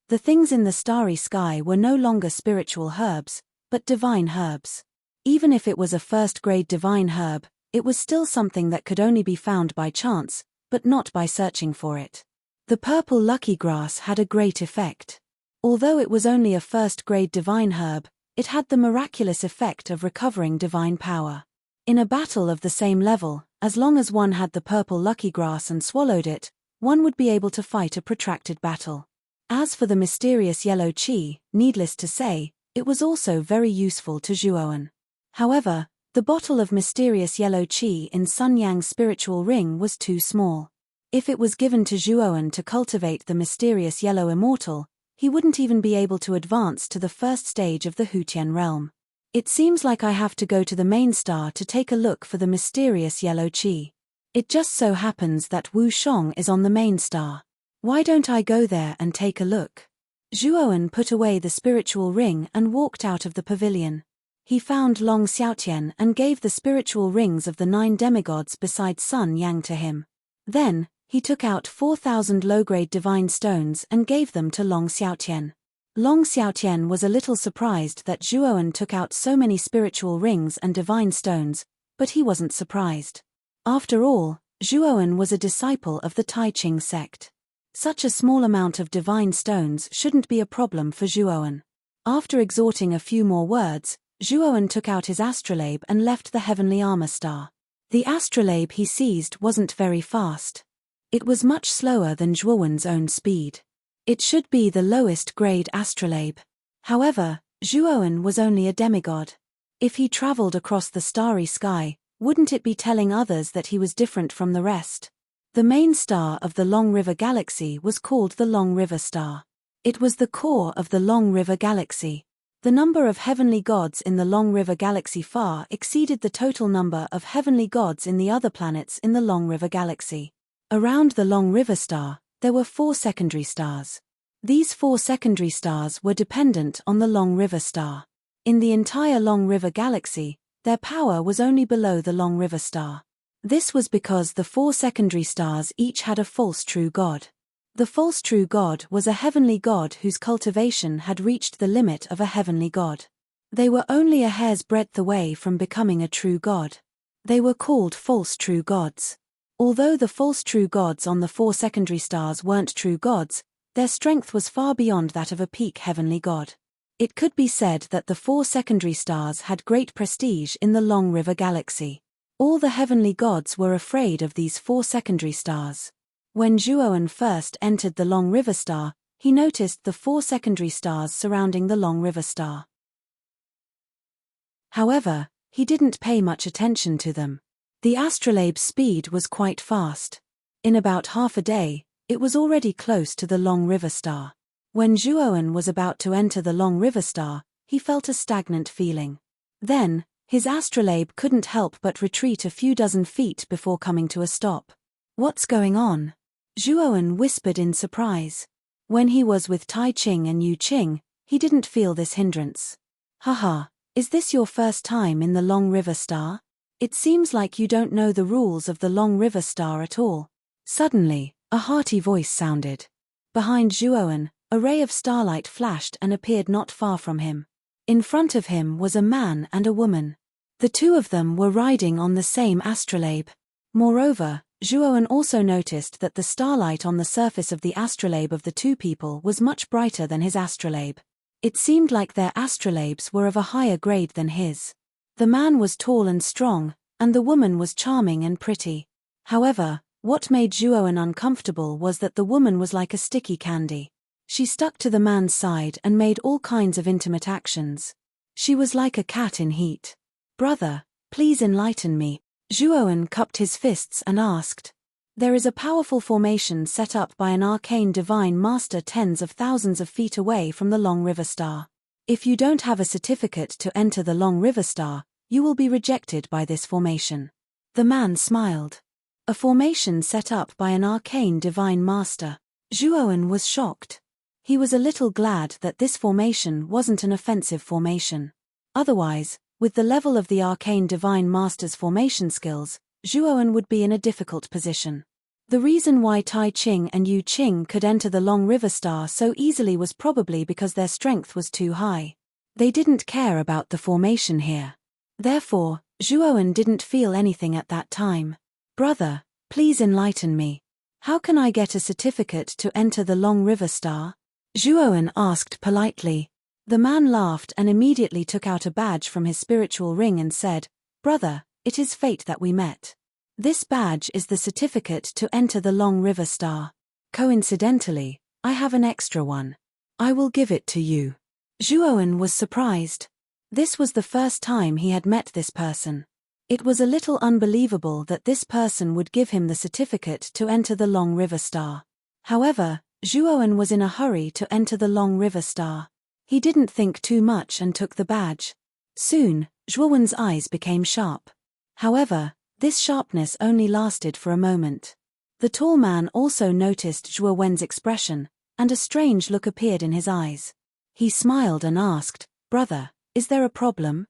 The things in the starry sky were no longer spiritual herbs, but divine herbs. Even if it was a first-grade divine herb, it was still something that could only be found by chance, but not by searching for it. The purple lucky grass had a great effect. Although it was only a first-grade divine herb, it had the miraculous effect of recovering divine power. In a battle of the same level, as long as one had the purple lucky grass and swallowed it, one would be able to fight a protracted battle. As for the mysterious yellow qi, needless to say, it was also very useful to Zhuowen. However, the bottle of mysterious yellow qi in Sun Yang's spiritual ring was too small. If it was given to Zhuowen to cultivate the mysterious yellow immortal, he wouldn't even be able to advance to the first stage of the Hutian realm. It seems like I have to go to the main star to take a look for the mysterious yellow qi. It just so happens that Wu Shong is on the main star. Why don't I go there and take a look? Zhuowen put away the spiritual ring and walked out of the pavilion. He found Long Xiaotian and gave the spiritual rings of the 9 demigods beside Sun Yang to him. Then, he took out 4,000 low-grade divine stones and gave them to Long Xiaotian. Long Xiaotian was a little surprised that Zhuowen took out so many spiritual rings and divine stones, but he wasn't surprised. After all, Zhuowen was a disciple of the Tai Ching sect. Such a small amount of divine stones shouldn't be a problem for Zhuowen. After exhorting a few more words, Zhuowen took out his astrolabe and left the heavenly armor star. The astrolabe he seized wasn't very fast. It was much slower than Zhuowen's own speed. It should be the lowest grade astrolabe. However, Zhuowen was only a demigod. If he traveled across the starry sky, wouldn't it be telling others that he was different from the rest? The main star of the Long River Galaxy was called the Long River Star. It was the core of the Long River Galaxy. The number of heavenly gods in the Long River Galaxy far exceeded the total number of heavenly gods in the other planets in the Long River Galaxy. Around the Long River Star, there were 4 secondary stars. These 4 secondary stars were dependent on the Long River Star. In the entire Long River Galaxy, their power was only below the Long River Star. This was because the 4 secondary stars each had a false true god. The false true god was a heavenly god whose cultivation had reached the limit of a heavenly god. They were only a hair's breadth away from becoming a true god. They were called false true gods. Although the false true gods on the 4 secondary stars weren't true gods, their strength was far beyond that of a peak heavenly god. It could be said that the 4 secondary stars had great prestige in the Long River Galaxy. All the heavenly gods were afraid of these 4 secondary stars. When Zhuowen first entered the Long River Star, he noticed the 4 secondary stars surrounding the Long River Star. However, he didn't pay much attention to them. The astrolabe's speed was quite fast. In about half a day, it was already close to the Long River Star. When Zhuowen was about to enter the Long River Star, he felt a stagnant feeling. Then, his astrolabe couldn't help but retreat a few dozen feet before coming to a stop. "What's going on?" Zhuowen whispered in surprise. When he was with Tai Ching and Yu Qing, he didn't feel this hindrance. "Haha, is this your first time in the Long River Star? It seems like you don't know the rules of the Long River Star at all." Suddenly, a hearty voice sounded. Behind Zhuowen, a ray of starlight flashed and appeared not far from him. In front of him was a man and a woman. The two of them were riding on the same astrolabe. Moreover, Zhuowen also noticed that the starlight on the surface of the astrolabe of the two people was much brighter than his astrolabe. It seemed like their astrolabes were of a higher grade than his. The man was tall and strong, and the woman was charming and pretty. However, what made Zhuowen uncomfortable was that the woman was like a sticky candy. She stuck to the man's side and made all kinds of intimate actions. She was like a cat in heat. "Brother, please enlighten me." Zhuowen cupped his fists and asked. "There is a powerful formation set up by an arcane divine master tens of thousands of feet away from the Long River Star. If you don't have a certificate to enter the Long River Star, you will be rejected by this formation." The man smiled. A formation set up by an arcane divine master. Zhuowen was shocked. He was a little glad that this formation wasn't an offensive formation. Otherwise, with the level of the arcane divine master's formation skills, Zhuowen would be in a difficult position. The reason why Tai Ching and Yu Qing could enter the Long River Star so easily was probably because their strength was too high. They didn't care about the formation here. Therefore, Zhuowen didn't feel anything at that time. "Brother, please enlighten me. How can I get a certificate to enter the Long River Star?" Zhuowen asked politely. The man laughed and immediately took out a badge from his spiritual ring and said, "Brother, it is fate that we met. This badge is the certificate to enter the Long River Star. Coincidentally, I have an extra one. I will give it to you." Zhuowen was surprised. This was the first time he had met this person. It was a little unbelievable that this person would give him the certificate to enter the Long River Star. However, Zhuowen was in a hurry to enter the Long River Star. He didn't think too much and took the badge. Soon, Zhuowen's eyes became sharp. However, this sharpness only lasted for a moment. The tall man also noticed Zhuowen's expression, and a strange look appeared in his eyes. He smiled and asked, "Brother, is there a problem?"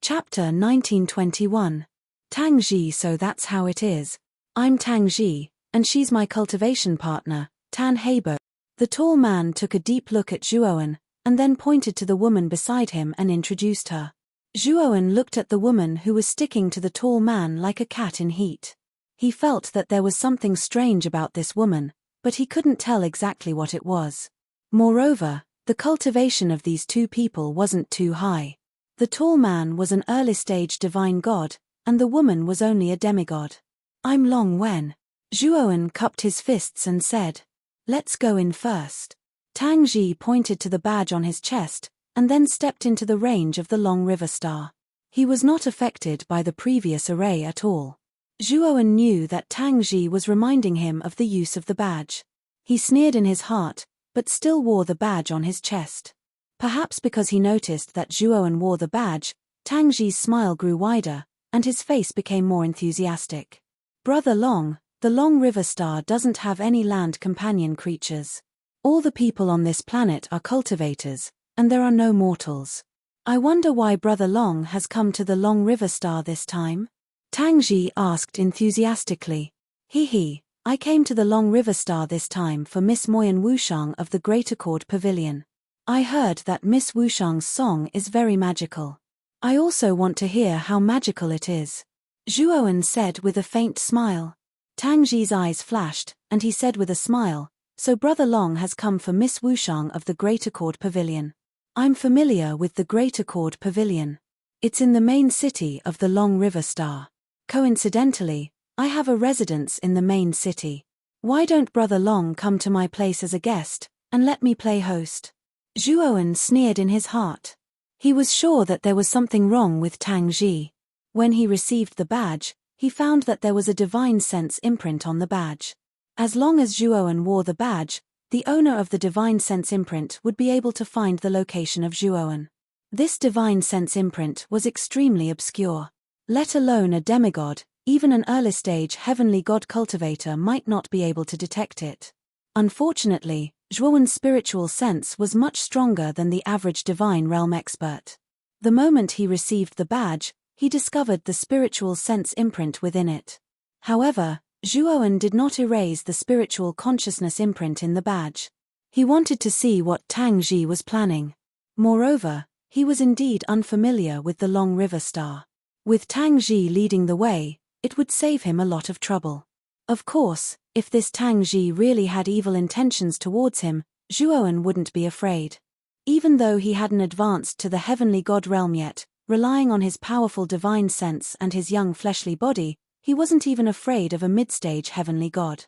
Chapter 1921. Tang Ji. So that's how it is. I'm Tang Ji, and she's my cultivation partner, Tan Heibo. The tall man took a deep look at Zhuowen, and then pointed to the woman beside him and introduced her. Zhuowen looked at the woman who was sticking to the tall man like a cat in heat. He felt that there was something strange about this woman, but he couldn't tell exactly what it was. Moreover, the cultivation of these two people wasn't too high. The tall man was an early-stage divine god, and the woman was only a demigod. I'm Long Wen. Zhuowen cupped his fists and said, "Let's go in first." Tang Ji pointed to the badge on his chest, and then stepped into the range of the Long River Star. He was not affected by the previous array at all. Zhuowen knew that Tang Ji was reminding him of the use of the badge. He sneered in his heart, but still wore the badge on his chest. Perhaps because he noticed that Zhuowen wore the badge, Tang Ji's smile grew wider, and his face became more enthusiastic. "Brother Long, the Long River Star doesn't have any land companion creatures. All the people on this planet are cultivators, and there are no mortals. I wonder why Brother Long has come to the Long River Star this time?" Tang Ji asked enthusiastically. He, I came to the Long River Star this time for Miss Moyan Wushang of the Great Accord Pavilion. I heard that Miss Wushang's song is very magical. I also want to hear how magical it is. Zhuowen said with a faint smile. Tang Ji's eyes flashed, and he said with a smile, "So Brother Long has come for Miss Wushang of the Great Accord Pavilion. I'm familiar with the Great Accord Pavilion. It's in the main city of the Long River Star. Coincidentally, I have a residence in the main city. Why don't Brother Long come to my place as a guest, and let me play host?" Zhuowen sneered in his heart. He was sure that there was something wrong with Tang Ji. When he received the badge, he found that there was a divine sense imprint on the badge. As long as Zhuowen wore the badge, the owner of the divine sense imprint would be able to find the location of Zhuowen. This divine sense imprint was extremely obscure. Let alone a demigod, even an early-stage heavenly god cultivator might not be able to detect it. Unfortunately, Zhuowen's spiritual sense was much stronger than the average divine realm expert. The moment he received the badge, he discovered the spiritual sense imprint within it. However, Zhuowen did not erase the spiritual consciousness imprint in the badge. He wanted to see what Tang Ji was planning. Moreover, he was indeed unfamiliar with the Long River Star. With Tang Ji leading the way, it would save him a lot of trouble. Of course, if this Tang Ji really had evil intentions towards him, Zhuowen wouldn't be afraid. Even though he hadn't advanced to the heavenly god realm yet, relying on his powerful divine sense and his young fleshly body, he wasn't even afraid of a mid-stage heavenly god.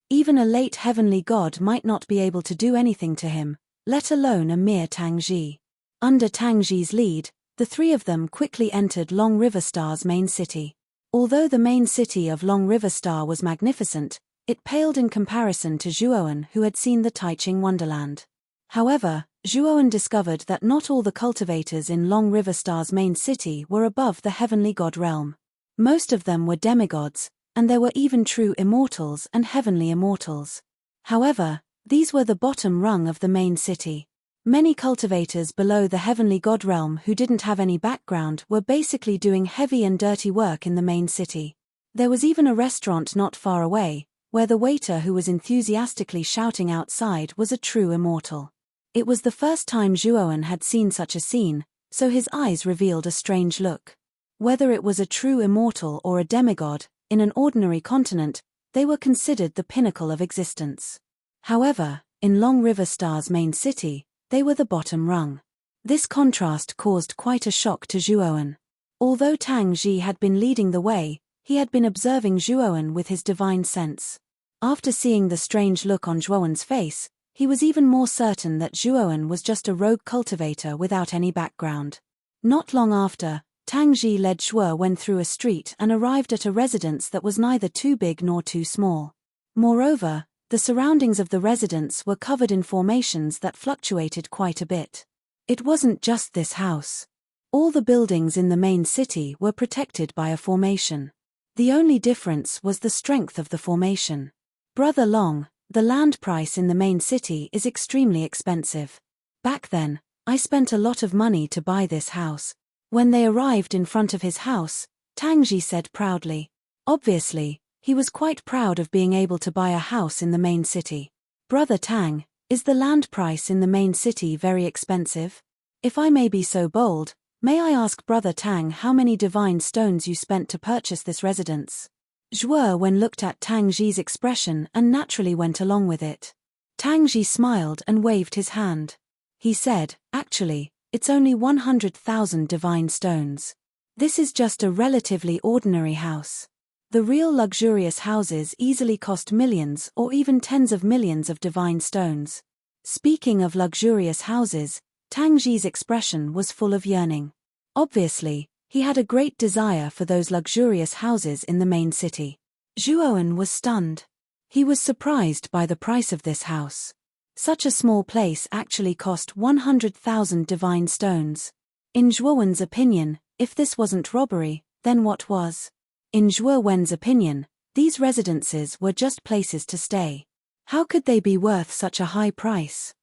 Even a late heavenly god might not be able to do anything to him, let alone a mere Tang Ji. Under Tang Ji's lead, the three of them quickly entered Long River Star's main city. Although the main city of Long River Star was magnificent, it paled in comparison to Zhuowen, who had seen the Taiching Wonderland. However, Zhuowen discovered that not all the cultivators in Long River Star's main city were above the heavenly god realm. Most of them were demigods, and there were even true immortals and heavenly immortals. However, these were the bottom rung of the main city. Many cultivators below the heavenly god realm who didn't have any background were basically doing heavy and dirty work in the main city. There was even a restaurant not far away, where the waiter who was enthusiastically shouting outside was a true immortal. It was the first time Zhuowen had seen such a scene, so his eyes revealed a strange look. Whether it was a true immortal or a demigod, in an ordinary continent, they were considered the pinnacle of existence. However, in Long River Star's main city, they were the bottom rung. This contrast caused quite a shock to Zhuowen. Although Tang Ji had been leading the way, he had been observing Zhuowen with his divine sense. After seeing the strange look on Zhuowen's face, he was even more certain that Zhuowen was just a rogue cultivator without any background. Not long after, Tang Ji led Zhuowen through a street and arrived at a residence that was neither too big nor too small. Moreover, the surroundings of the residence were covered in formations that fluctuated quite a bit. It wasn't just this house. All the buildings in the main city were protected by a formation. The only difference was the strength of the formation. Brother Long, the land price in the main city is extremely expensive. Back then, I spent a lot of money to buy this house. When they arrived in front of his house, Tangji said proudly. Obviously, he was quite proud of being able to buy a house in the main city. Brother Tang, is the land price in the main city very expensive? If I may be so bold, may I ask Brother Tang how many divine stones you spent to purchase this residence? Zhuo Wen looked at Tang Ji's expression and naturally went along with it. Tang Ji smiled and waved his hand. He said, actually, it's only 100,000 divine stones. This is just a relatively ordinary house. The real luxurious houses easily cost millions or even tens of millions of divine stones. Speaking of luxurious houses, Tang Ji's expression was full of yearning. Obviously, he had a great desire for those luxurious houses in the main city. Zhuowen was stunned. He was surprised by the price of this house. Such a small place actually cost 100,000 divine stones. In Zhuowen's opinion, if this wasn't robbery, then what was? In Zhuo Wen's opinion, these residences were just places to stay. How could they be worth such a high price?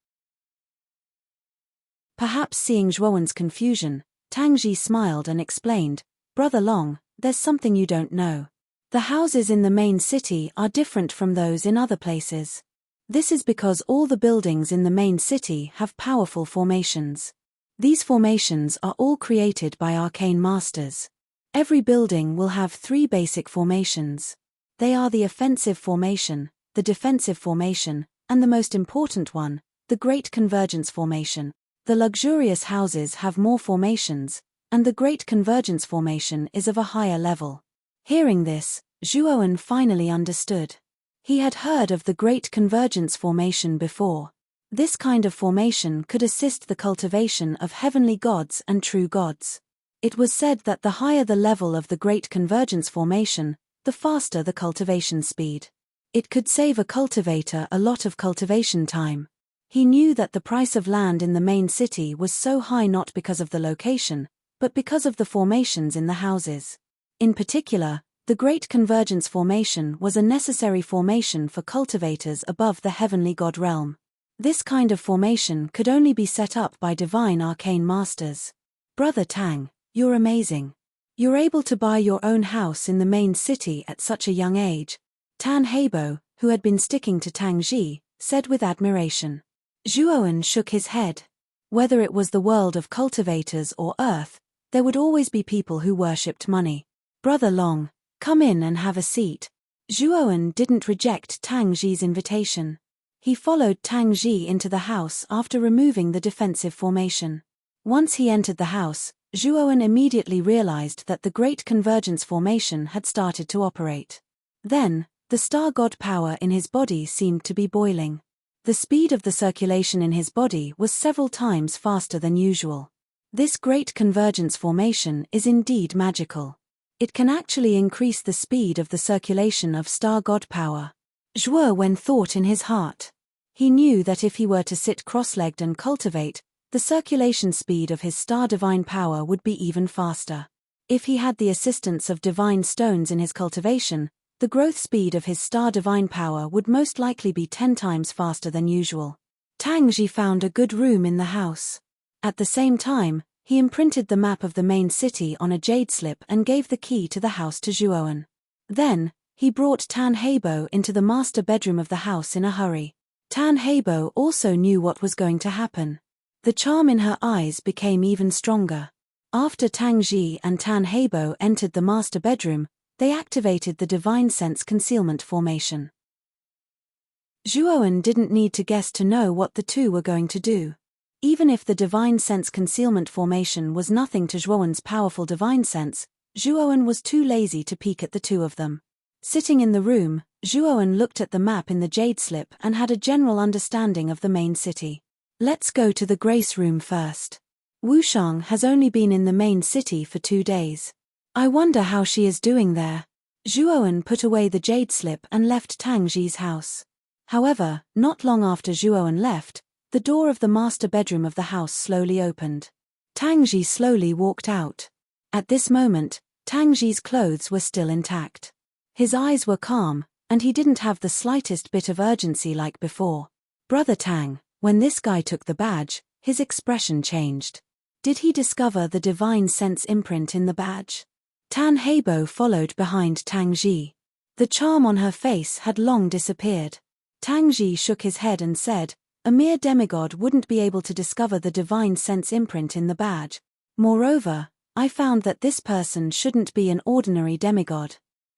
Perhaps seeing Zhuo Wen's confusion, Tang Ji smiled and explained, Brother Long, there's something you don't know. The houses in the main city are different from those in other places. This is because all the buildings in the main city have powerful formations. These formations are all created by arcane masters. Every building will have 3 basic formations. They are the offensive formation, the defensive formation, and the most important one, the Great Convergence formation. The luxurious houses have more formations, and the Great Convergence formation is of a higher level. Hearing this, Zhuowen finally understood. He had heard of the Great Convergence formation before. This kind of formation could assist the cultivation of heavenly gods and true gods. It was said that the higher the level of the Great Convergence formation, the faster the cultivation speed. It could save a cultivator a lot of cultivation time. He knew that the price of land in the main city was so high not because of the location, but because of the formations in the houses. In particular, the Great Convergence formation was a necessary formation for cultivators above the heavenly god realm. This kind of formation could only be set up by divine arcane masters. Brother Tang, you're amazing. You're able to buy your own house in the main city at such a young age. Tan Heibo, who had been sticking to Tang Ji, said with admiration. Zhuowen shook his head. Whether it was the world of cultivators or Earth, there would always be people who worshipped money. Brother Long, come in and have a seat. Zhuowen didn't reject Tang Ji's invitation. He followed Tang Ji into the house after removing the defensive formation. Once he entered the house, Zhuowen immediately realized that the Great Convergence formation had started to operate. Then, the star god power in his body seemed to be boiling. The speed of the circulation in his body was several times faster than usual. This Great Convergence formation is indeed magical. It can actually increase the speed of the circulation of star god power. Zhuo Wen thought in his heart. He knew that if he were to sit cross-legged and cultivate, the circulation speed of his star divine power would be even faster. If he had the assistance of divine stones in his cultivation, the growth speed of his star divine power would most likely be 10 times faster than usual. Tang Ji found a good room in the house. At the same time, he imprinted the map of the main city on a jade slip and gave the key to the house to Zhuowen. Then, he brought Tan Heibo into the master bedroom of the house in a hurry. Tan Heibo also knew what was going to happen. The charm in her eyes became even stronger. After Tang Ji and Tan Heibo entered the master bedroom, they activated the Divine Sense Concealment formation. Zhuowen didn't need to guess to know what the two were going to do. Even if the Divine Sense Concealment formation was nothing to Zhuowen's powerful Divine Sense, Zhuowen was too lazy to peek at the two of them. Sitting in the room, Zhuowen looked at the map in the jade slip and had a general understanding of the main city. Let's go to the Grace Room first. Wushang has only been in the main city for 2 days. I wonder how she is doing there. Zhuowen put away the jade slip and left Tang Ji's house. However, not long after Zhuowen left, the door of the master bedroom of the house slowly opened. Tang Ji slowly walked out. At this moment, Tang Ji's clothes were still intact. His eyes were calm, and he didn't have the slightest bit of urgency like before. Brother Tang, when this guy took the badge, His expression changed. Did he discover the divine sense imprint in the badge? Tan Heibo followed behind Tang Ji. The charm on her face had long disappeared. Tang Ji shook his head and said, "A mere demigod wouldn't be able to discover the divine sense imprint in the badge. Moreover, I found that this person shouldn't be an ordinary demigod.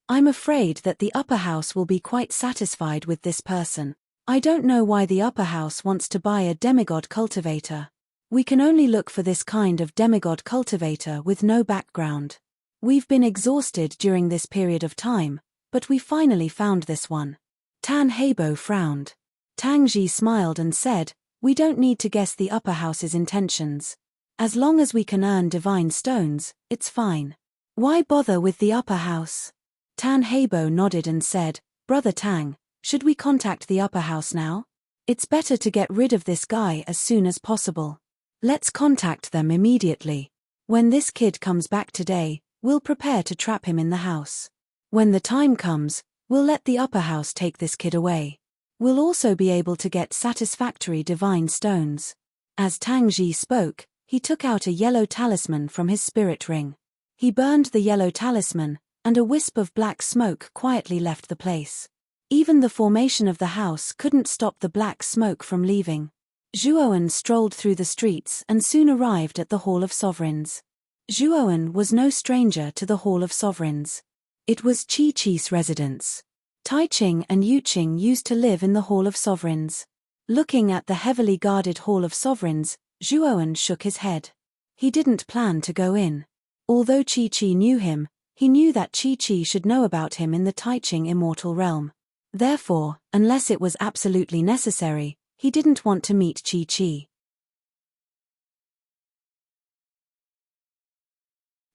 I'm afraid that the upper house will be quite satisfied with this person. I don't know why the upper house wants to buy a demigod cultivator. We can only look for this kind of demigod cultivator with no background. We've been exhausted during this period of time, but we finally found this one." Tan Heibo frowned. Tang Ji smiled and said, "We don't need to guess the upper house's intentions. As long as we can earn divine stones, it's fine. Why bother with the upper house?" Tan Heibo nodded and said, "Brother Tang, should we contact the upper house now? It's better to get rid of this guy as soon as possible. Let's contact them immediately. When this kid comes back today, we'll prepare to trap him in the house. When the time comes, we'll let the upper house take this kid away. We'll also be able to get satisfactory divine stones." As Tang Ji spoke, he took out a yellow talisman from his spirit ring. He burned the yellow talisman, and a wisp of black smoke quietly left the place. Even the formation of the house couldn't stop the black smoke from leaving. Zhuowen strolled through the streets and soon arrived at the Hall of Sovereigns. Zhuowen was no stranger to the Hall of Sovereigns. It was Qi-Qi's residence. Taiqing and Yuqing used to live in the Hall of Sovereigns. Looking at the heavily guarded Hall of Sovereigns, Zhuowen shook his head. He didn't plan to go in. Although Qi-Qi knew him, he knew that Qi-Qi should know about him in the Taiqing immortal realm. Therefore, unless it was absolutely necessary, he didn't want to meet Qi-Qi.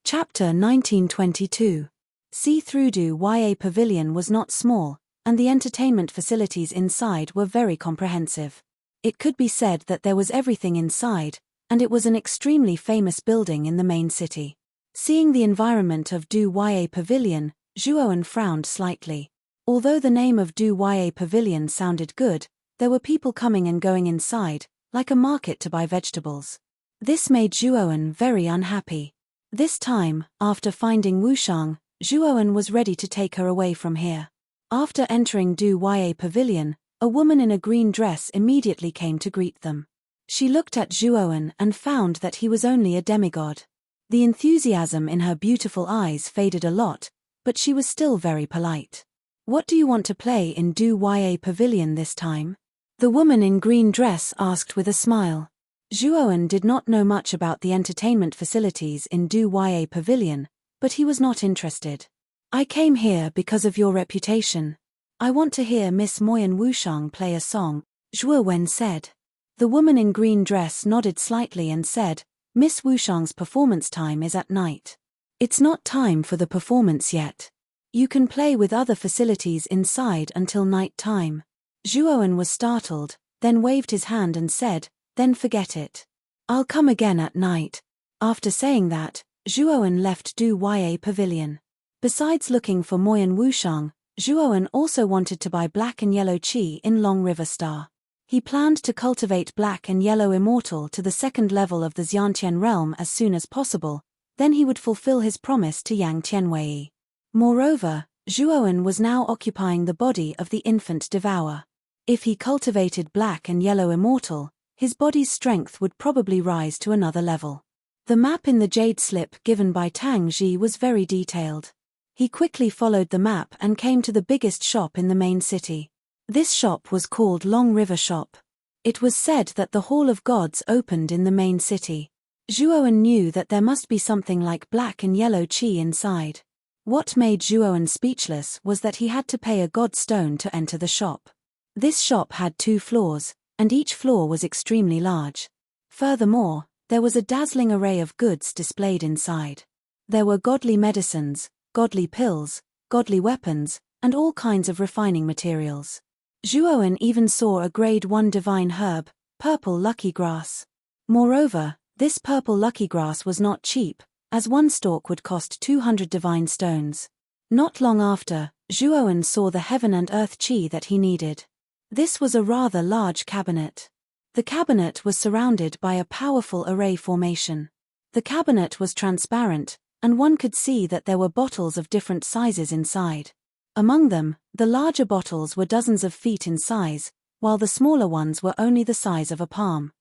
Chapter 1922. See-through YA Pavilion was not small, and the entertainment facilities inside were very comprehensive. It could be said that there was everything inside, and it was an extremely famous building in the main city. Seeing the environment of YA Pavilion, Zhuowen frowned slightly. Although the name of YA Pavilion sounded good, there were people coming and going inside, like a market to buy vegetables. This made Zhuowen very unhappy. This time, after finding Wushang, Zhuowen was ready to take her away from here. After entering YA Pavilion, a woman in a green dress immediately came to greet them. She looked at Zhuowen and found that he was only a demigod. The enthusiasm in her beautiful eyes faded a lot, but she was still very polite. "What do you want to play in YA Pavilion this time?" the woman in green dress asked with a smile. Zhuowen did not know much about the entertainment facilities in YA Pavilion, but he was not interested. "I came here because of your reputation. I want to hear Miss Moyan Wushang play a song," Zhuowen said. The woman in green dress nodded slightly and said, "Miss Wushang's performance time is at night. It's not time for the performance yet. You can play with other facilities inside until night time." Zhuowen was startled, then waved his hand and said, "Then forget it. I'll come again at night." After saying that, Zhuowen left YA Pavilion. Besides looking for Moyan Wushang, Zhuowen also wanted to buy black and yellow qi in Long River Star. He planned to cultivate black and yellow immortal to the second level of the Xiantian realm as soon as possible, then he would fulfill his promise to Yang Tianwei. Moreover, Zhuowen was now occupying the body of the infant devourer. If he cultivated black and yellow immortal, his body's strength would probably rise to another level. The map in the jade slip given by Tang Ji was very detailed. He quickly followed the map and came to the biggest shop in the main city. This shop was called Long River Shop. It was said that the Hall of Gods opened in the main city. Zhuowen knew that there must be something like black and yellow qi inside. What made Zhuowen speechless was that he had to pay a god stone to enter the shop. This shop had 2 floors, and each floor was extremely large. Furthermore, there was a dazzling array of goods displayed inside. There were godly medicines, godly pills, godly weapons, and all kinds of refining materials. Zhuowen even saw a grade 1 divine herb, purple lucky grass. Moreover, this purple lucky grass was not cheap, as one stalk would cost 200 divine stones. Not long after, Zhuowen saw the heaven and earth qi that he needed. This was a rather large cabinet. The cabinet was surrounded by a powerful array formation. The cabinet was transparent, and one could see that there were bottles of different sizes inside. Among them, the larger bottles were dozens of feet in size, while the smaller ones were only the size of a palm.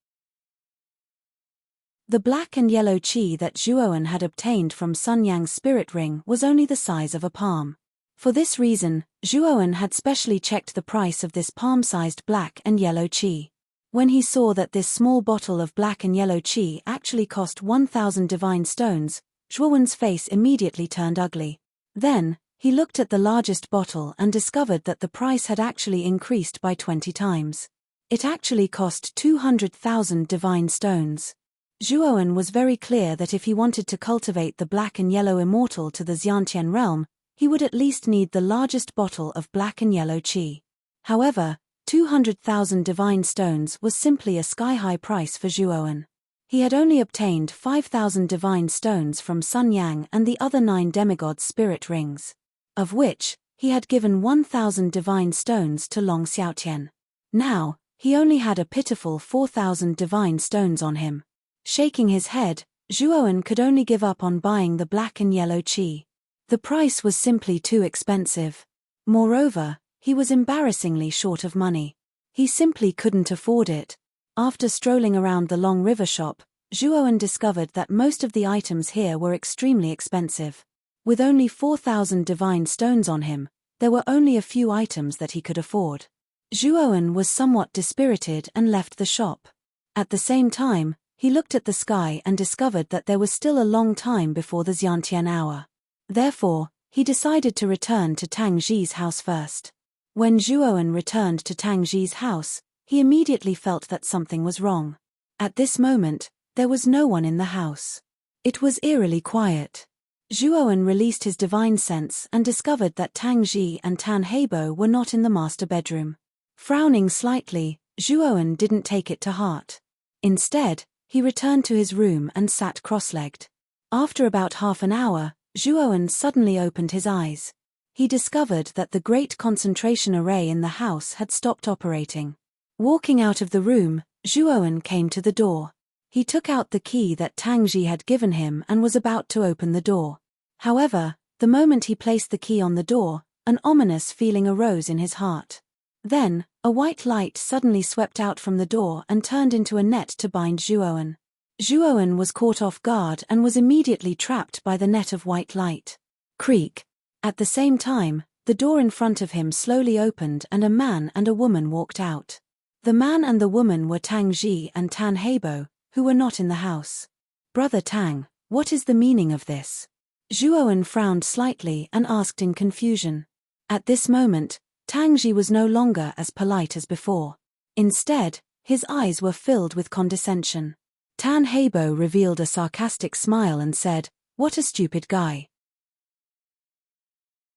The black and yellow qi that Zhuowen had obtained from Sun Yang's spirit ring was only the size of a palm. For this reason, Zhuowen had specially checked the price of this palm-sized black and yellow qi. When he saw that this small bottle of black and yellow qi actually cost 1,000 divine stones, Zhuowen's face immediately turned ugly. Then, he looked at the largest bottle and discovered that the price had actually increased by 20 times. It actually cost 200,000 divine stones. Zhuowen was very clear that if he wanted to cultivate the black and yellow immortal to the Xiantian realm, he would at least need the largest bottle of black and yellow qi. However, 200,000 divine stones was simply a sky-high price for Zhuowen. He had only obtained 5,000 divine stones from Sun Yang and the other 9 demigods' spirit rings, of which he had given 1,000 divine stones to Long Xiaotian. Now, he only had a pitiful 4,000 divine stones on him. Shaking his head, Zhuowen could only give up on buying the black and yellow qi. The price was simply too expensive. Moreover, he was embarrassingly short of money. He simply couldn't afford it. After strolling around the Long River shop, Zhuowen discovered that most of the items here were extremely expensive. With only 4,000 divine stones on him, there were only a few items that he could afford. Zhuowen was somewhat dispirited and left the shop. At the same time, he looked at the sky and discovered that there was still a long time before the Xiantian hour. Therefore, he decided to return to Tang Ji's house first. When Zhuowen returned to Tang Ji's house, he immediately felt that something was wrong. At this moment, there was no one in the house. It was eerily quiet. Zhuowen released his divine sense and discovered that Tang Ji and Tan Heibo were not in the master bedroom. Frowning slightly, Zhuowen didn't take it to heart. Instead, he returned to his room and sat cross-legged. After about half an hour, Zhuowen suddenly opened his eyes. He discovered that the great concentration array in the house had stopped operating. Walking out of the room, Zhuowen came to the door. He took out the key that Tang Ji had given him and was about to open the door. However, the moment he placed the key on the door, an ominous feeling arose in his heart. Then, a white light suddenly swept out from the door and turned into a net to bind Zhuowen. Zhuowen was caught off guard and was immediately trapped by the net of white light. Creak. At the same time, the door in front of him slowly opened and a man and a woman walked out. The man and the woman were Tang Ji and Tan Heibo, who were not in the house. "Brother Tang, what is the meaning of this?" Zhuowen frowned slightly and asked in confusion. At this moment, Tang Ji was no longer as polite as before. Instead, his eyes were filled with condescension. Tan Heibo revealed a sarcastic smile and said, "What a stupid guy.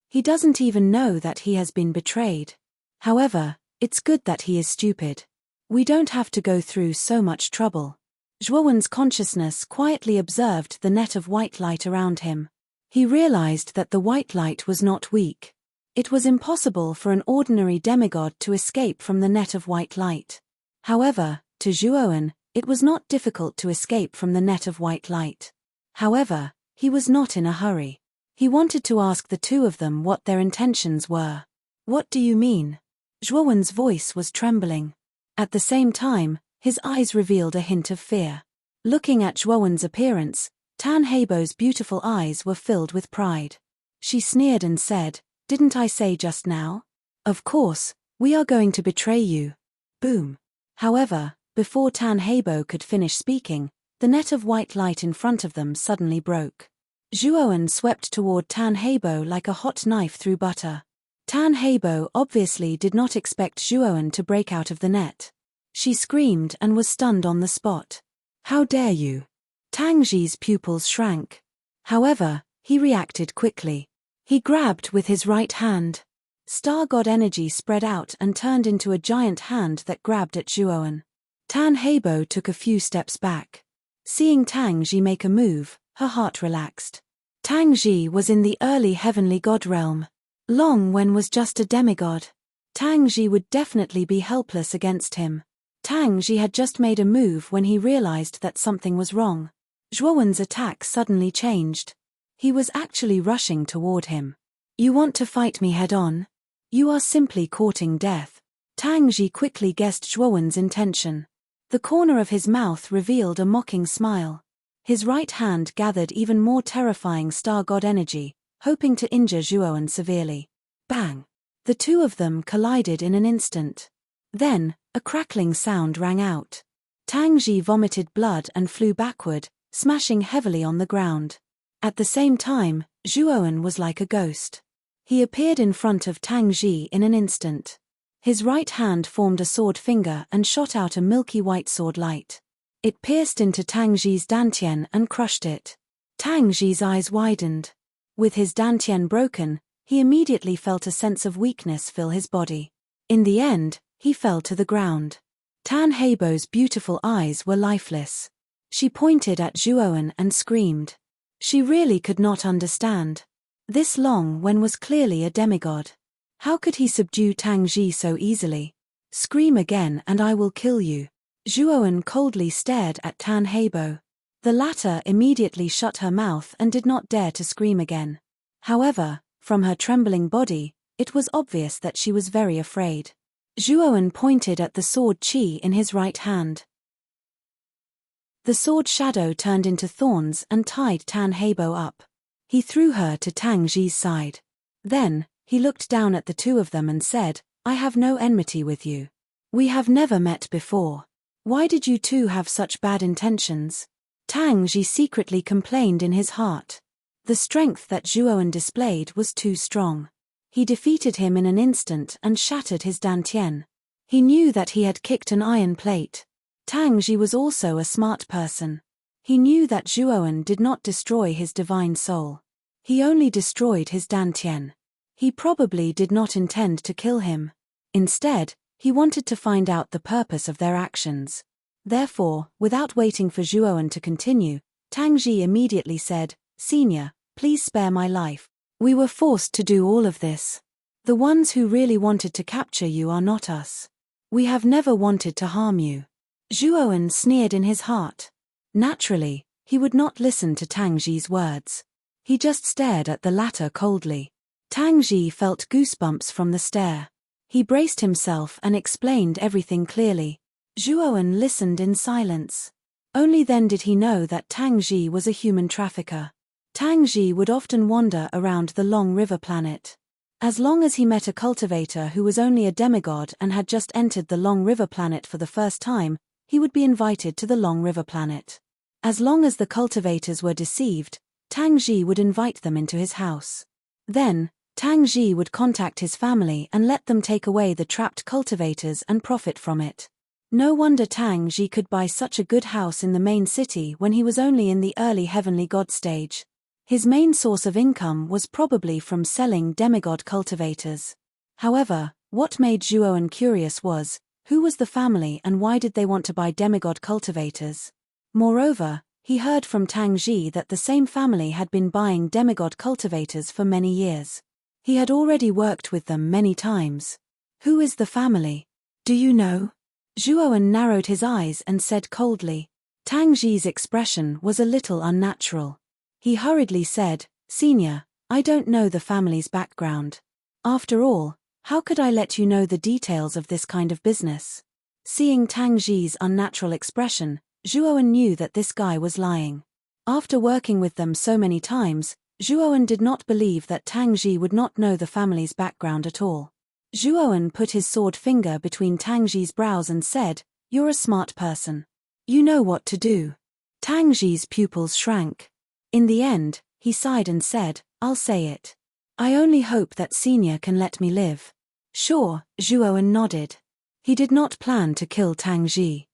He doesn't even know that he has been betrayed. However, it's good that he is stupid. We don't have to go through so much trouble." Zhuowen's consciousness quietly observed the net of white light around him. He realized that the white light was not weak. It was impossible for an ordinary demigod to escape from the net of white light. However, to Zhuowen, it was not difficult to escape from the net of white light. However, he was not in a hurry. He wanted to ask the two of them what their intentions were. "What do you mean?" Zhuowen's voice was trembling. At the same time, his eyes revealed a hint of fear. Looking at Zhuowen's appearance, Tan Heibo's beautiful eyes were filled with pride. She sneered and said, "Didn't I say just now? Of course, we are going to betray you." Boom. However, before Tan Heibo could finish speaking, the net of white light in front of them suddenly broke. Zhuowen swept toward Tan Heibo like a hot knife through butter. Tan Heibo obviously did not expect Zhuowen to break out of the net. She screamed and was stunned on the spot. "How dare you!" Tang Ji's pupils shrank. However, he reacted quickly. He grabbed with his right hand. Star God energy spread out and turned into a giant hand that grabbed at Zhuowen. Tan Heibo took a few steps back. Seeing Tang Ji make a move, her heart relaxed. Tang Ji was in the early heavenly god realm. Long Wen was just a demigod. Tang Ji would definitely be helpless against him. Tang Ji had just made a move when he realized that something was wrong. Zhuowen's attack suddenly changed. He was actually rushing toward him. You want to fight me head-on? You are simply courting death. Tang Ji quickly guessed Zhuowen's intention. The corner of his mouth revealed a mocking smile. His right hand gathered even more terrifying star god energy, hoping to injure Zhuowen severely. Bang! The two of them collided in an instant. Then, a crackling sound rang out. Tang Ji vomited blood and flew backward, smashing heavily on the ground. At the same time, Zhuowen was like a ghost. He appeared in front of Tang Ji in an instant. His right hand formed a sword finger and shot out a milky white sword light. It pierced into Tang Ji's dantian and crushed it. Tang Ji's eyes widened. With his dantian broken, he immediately felt a sense of weakness fill his body. In the end, he fell to the ground. Tan Heibo's beautiful eyes were lifeless. She pointed at Zhuowen and screamed. She really could not understand. This Long Wen was clearly a demigod. How could he subdue Tang Ji so easily? Scream again and I will kill you. Zhuowen coldly stared at Tan Heibo. The latter immediately shut her mouth and did not dare to scream again. However, from her trembling body, it was obvious that she was very afraid. Zhuowen pointed at the sword qi in his right hand. The sword shadow turned into thorns and tied Tan Heibo up. He threw her to Tang Ji's side. Then, he looked down at the two of them and said, I have no enmity with you. We have never met before. Why did you two have such bad intentions? Tang Ji secretly complained in his heart. The strength that Zhuowen displayed was too strong. He defeated him in an instant and shattered his dantian. He knew that he had kicked an iron plate. Tang Ji was also a smart person. He knew that Zhuowen did not destroy his divine soul. He only destroyed his dantian. He probably did not intend to kill him. Instead, he wanted to find out the purpose of their actions. Therefore, without waiting for Zhuowen to continue, Tang Ji immediately said, Senior, please spare my life. We were forced to do all of this. The ones who really wanted to capture you are not us. We have never wanted to harm you. Zhuowen sneered in his heart. Naturally, he would not listen to Tang Ji's words. He just stared at the latter coldly. Tang Ji felt goosebumps from the stare. He braced himself and explained everything clearly. Zhuowen listened in silence. Only then did he know that Tang Ji was a human trafficker. Tang Ji would often wander around the Long River planet. As long as he met a cultivator who was only a demigod and had just entered the Long River planet for the first time, he would be invited to the Long River planet. As long as the cultivators were deceived, Tang Ji would invite them into his house. Then, Tang Ji would contact his family and let them take away the trapped cultivators and profit from it. No wonder Tang Ji could buy such a good house in the main city when he was only in the early heavenly god stage. His main source of income was probably from selling demigod cultivators. However, what made Zhuowen curious was, who was the family and why did they want to buy demigod cultivators? Moreover, he heard from Tang Ji that the same family had been buying demigod cultivators for many years. He had already worked with them many times. Who is the family? Do you know? Zhuowen narrowed his eyes and said coldly. Tang Ji's expression was a little unnatural. He hurriedly said, Senior, I don't know the family's background. After all, how could I let you know the details of this kind of business? Seeing Tang Ji's unnatural expression, Zhuowen knew that this guy was lying. After working with them so many times, Zhuowen did not believe that Tang Ji would not know the family's background at all. Zhuowen put his sword finger between Tang Ji's brows and said, You're a smart person. You know what to do. Tang Ji's pupils shrank. In the end, he sighed and said, I'll say it. I only hope that Senior can let me live. Sure, Zhuowen nodded. He did not plan to kill Tang Ji.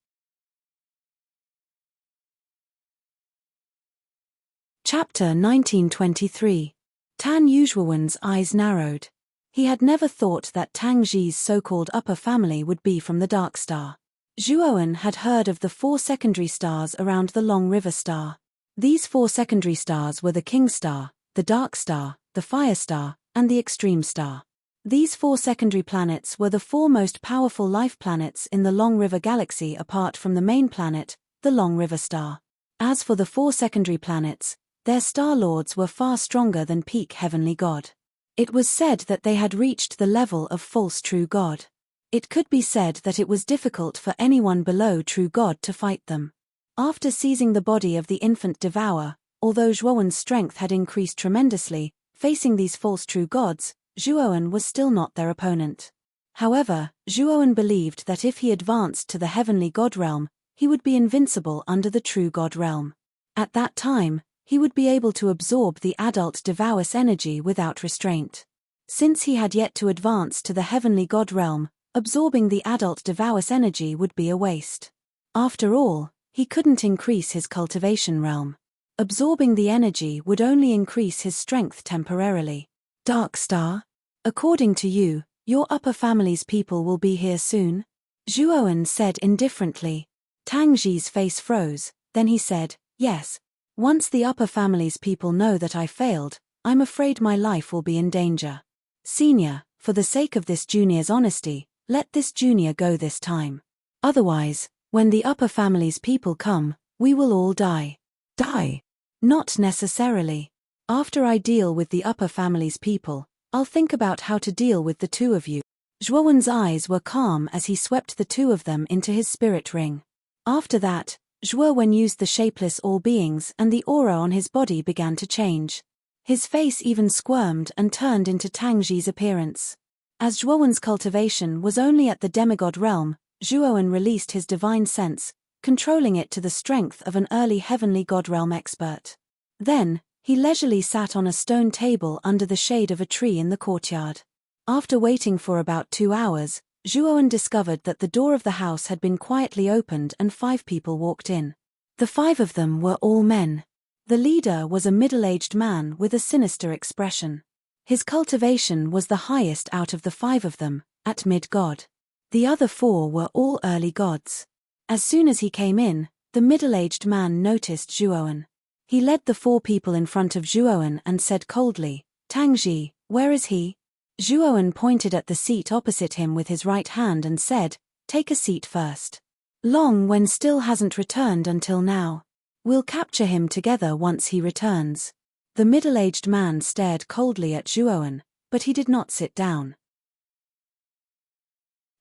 Chapter 1923. Tan Yuzhuowen's eyes narrowed. He had never thought that Tang Ji's so-called upper family would be from the Dark Star. Zhuowen had heard of the 4 secondary stars around the Long River Star. These 4 secondary stars were the King Star, the Dark Star, the Fire Star, and the Extreme Star. These 4 secondary planets were the 4 most powerful life planets in the Long River Galaxy apart from the main planet, the Long River Star. As for the 4 secondary planets, their star lords were far stronger than peak heavenly god. It was said that they had reached the level of false true god. It could be said that it was difficult for anyone below true god to fight them. After seizing the body of the infant devourer, although Zhuowen's strength had increased tremendously, facing these false true gods, Zhuowen was still not their opponent. However, Zhuowen believed that if he advanced to the heavenly god realm, he would be invincible under the true god realm. At that time, he would be able to absorb the adult devour's energy without restraint. Since he had yet to advance to the heavenly god realm, absorbing the adult devour's energy would be a waste. After all, he couldn't increase his cultivation realm. Absorbing the energy would only increase his strength temporarily. Dark Star? According to you, your upper family's people will be here soon? Zhuowen said indifferently. Tang Ji's face froze, then he said, yes. Once the upper family's people know that I failed, I'm afraid my life will be in danger. Senior, for the sake of this junior's honesty, let this junior go this time. Otherwise, when the upper family's people come, we will all die. Die? Not necessarily. After I deal with the upper family's people, I'll think about how to deal with the 2 of you. Zhuowen's eyes were calm as he swept the 2 of them into his spirit ring. After that, Zhuowen used the shapeless all beings and the aura on his body began to change. His face even squirmed and turned into Tang Ji's appearance. As Zhuowen's cultivation was only at the demigod realm, Zhuowen released his divine sense, controlling it to the strength of an early heavenly god realm expert. Then, he leisurely sat on a stone table under the shade of a tree in the courtyard. After waiting for about 2 hours, Zhuowen discovered that the door of the house had been quietly opened and 5 people walked in. The 5 of them were all men. The leader was a middle-aged man with a sinister expression. His cultivation was the highest out of the 5 of them, at mid-god. The other 4 were all early gods. As soon as he came in, the middle-aged man noticed Zhuowen. He led the 4 people in front of Zhuowen and said coldly, Tang Ji, where is he? Zhuowen pointed at the seat opposite him with his right hand and said, take a seat first. Long Wen still hasn't returned until now. We'll capture him together once he returns. The middle-aged man stared coldly at Zhuowen, but he did not sit down.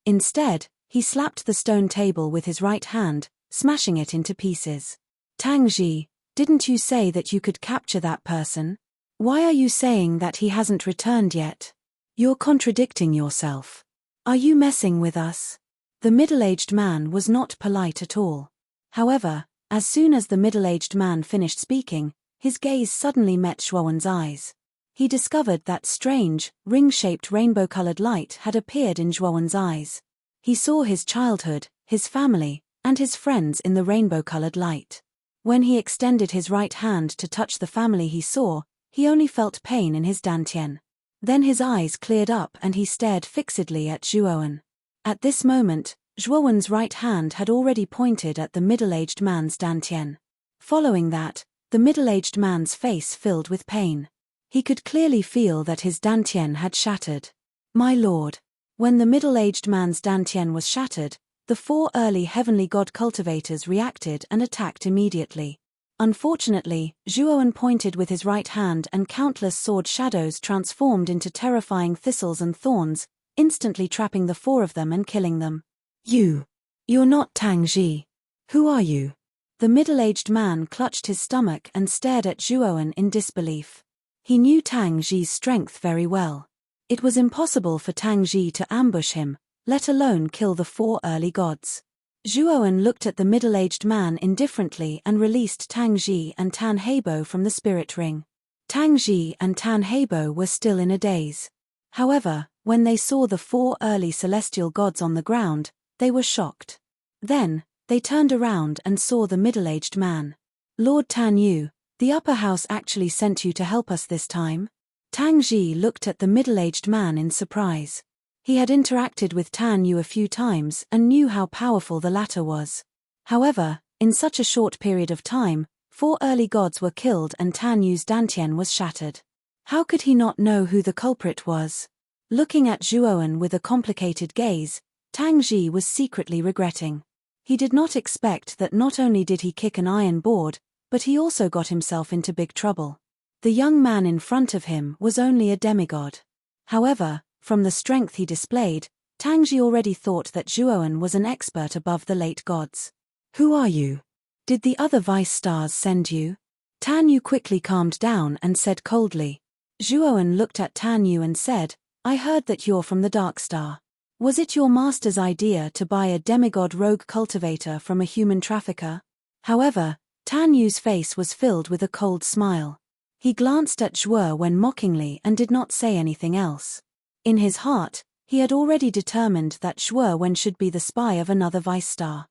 Instead, he slapped the stone table with his right hand, smashing it into pieces. Tang Ji, didn't you say that you could capture that person? Why are you saying that he hasn't returned yet? You're contradicting yourself. Are you messing with us? The middle-aged man was not polite at all. However, as soon as the middle-aged man finished speaking, his gaze suddenly met Zhuowen's eyes. He discovered that strange, ring-shaped rainbow-colored light had appeared in Zhuowen's eyes. He saw his childhood, his family, and his friends in the rainbow-colored light. When he extended his right hand to touch the family he saw, he only felt pain in his dantian. Then his eyes cleared up and he stared fixedly at Zhuowen. At this moment, Zhuowen's right hand had already pointed at the middle-aged man's dantian. Following that, the middle-aged man's face filled with pain. He could clearly feel that his dantian had shattered. My lord. When the middle-aged man's dantian was shattered, the 4 early heavenly god cultivators reacted and attacked immediately. Unfortunately, Zhuowen pointed with his right hand and countless sword shadows transformed into terrifying thistles and thorns, instantly trapping the 4 of them and killing them. You're not Tang Ji. Who are you? The middle-aged man clutched his stomach and stared at Zhuowen in disbelief. He knew Tang Ji's strength very well. It was impossible for Tang Ji to ambush him, let alone kill the 4 early gods. Zhuowen looked at the middle-aged man indifferently and released Tang Ji and Tan Heibo from the spirit ring. Tang Ji and Tan Heibo were still in a daze. However, when they saw the 4 early celestial gods on the ground, they were shocked. Then, they turned around and saw the middle-aged man. Lord Tan Yu, the upper house actually sent you to help us this time? Tang Ji looked at the middle-aged man in surprise. He had interacted with Tan Yu a few times and knew how powerful the latter was. However, in such a short period of time, 4 early gods were killed and Tan Yu's dantian was shattered. How could he not know who the culprit was? Looking at Zhuowen with a complicated gaze, Tang Ji was secretly regretting. He did not expect that not only did he kick an iron board, but he also got himself into big trouble. The young man in front of him was only a demigod. However, from the strength he displayed, Tang Ji already thought that Zhuowen was an expert above the late gods. "Who are you? Did the other vice stars send you?" Tan Yu quickly calmed down and said coldly. Zhuowen looked at Tan Yu and said, "I heard that you're from the Dark Star. Was it your master's idea to buy a demigod rogue cultivator from a human trafficker?" However, Tan Yu's face was filled with a cold smile. He glanced at Zhuowen mockingly and did not say anything else. In his heart, he had already determined that Zhuowen should be the spy of another vice star.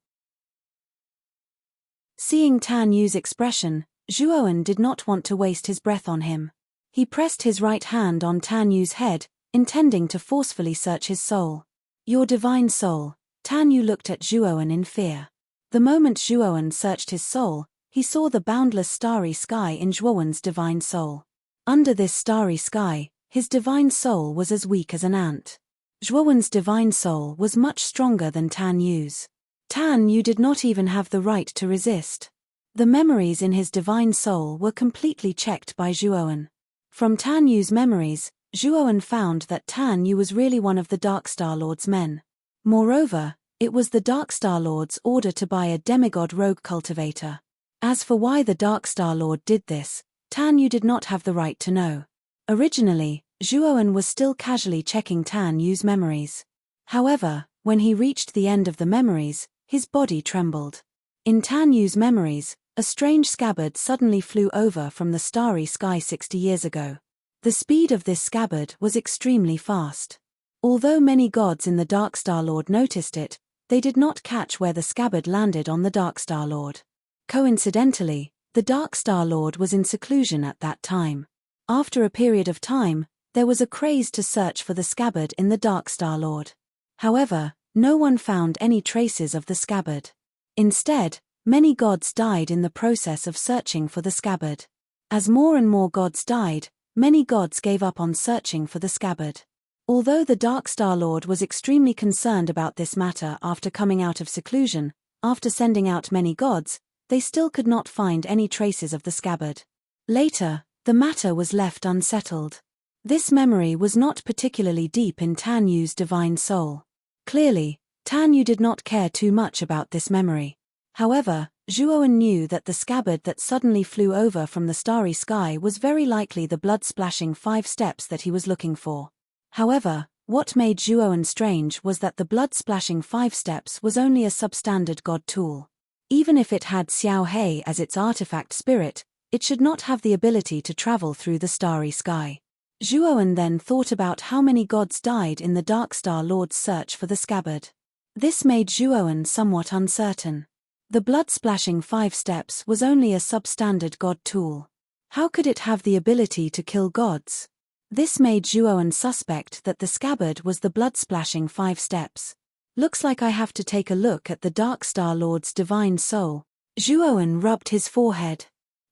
Seeing Tan Yu's expression, Zhuowen did not want to waste his breath on him. He pressed his right hand on Tan Yu's head, intending to forcefully search his soul. "Your divine soul." Tan Yu looked at Zhuowen in fear. The moment Zhuowen searched his soul, he saw the boundless starry sky in Zhuowen's divine soul. Under this starry sky, his divine soul was as weak as an ant. Zhuowen's divine soul was much stronger than Tan Yu's. Tan Yu did not even have the right to resist. The memories in his divine soul were completely checked by Zhuowen. From Tan Yu's memories, Zhuowen found that Tan Yu was really one of the Dark Star Lord's men. Moreover, it was the Dark Star Lord's order to buy a demigod rogue cultivator. As for why the Dark Star Lord did this, Tan Yu did not have the right to know. Originally, Zhuowen was still casually checking Tan Yu's memories. However, when he reached the end of the memories, his body trembled. In Tan Yu's memories, a strange scabbard suddenly flew over from the starry sky 60 years ago. The speed of this scabbard was extremely fast. Although many gods in the Dark Star Lord noticed it, they did not catch where the scabbard landed on the Dark Star Lord. Coincidentally, the Dark Star Lord was in seclusion at that time. After a period of time, there was a craze to search for the scabbard in the Dark Star Lord. However, no one found any traces of the scabbard. Instead, many gods died in the process of searching for the scabbard. As more and more gods died, many gods gave up on searching for the scabbard. Although the Dark Star Lord was extremely concerned about this matter after coming out of seclusion, after sending out many gods, they still could not find any traces of the scabbard. Later, the matter was left unsettled. This memory was not particularly deep in Tan Yu's divine soul. Clearly, Tan Yu did not care too much about this memory. However, Zhuowen knew that the scabbard that suddenly flew over from the starry sky was very likely the blood-splashing 5 steps that he was looking for. However, what made Zhuowen strange was that the blood-splashing 5 steps was only a substandard god tool. Even if it had Xiao He as its artifact spirit, it should not have the ability to travel through the starry sky. Zhuowen then thought about how many gods died in the Dark Star Lord's search for the scabbard. This made Zhuowen somewhat uncertain. The blood-splashing 5 steps was only a substandard god tool. How could it have the ability to kill gods? This made Zhuowen suspect that the scabbard was the blood-splashing 5 steps. Looks like I have to take a look at the Dark Star Lord's divine soul. Zhuowen rubbed his forehead.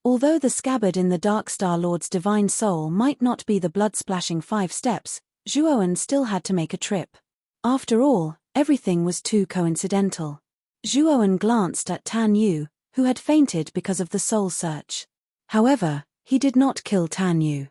Although the scabbard in the Dark Star Lord's divine soul might not be the blood-splashing 5 steps, Zhuowen still had to make a trip. After all, everything was too coincidental. Zhuowen glanced at Tan Yu, who had fainted because of the soul search. However, he did not kill Tan Yu.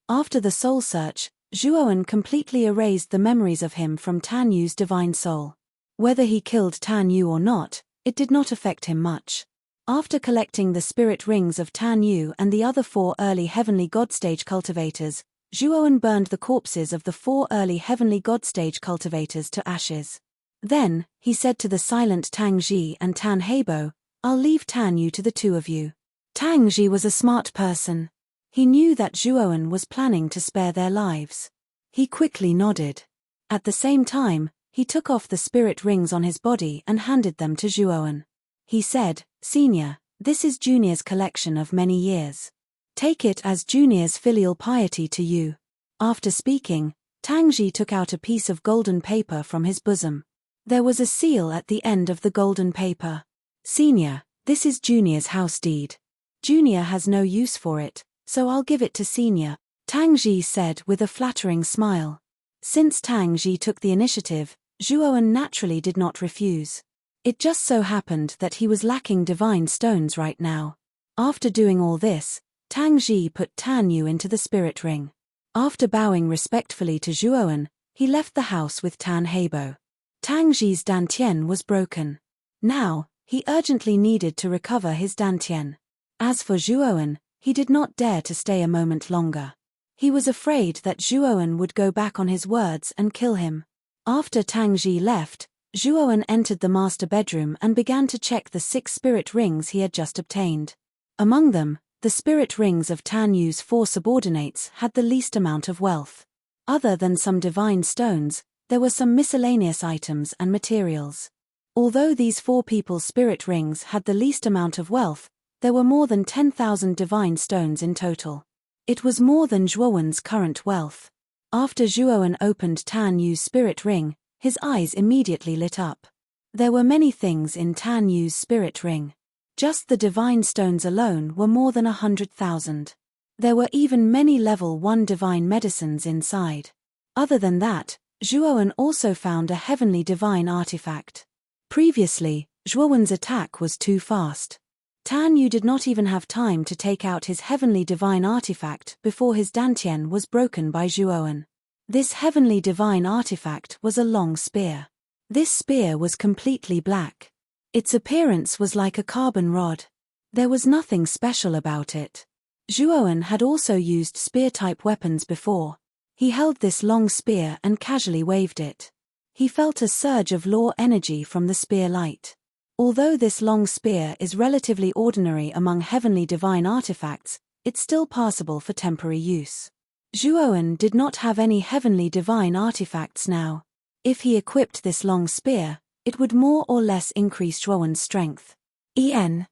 After the soul search, Zhuowen completely erased the memories of him from Tan Yu's divine soul. Whether he killed Tan Yu or not, it did not affect him much. After collecting the spirit rings of Tan Yu and the other 4 early heavenly god stage cultivators, Zhuowen burned the corpses of the 4 early heavenly god stage cultivators to ashes. Then, he said to the silent Tang Ji and Tan Heibo, "I'll leave Tan Yu to the 2 of you." Tang Ji was a smart person. He knew that Zhuowen was planning to spare their lives. He quickly nodded. At the same time, he took off the spirit rings on his body and handed them to Zhuowen. He said, "Senior, this is Junior's collection of many years. Take it as Junior's filial piety to you." After speaking, Tang Ji took out a piece of golden paper from his bosom. There was a seal at the end of the golden paper. "Senior, this is Junior's house deed. Junior has no use for it, so I'll give it to Senior." Tang Ji said with a flattering smile. Since Tang Ji took the initiative, Zhuowen naturally did not refuse. It just so happened that he was lacking divine stones right now. After doing all this, Tang Ji put Tan Yu into the spirit ring. After bowing respectfully to Zhuowen, he left the house with Tan Heibo. Tang Ji's dantian was broken. Now, he urgently needed to recover his dantian. As for Zhuowen, he did not dare to stay a moment longer. He was afraid that Zhuowen would go back on his words and kill him. After Tang Ji left, Zhuowen entered the master bedroom and began to check the 6 spirit rings he had just obtained. Among them, the spirit rings of Tan Yu's 4 subordinates had the least amount of wealth. Other than some divine stones, there were some miscellaneous items and materials. Although these 4 people's spirit rings had the least amount of wealth, there were more than 10,000 divine stones in total. It was more than Zhuowen's current wealth. After Zhuowen opened Tan Yu's spirit ring, his eyes immediately lit up. There were many things in Tan Yu's spirit ring. Just the divine stones alone were more than 100,000. There were even many level 1 divine medicines inside. Other than that, Zhuowen also found a heavenly divine artifact. Previously, Zhuowen's attack was too fast. Tan Yu did not even have time to take out his heavenly divine artifact before his dantian was broken by Zhuowen. This heavenly divine artifact was a long spear. This spear was completely black. Its appearance was like a carbon rod. There was nothing special about it. Zhuowen had also used spear-type weapons before. He held this long spear and casually waved it. He felt a surge of law energy from the spear light. Although this long spear is relatively ordinary among heavenly divine artifacts, it's still passable for temporary use. Zhuowen did not have any heavenly divine artifacts now. If he equipped this long spear, it would more or less increase Zhuowen's strength. En.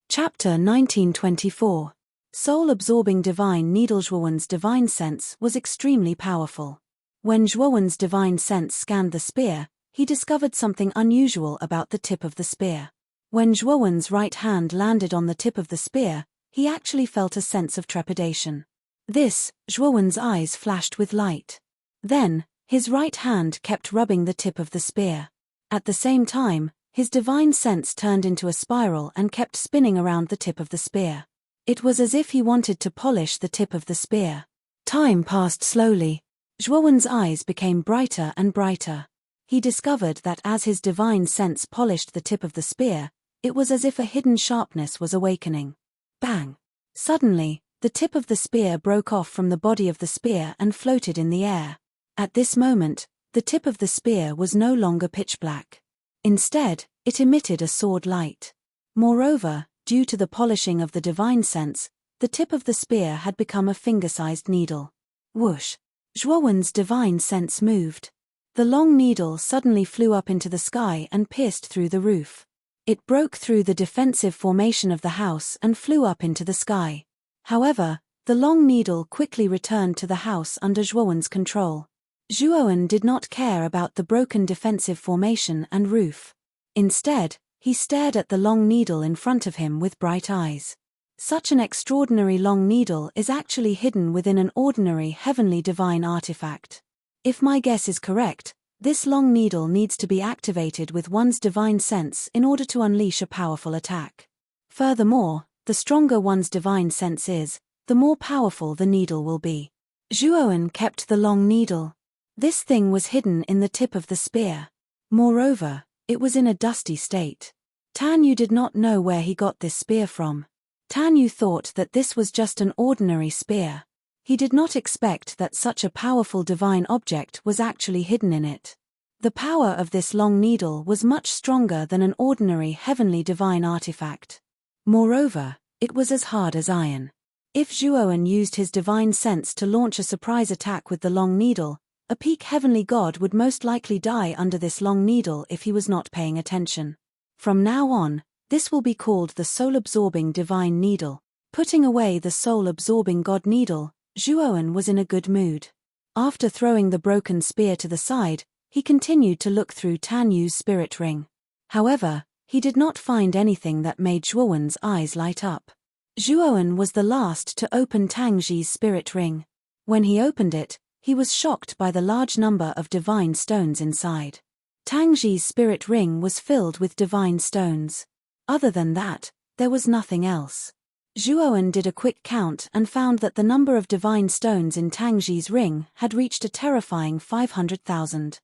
Chapter 1924. Soul-absorbing divine needle. Zhuowen's divine sense was extremely powerful. When Zhuowen's divine sense scanned the spear, he discovered something unusual about the tip of the spear. When Zhuowen's right hand landed on the tip of the spear, he actually felt a sense of trepidation. Zhuowen's eyes flashed with light. Then, his right hand kept rubbing the tip of the spear. At the same time, his divine sense turned into a spiral and kept spinning around the tip of the spear. It was as if he wanted to polish the tip of the spear. Time passed slowly. Zhuowen's eyes became brighter and brighter. He discovered that as his divine sense polished the tip of the spear, it was as if a hidden sharpness was awakening. Bang! Suddenly, the tip of the spear broke off from the body of the spear and floated in the air. At this moment, the tip of the spear was no longer pitch black. Instead, it emitted a sword light. Moreover, due to the polishing of the divine sense, the tip of the spear had become a finger-sized needle. Whoosh! Zhuowen's divine sense moved. The long needle suddenly flew up into the sky and pierced through the roof. It broke through the defensive formation of the house and flew up into the sky. However, the long needle quickly returned to the house under Zhuowen's control. Zhuowen did not care about the broken defensive formation and roof. Instead, he stared at the long needle in front of him with bright eyes. Such an extraordinary long needle is actually hidden within an ordinary heavenly divine artifact. If my guess is correct, this long needle needs to be activated with one's divine sense in order to unleash a powerful attack. Furthermore, the stronger one's divine sense is, the more powerful the needle will be. Zhuowen kept the long needle. This thing was hidden in the tip of the spear. Moreover, it was in a dusty state. Tan Yu did not know where he got this spear from. Tan Yu thought that this was just an ordinary spear. He did not expect that such a powerful divine object was actually hidden in it. The power of this long needle was much stronger than an ordinary heavenly divine artifact. Moreover, it was as hard as iron. If Zhuowen used his divine sense to launch a surprise attack with the long needle, a peak heavenly god would most likely die under this long needle if he was not paying attention. From now on, this will be called the soul-absorbing divine needle. Putting away the soul-absorbing god needle, Zhuowen was in a good mood. After throwing the broken spear to the side, he continued to look through Tan Yu's spirit ring. However, he did not find anything that made Zhuowen's eyes light up. Zhuowen was the last to open Tangji's spirit ring. When he opened it, he was shocked by the large number of divine stones inside. Tangji's spirit ring was filled with divine stones. Other than that, there was nothing else. Zhuowen did a quick count and found that the number of divine stones in Tangji's ring had reached a terrifying 500,000.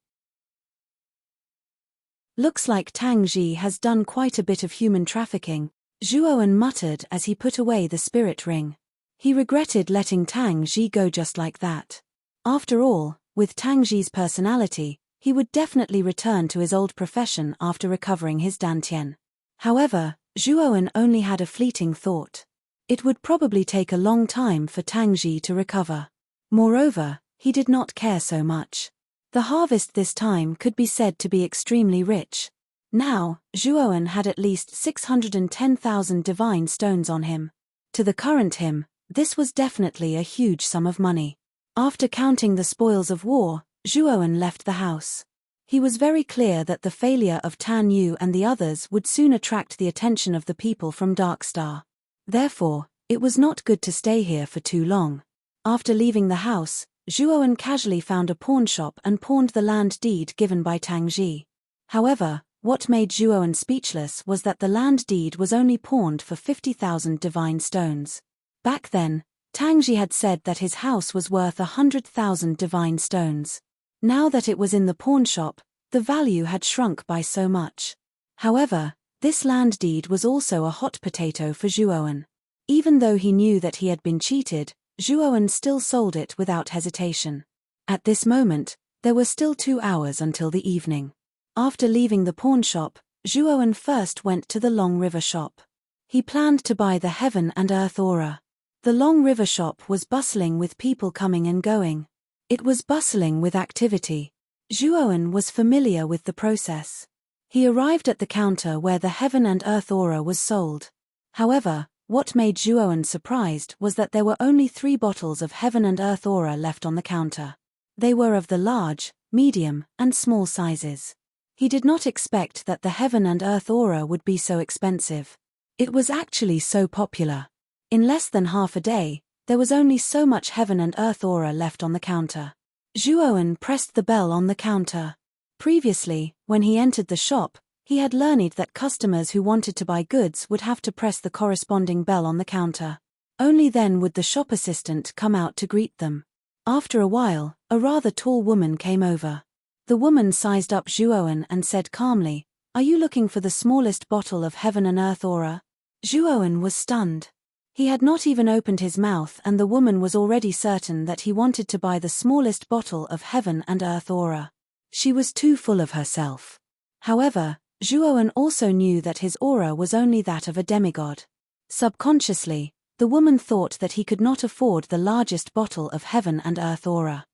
Looks like Tangji has done quite a bit of human trafficking, Zhuowen muttered as he put away the spirit ring. He regretted letting Tangji go just like that. After all, with Tangji's personality, he would definitely return to his old profession after recovering his dantian. However, Zhuowen only had a fleeting thought. It would probably take a long time for Tangji to recover. Moreover, he did not care so much. The harvest this time could be said to be extremely rich. Now, Zhuowen had at least 610,000 divine stones on him. To the current him, this was definitely a huge sum of money. After counting the spoils of war, Zhuowen left the house. He was very clear that the failure of Tan Yu and the others would soon attract the attention of the people from Dark Star. Therefore, it was not good to stay here for too long. After leaving the house, Zhuowen casually found a pawn shop and pawned the land deed given by Tangji. However, what made Zhuowen speechless was that the land deed was only pawned for 50,000 divine stones. Back then, Tangji had said that his house was worth 100,000 divine stones. Now that it was in the pawn shop, the value had shrunk by so much. However, this land deed was also a hot potato for Zhuowen. Even though he knew that he had been cheated, Zhuowen still sold it without hesitation. At this moment, there were still 2 hours until the evening. After leaving the pawn shop, Zhuowen first went to the Long River shop. He planned to buy the Heaven and Earth aura. The Long River shop was bustling with people coming and going. It was bustling with activity. Zhuowen was familiar with the process. He arrived at the counter where the Heaven and Earth aura was sold. However, what made Zhuowen surprised was that there were only 3 bottles of Heaven and Earth aura left on the counter. They were of the large, medium, and small sizes. He did not expect that the Heaven and Earth aura would be so expensive. It was actually so popular. In less than half a day, there was only so much Heaven and Earth aura left on the counter. Zhuowen pressed the bell on the counter. Previously, when he entered the shop, he had learned that customers who wanted to buy goods would have to press the corresponding bell on the counter. Only then would the shop assistant come out to greet them. After a while, a rather tall woman came over. The woman sized up Zhuowen and said calmly, "Are you looking for the smallest bottle of Heaven and Earth aura?" Zhuowen was stunned. He had not even opened his mouth and the woman was already certain that he wanted to buy the smallest bottle of Heaven and Earth aura. She was too full of herself. However, Zhuowen also knew that his aura was only that of a demigod. Subconsciously, the woman thought that he could not afford the largest bottle of Heaven and Earth aura.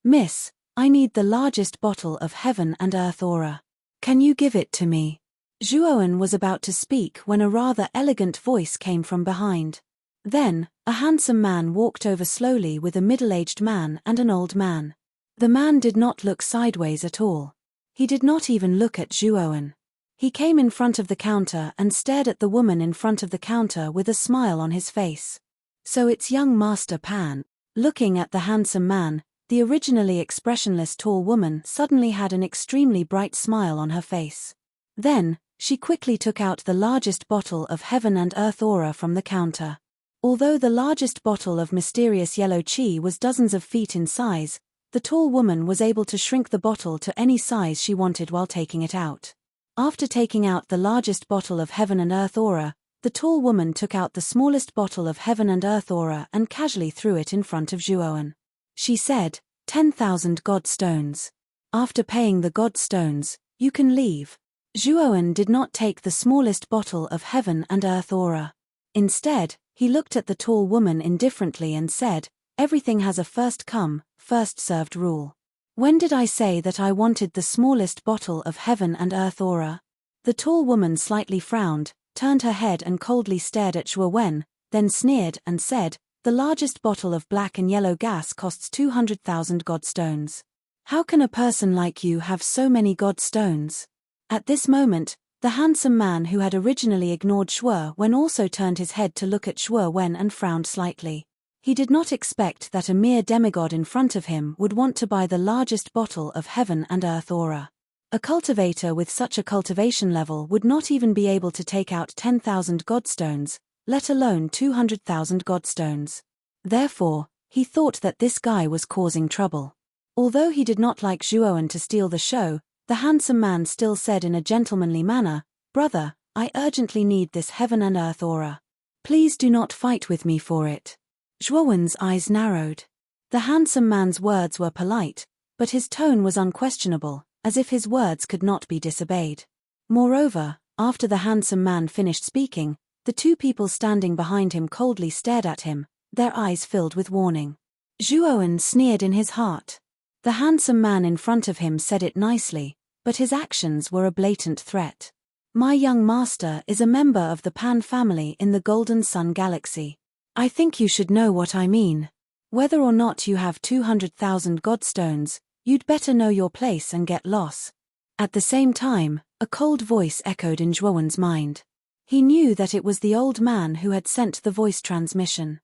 "Miss, I need the largest bottle of Heaven and Earth aura. Can you give it to me?" Zhuowen was about to speak when a rather elegant voice came from behind. Then, a handsome man walked over slowly with a middle-aged man and an old man. The man did not look sideways at all. He did not even look at Zhuowen. He came in front of the counter and stared at the woman in front of the counter with a smile on his face. "So it's young Master Pan." Looking at the handsome man, the originally expressionless tall woman suddenly had an extremely bright smile on her face. Then, she quickly took out the largest bottle of Heaven and Earth aura from the counter. Although the largest bottle of mysterious yellow qi was dozens of feet in size, the tall woman was able to shrink the bottle to any size she wanted while taking it out. After taking out the largest bottle of Heaven and Earth aura, the tall woman took out the smallest bottle of Heaven and Earth aura and casually threw it in front of Zhuowen. She said, 10,000 god stones. After paying the god stones, you can leave. Zhuowen did not take the smallest bottle of Heaven and Earth aura. Instead, he looked at the tall woman indifferently and said, "Everything has a first come, first served rule. When did I say that I wanted the smallest bottle of Heaven and Earth aura?" The tall woman slightly frowned, turned her head and coldly stared at Zhuowen, then sneered and said, "The largest bottle of black and yellow gas costs 200,000 god stones. How can a person like you have so many god stones?" At this moment, the handsome man who had originally ignored Shuo Wen also turned his head to look at Shuo Wen and frowned slightly. He did not expect that a mere demigod in front of him would want to buy the largest bottle of heaven and earth aura. A cultivator with such a cultivation level would not even be able to take out 10,000 godstones, let alone 200,000 godstones. Therefore, he thought that this guy was causing trouble. Although he did not like Zhuowen to steal the show, the handsome man still said in a gentlemanly manner, "Brother, I urgently need this heaven and earth aura. Please do not fight with me for it." Zhuowen's eyes narrowed. The handsome man's words were polite, but his tone was unquestionable, as if his words could not be disobeyed. Moreover, after the handsome man finished speaking, the two people standing behind him coldly stared at him, their eyes filled with warning. Zhuowen sneered in his heart. The handsome man in front of him said it nicely, but his actions were a blatant threat. "My young master is a member of the Pan family in the Golden Sun Galaxy. I think you should know what I mean. Whether or not you have 200,000 godstones, you'd better know your place and get lost." At the same time, a cold voice echoed in Zhuowen's mind. He knew that it was the old man who had sent the voice transmission.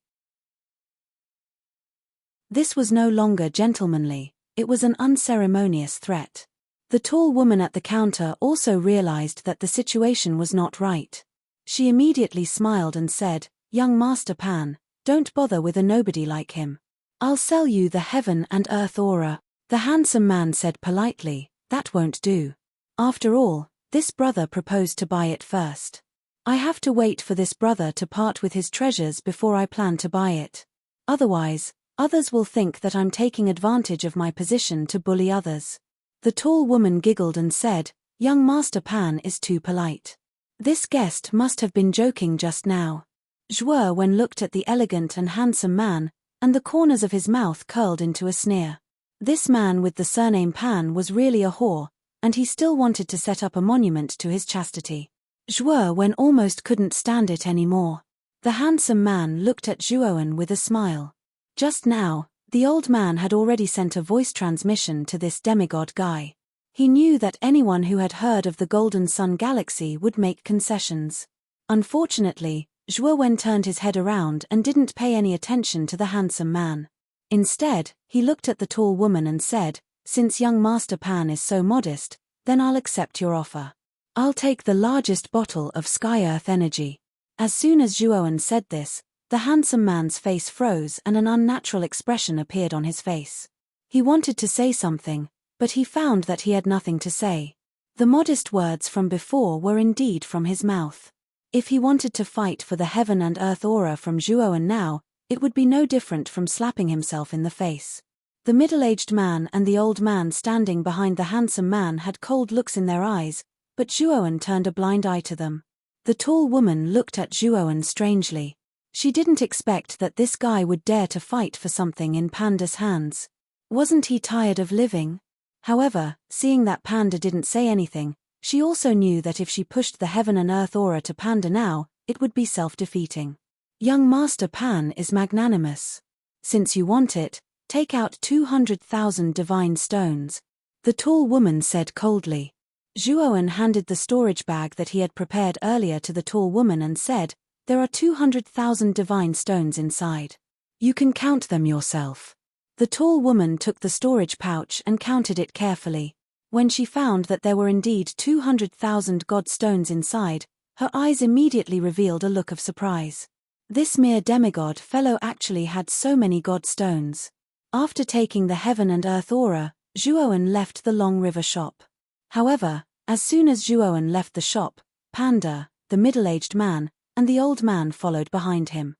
This was no longer gentlemanly, it was an unceremonious threat. The tall woman at the counter also realized that the situation was not right. She immediately smiled and said, "Young Master Pan, don't bother with a nobody like him. I'll sell you the heaven and earth aura." The handsome man said politely, "That won't do. After all, this brother proposed to buy it first. I have to wait for this brother to part with his treasures before I plan to buy it. Otherwise, others will think that I'm taking advantage of my position to bully others." The tall woman giggled and said, "Young Master Pan is too polite. This guest must have been joking just now." Zhuo Wen looked at the elegant and handsome man, and the corners of his mouth curled into a sneer. This man with the surname Pan was really a whore, and he still wanted to set up a monument to his chastity. Zhuo Wen almost couldn't stand it anymore. The handsome man looked at Zhuo Wen with a smile. Just now, the old man had already sent a voice transmission to this demigod guy. He knew that anyone who had heard of the Golden Sun Galaxy would make concessions. Unfortunately, Zhuo Wen turned his head around and didn't pay any attention to the handsome man. Instead, he looked at the tall woman and said, "Since young Master Pan is so modest, then I'll accept your offer. I'll take the largest bottle of Sky-Earth energy." As soon as Zhuo Wen said this, the handsome man's face froze and an unnatural expression appeared on his face. He wanted to say something, but he found that he had nothing to say. The modest words from before were indeed from his mouth. If he wanted to fight for the heaven and earth aura from Zhuo Wen now, it would be no different from slapping himself in the face. The middle-aged man and the old man standing behind the handsome man had cold looks in their eyes, but Zhuo Wen turned a blind eye to them. The tall woman looked at Zhuo Wen strangely. She didn't expect that this guy would dare to fight for something in Panda's hands. Wasn't he tired of living? However, seeing that Panda didn't say anything, she also knew that if she pushed the heaven and earth aura to Panda now, it would be self-defeating. "Young Master Pan is magnanimous. Since you want it, take out 200,000 divine stones," the tall woman said coldly. Zhuo Wen handed the storage bag that he had prepared earlier to the tall woman and said, "There are 200,000 divine stones inside. You can count them yourself." The tall woman took the storage pouch and counted it carefully. When she found that there were indeed 200,000 god stones inside, her eyes immediately revealed a look of surprise. This mere demigod fellow actually had so many god stones. After taking the heaven and earth aura, Zhuo Wen left the Long River shop. However, as soon as Zhuo Wen left the shop, Panda, the middle-aged man, and the old man followed behind him.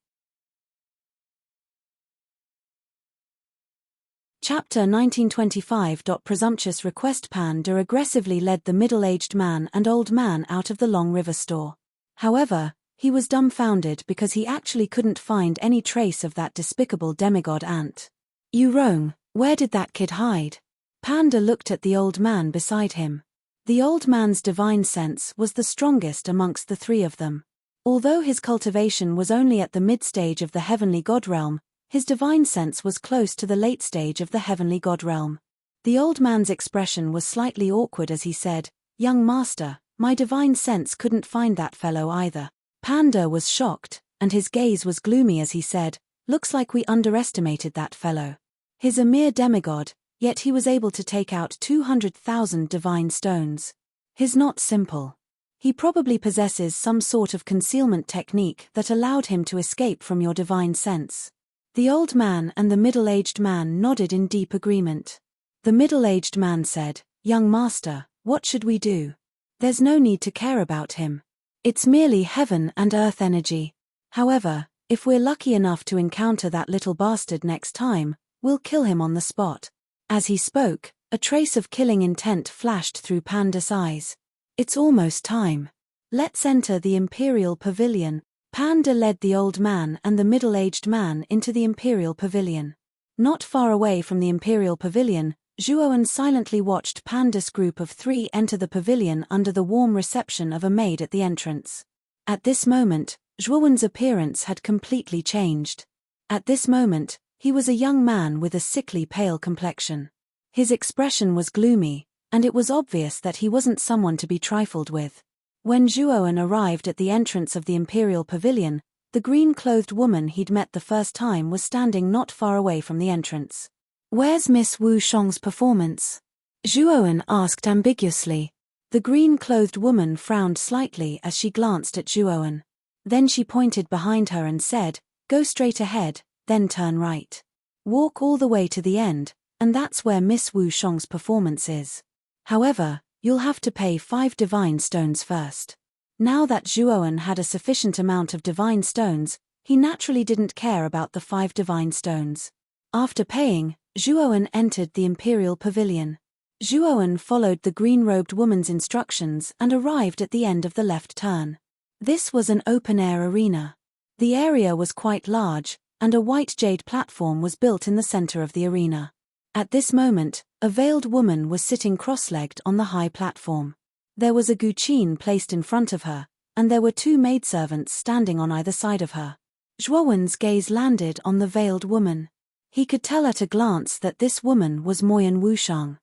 Chapter 1925. Presumptuous request. Panda aggressively led the middle-aged man and old man out of the Long River store. However, he was dumbfounded because he actually couldn't find any trace of that despicable demigod ant. "You wrong, where did that kid hide?" Panda looked at the old man beside him. The old man's divine sense was the strongest amongst the three of them. Although his cultivation was only at the mid-stage of the heavenly god realm, his divine sense was close to the late stage of the heavenly god realm. The old man's expression was slightly awkward as he said, "Young master, my divine sense couldn't find that fellow either." Panda was shocked, and his gaze was gloomy as he said, "Looks like we underestimated that fellow. He's a mere demigod, yet he was able to take out 200,000 divine stones. He's not simple. He probably possesses some sort of concealment technique that allowed him to escape from your divine sense." The old man and the middle-aged man nodded in deep agreement. The middle-aged man said, "Young master, what should we do? There's no need to care about him. It's merely heaven and earth energy. However, if we're lucky enough to encounter that little bastard next time, we'll kill him on the spot." As he spoke, a trace of killing intent flashed through Panda's eyes. "It's almost time. Let's enter the Imperial Pavilion." Panda led the old man and the middle-aged man into the Imperial Pavilion. Not far away from the Imperial Pavilion, Zhuowen silently watched Panda's group of 3 enter the pavilion under the warm reception of a maid at the entrance. At this moment, Zhuowen's appearance had completely changed. At this moment, he was a young man with a sickly pale complexion. His expression was gloomy, and it was obvious that he wasn't someone to be trifled with. When Zhuowen arrived at the entrance of the Imperial Pavilion, the green-clothed woman he'd met the first time was standing not far away from the entrance. "Where's Miss Wu Shong's performance?" Zhuowen asked ambiguously. The green-clothed woman frowned slightly as she glanced at Zhuowen. Then she pointed behind her and said, "Go straight ahead, then turn right. Walk all the way to the end, and that's where Miss Wu Shong's performance is. However, you'll have to pay 5 divine stones first." Now that Zhuowen had a sufficient amount of divine stones, he naturally didn't care about the 5 divine stones. After paying, Zhuowen entered the Imperial Pavilion. Zhuowen followed the green-robed woman's instructions and arrived at the end of the left turn. This was an open-air arena. The area was quite large, and a white jade platform was built in the center of the arena. At this moment, a veiled woman was sitting cross-legged on the high platform. There was a guqin placed in front of her, and there were 2 maidservants standing on either side of her. Zhuowen's gaze landed on the veiled woman. He could tell at a glance that this woman was Moyan Wushang.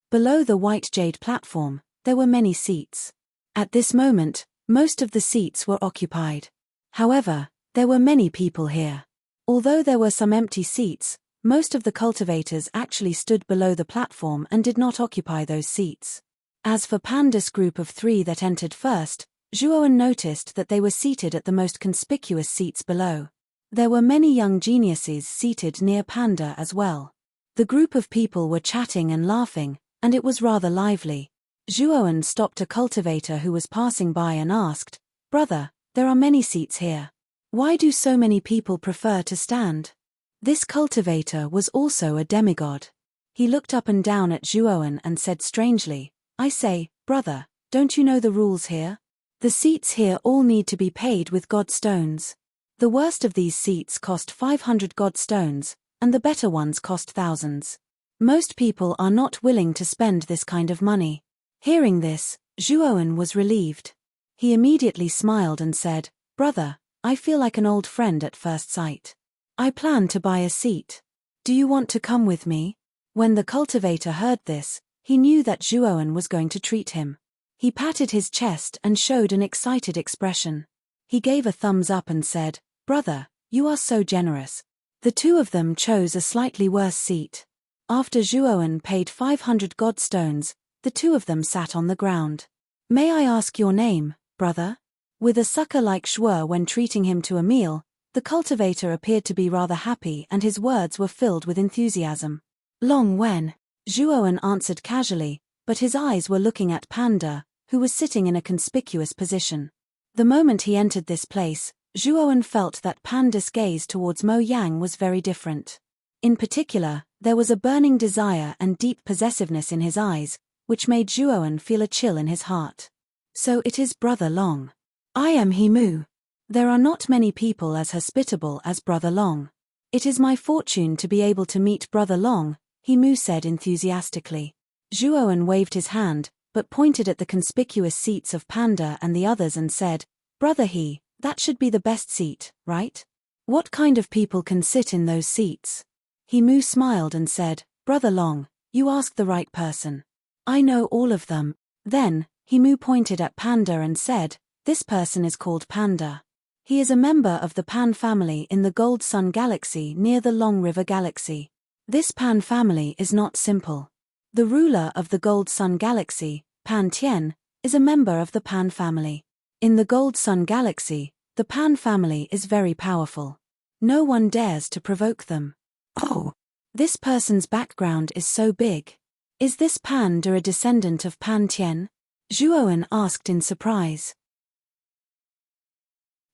Below the white jade platform, there were many seats. At this moment, most of the seats were occupied. However, there were many people here. Although there were some empty seats, most of the cultivators actually stood below the platform and did not occupy those seats. As for Panda's group of 3 that entered first, Zhuowen noticed that they were seated at the most conspicuous seats below. There were many young geniuses seated near Panda as well. The group of people were chatting and laughing, and it was rather lively. Zhuowen stopped a cultivator who was passing by and asked, "Brother, there are many seats here. Why do so many people prefer to stand?" This cultivator was also a demigod. He looked up and down at Zhuowen and said strangely, "I say, brother, don't you know the rules here? The seats here all need to be paid with god stones. The worst of these seats cost 500 god stones, and the better ones cost thousands. Most people are not willing to spend this kind of money." Hearing this, Zhuowen was relieved. He immediately smiled and said, "Brother, I feel like an old friend at first sight. I plan to buy a seat. Do you want to come with me?" When the cultivator heard this, he knew that Zhuowen was going to treat him. He patted his chest and showed an excited expression. He gave a thumbs up and said, "Brother, you are so generous." The 2 of them chose a slightly worse seat. After Zhuowen paid 500 god stones, the 2 of them sat on the ground. "May I ask your name, brother?" With a sucker-like schwur when treating him to a meal, the cultivator appeared to be rather happy and his words were filled with enthusiasm. "Long Wen," Zhuowen answered casually, but his eyes were looking at Panda, who was sitting in a conspicuous position. The moment he entered this place, Zhuowen felt that Panda's gaze towards Mo Yang was very different. In particular, there was a burning desire and deep possessiveness in his eyes, which made Zhuowen feel a chill in his heart. "So it is Brother Long. I am Himu. There are not many people as hospitable as Brother Long. It is my fortune to be able to meet Brother Long," Himu said enthusiastically. Zhuowen waved his hand, but pointed at the conspicuous seats of Panda and the others and said, "Brother He, that should be the best seat, right? What kind of people can sit in those seats?" Himu smiled and said, "Brother Long, you asked the right person. I know all of them. Then, Himu pointed at Panda and said, "This person is called Panda. He is a member of the Pan family in the Gold Sun Galaxy near the Long River Galaxy. This Pan family is not simple. The ruler of the Gold Sun Galaxy, Pan Tien, is a member of the Pan family. In the Gold Sun Galaxy, the Pan family is very powerful. No one dares to provoke them." "Oh, this person's background is so big. Is this Panda a descendant of Pan Tien?" Zhuowen asked in surprise.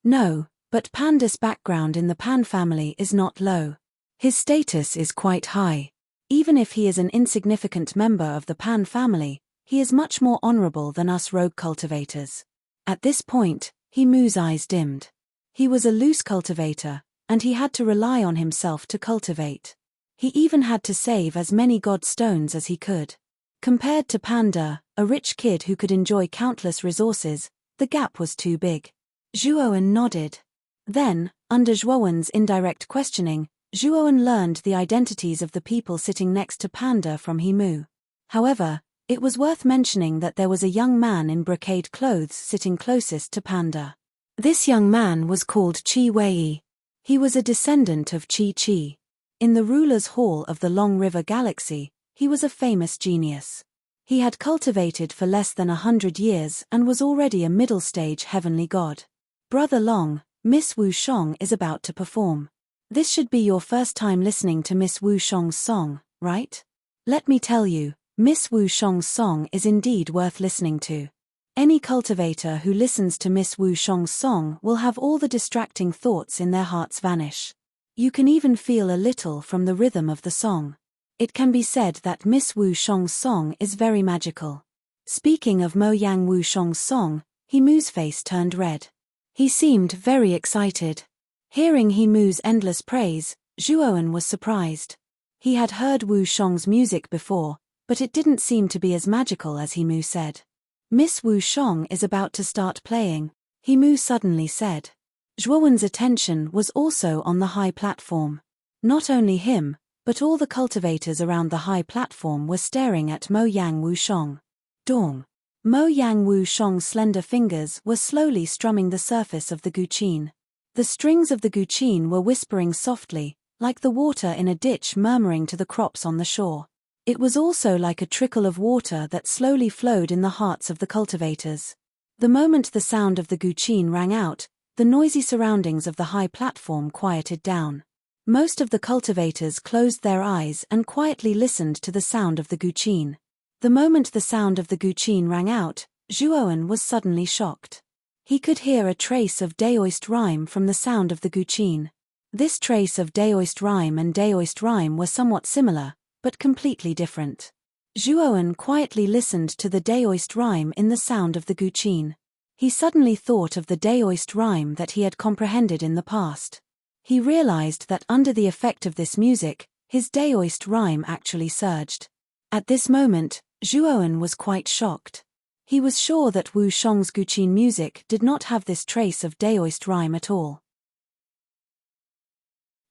"No, but Panda's background in the Pan family is not low. His status is quite high. Even if he is an insignificant member of the Pan family, he is much more honorable than us rogue cultivators." At this point, Himu's eyes dimmed. He was a loose cultivator, and he had to rely on himself to cultivate. He even had to save as many god stones as he could. Compared to Panda, a rich kid who could enjoy countless resources, the gap was too big. Zhuowen nodded. Then, under Zhuowen's indirect questioning, Zhuowen learned the identities of the people sitting next to Panda from Himu. However, it was worth mentioning that there was a young man in brocade clothes sitting closest to Panda. This young man was called Qi Wei. He was a descendant of Qi Qi. In the ruler's hall of the Long River Galaxy, he was a famous genius. He had cultivated for less than 100 years and was already a middle-stage heavenly god. "Brother Long, Miss Wu Shong is about to perform. This should be your first time listening to Miss Wu Shong's song, right? Let me tell you, Miss Wu Shong's song is indeed worth listening to. Any cultivator who listens to Miss Wu Shong's song will have all the distracting thoughts in their hearts vanish. You can even feel a little from the rhythm of the song. It can be said that Miss Wu Shong's song is very magical." Speaking of Mo Yang Wu Shong's song, Himu's face turned red. He seemed very excited. Hearing Himu's endless praise, Zhuowen was surprised. He had heard Wu Shong's music before, but it didn't seem to be as magical as Himu said. "Miss Wu Shong is about to start playing," Himu suddenly said. Zhuowen's attention was also on the high platform. Not only him, but all the cultivators around the high platform were staring at Mo Yang Wu Shong. Dong. Mo Yang Wu Shong's slender fingers were slowly strumming the surface of the guqin. The strings of the guqin were whispering softly, like the water in a ditch murmuring to the crops on the shore. It was also like a trickle of water that slowly flowed in the hearts of the cultivators. The moment the sound of the guqin rang out, the noisy surroundings of the high platform quieted down. Most of the cultivators closed their eyes and quietly listened to the sound of the guqin. The moment the sound of the guqin rang out, Zhuowen was suddenly shocked. He could hear a trace of Daoist rhyme from the sound of the guqin. This trace of Daoist rhyme and Daoist rhyme were somewhat similar, but completely different. Zhuowen quietly listened to the Daoist rhyme in the sound of the guqin. He suddenly thought of the Daoist rhyme that he had comprehended in the past. He realized that under the effect of this music, his Daoist rhyme actually surged. At this moment, Zhuowen was quite shocked. He was sure that Wu Shong's guqin music did not have this trace of Daoist rhyme at all.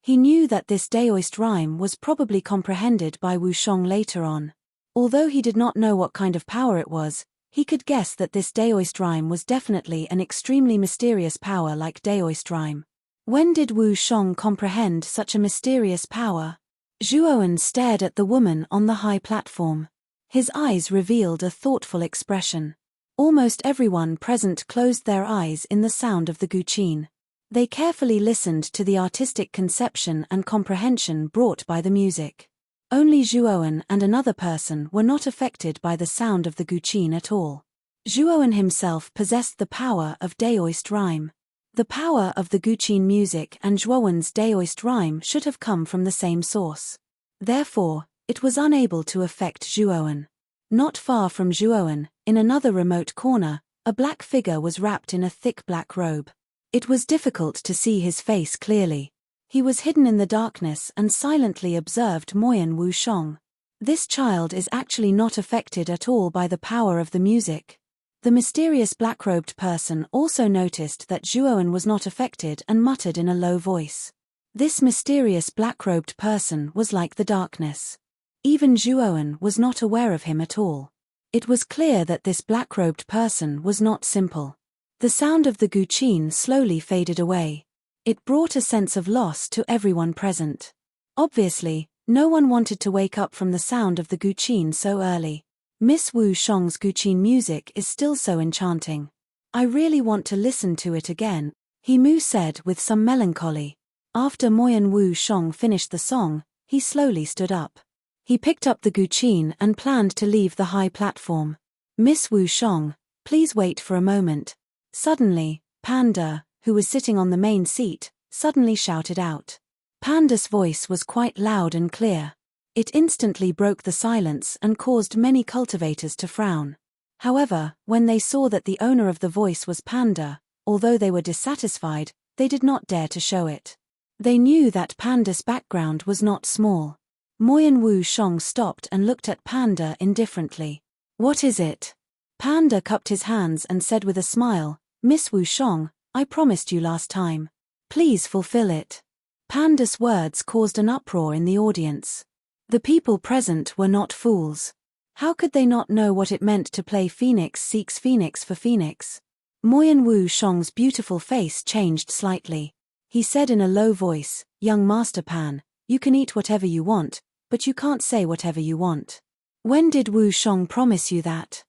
He knew that this Daoist rhyme was probably comprehended by Wu Shong later on. Although he did not know what kind of power it was, he could guess that this Daoist rhyme was definitely an extremely mysterious power like Daoist rhyme. When did Wu Shong comprehend such a mysterious power? Zhuowen stared at the woman on the high platform. His eyes revealed a thoughtful expression. Almost everyone present closed their eyes in the sound of the guqin. They carefully listened to the artistic conception and comprehension brought by the music. Only Zhuowen and another person were not affected by the sound of the guqin at all. Zhuowen himself possessed the power of Daoist rhyme. The power of the guqin music and Zhuowen's Daoist rhyme should have come from the same source. Therefore, it was unable to affect Zhuowen. Not far from Zhuowen, in another remote corner, a black figure was wrapped in a thick black robe. It was difficult to see his face clearly. He was hidden in the darkness and silently observed Moyan Wu Shong. This child is actually not affected at all by the power of the music. The mysterious black-robed person also noticed that Zhuowen was not affected and muttered in a low voice. This mysterious black-robed person was like the darkness. Even Zhuowen was not aware of him at all. It was clear that this black-robed person was not simple. The sound of the guqin slowly faded away. It brought a sense of loss to everyone present. Obviously, no one wanted to wake up from the sound of the guqin so early. Miss Wu Shang's guqin music is still so enchanting. I really want to listen to it again, He Mu said with some melancholy. After Moyan Wu Shang finished the song, he slowly stood up. He picked up the guqin and planned to leave the high platform. Miss Wu Shang, please wait for a moment. Suddenly, Panda, who was sitting on the main seat, suddenly shouted out. Panda's voice was quite loud and clear. It instantly broke the silence and caused many cultivators to frown. However, when they saw that the owner of the voice was Panda, although they were dissatisfied, they did not dare to show it. They knew that Panda's background was not small. Moyan Wu Shang stopped and looked at Panda indifferently. What is it? Panda cupped his hands and said with a smile, Miss Wu Shang, I promised you last time. Please fulfill it. Panda's words caused an uproar in the audience. The people present were not fools. How could they not know what it meant to play Phoenix seeks Phoenix for Phoenix? Moyan Wu Shang's beautiful face changed slightly. He said in a low voice, Young Master Pan, you can eat whatever you want, but you can't say whatever you want. When did Wu Shang promise you that?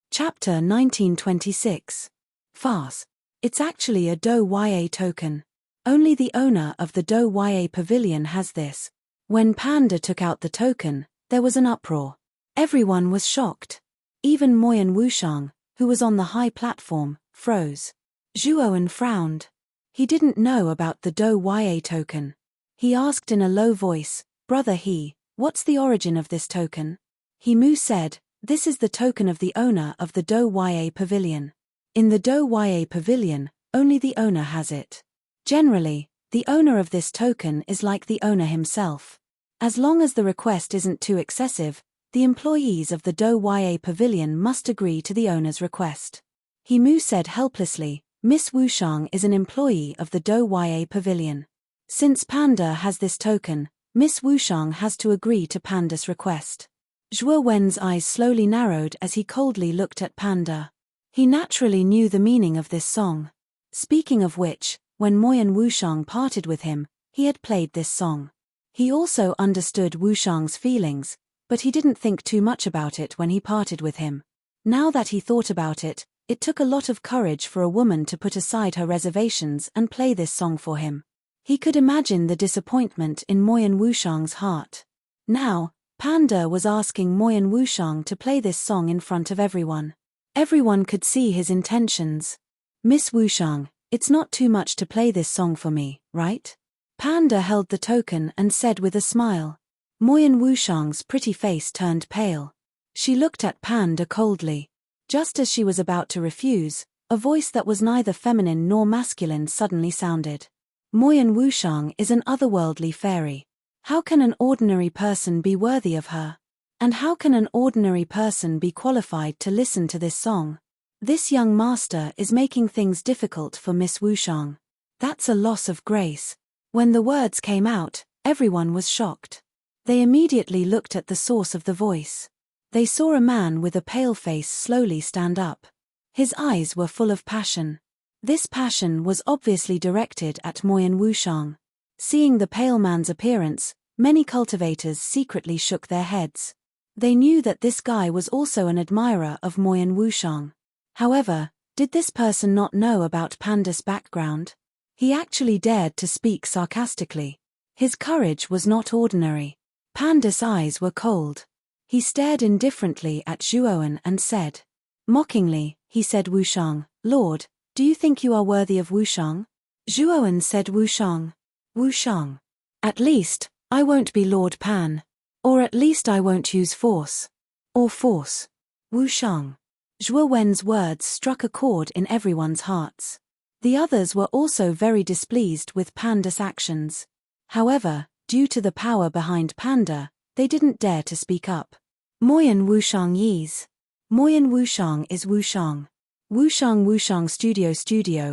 Chapter 1926. Farce. It's actually a Do Ya token. Only the owner of the Do Ya pavilion has this. When Panda took out the token, there was an uproar. Everyone was shocked. Even Moyan Wu Shang, who was on the high platform, froze. Zhuowen frowned. He didn't know about the Do Ya token. He asked in a low voice, Brother He, what's the origin of this token? He Mu said, This is the token of the owner of the Do Ya pavilion. In the Do Ya pavilion, only the owner has it. Generally, the owner of this token is like the owner himself. As long as the request isn't too excessive, the employees of the Do Ya pavilion must agree to the owner's request. He Mu said helplessly, Miss Wu Shang is an employee of the Do Ya pavilion. Since Panda has this token, Miss Wu Shang has to agree to Panda's request. Zhuo Wen's eyes slowly narrowed as he coldly looked at Panda. He naturally knew the meaning of this song. Speaking of which, when Moyan Wu Shang parted with him, he had played this song. He also understood Wu Shang's feelings, but he didn't think too much about it when he parted with him. Now that he thought about it, it took a lot of courage for a woman to put aside her reservations and play this song for him. He could imagine the disappointment in Moyan Wu Shang's heart. Now, Panda was asking Moyan Wu Shang to play this song in front of everyone. Everyone could see his intentions. Miss Wu Shang, it's not too much to play this song for me, right? Panda held the token and said with a smile. Moyan Wu Shang's pretty face turned pale. She looked at Panda coldly. Just as she was about to refuse, a voice that was neither feminine nor masculine suddenly sounded. Moyan Wu Shang is an otherworldly fairy. How can an ordinary person be worthy of her? And how can an ordinary person be qualified to listen to this song? This young master is making things difficult for Miss Wu Shang. That's a loss of grace. When the words came out, everyone was shocked. They immediately looked at the source of the voice. They saw a man with a pale face slowly stand up. His eyes were full of passion. This passion was obviously directed at Moyan Wu Shang. Seeing the pale man's appearance, many cultivators secretly shook their heads. They knew that this guy was also an admirer of Moyan Wu Shang. However, did this person not know about Panda's background? He actually dared to speak sarcastically. His courage was not ordinary. Panda's eyes were cold. He stared indifferently at Zhuowen and said. Mockingly, he said Wu Shang, Lord, do you think you are worthy of Wu Shang? Zhuowen said Wu Shang. Wu Shang. At least, I won't be Lord Pan. Or at least I won't use force. Or force. Wu Shang. Zhuo Wen's words struck a chord in everyone's hearts. The others were also very displeased with Panda's actions. However, due to the power behind Panda, they didn't dare to speak up. Moyan Wu Shang Yi's. Moyan Wushang is Wushang. Wushang studio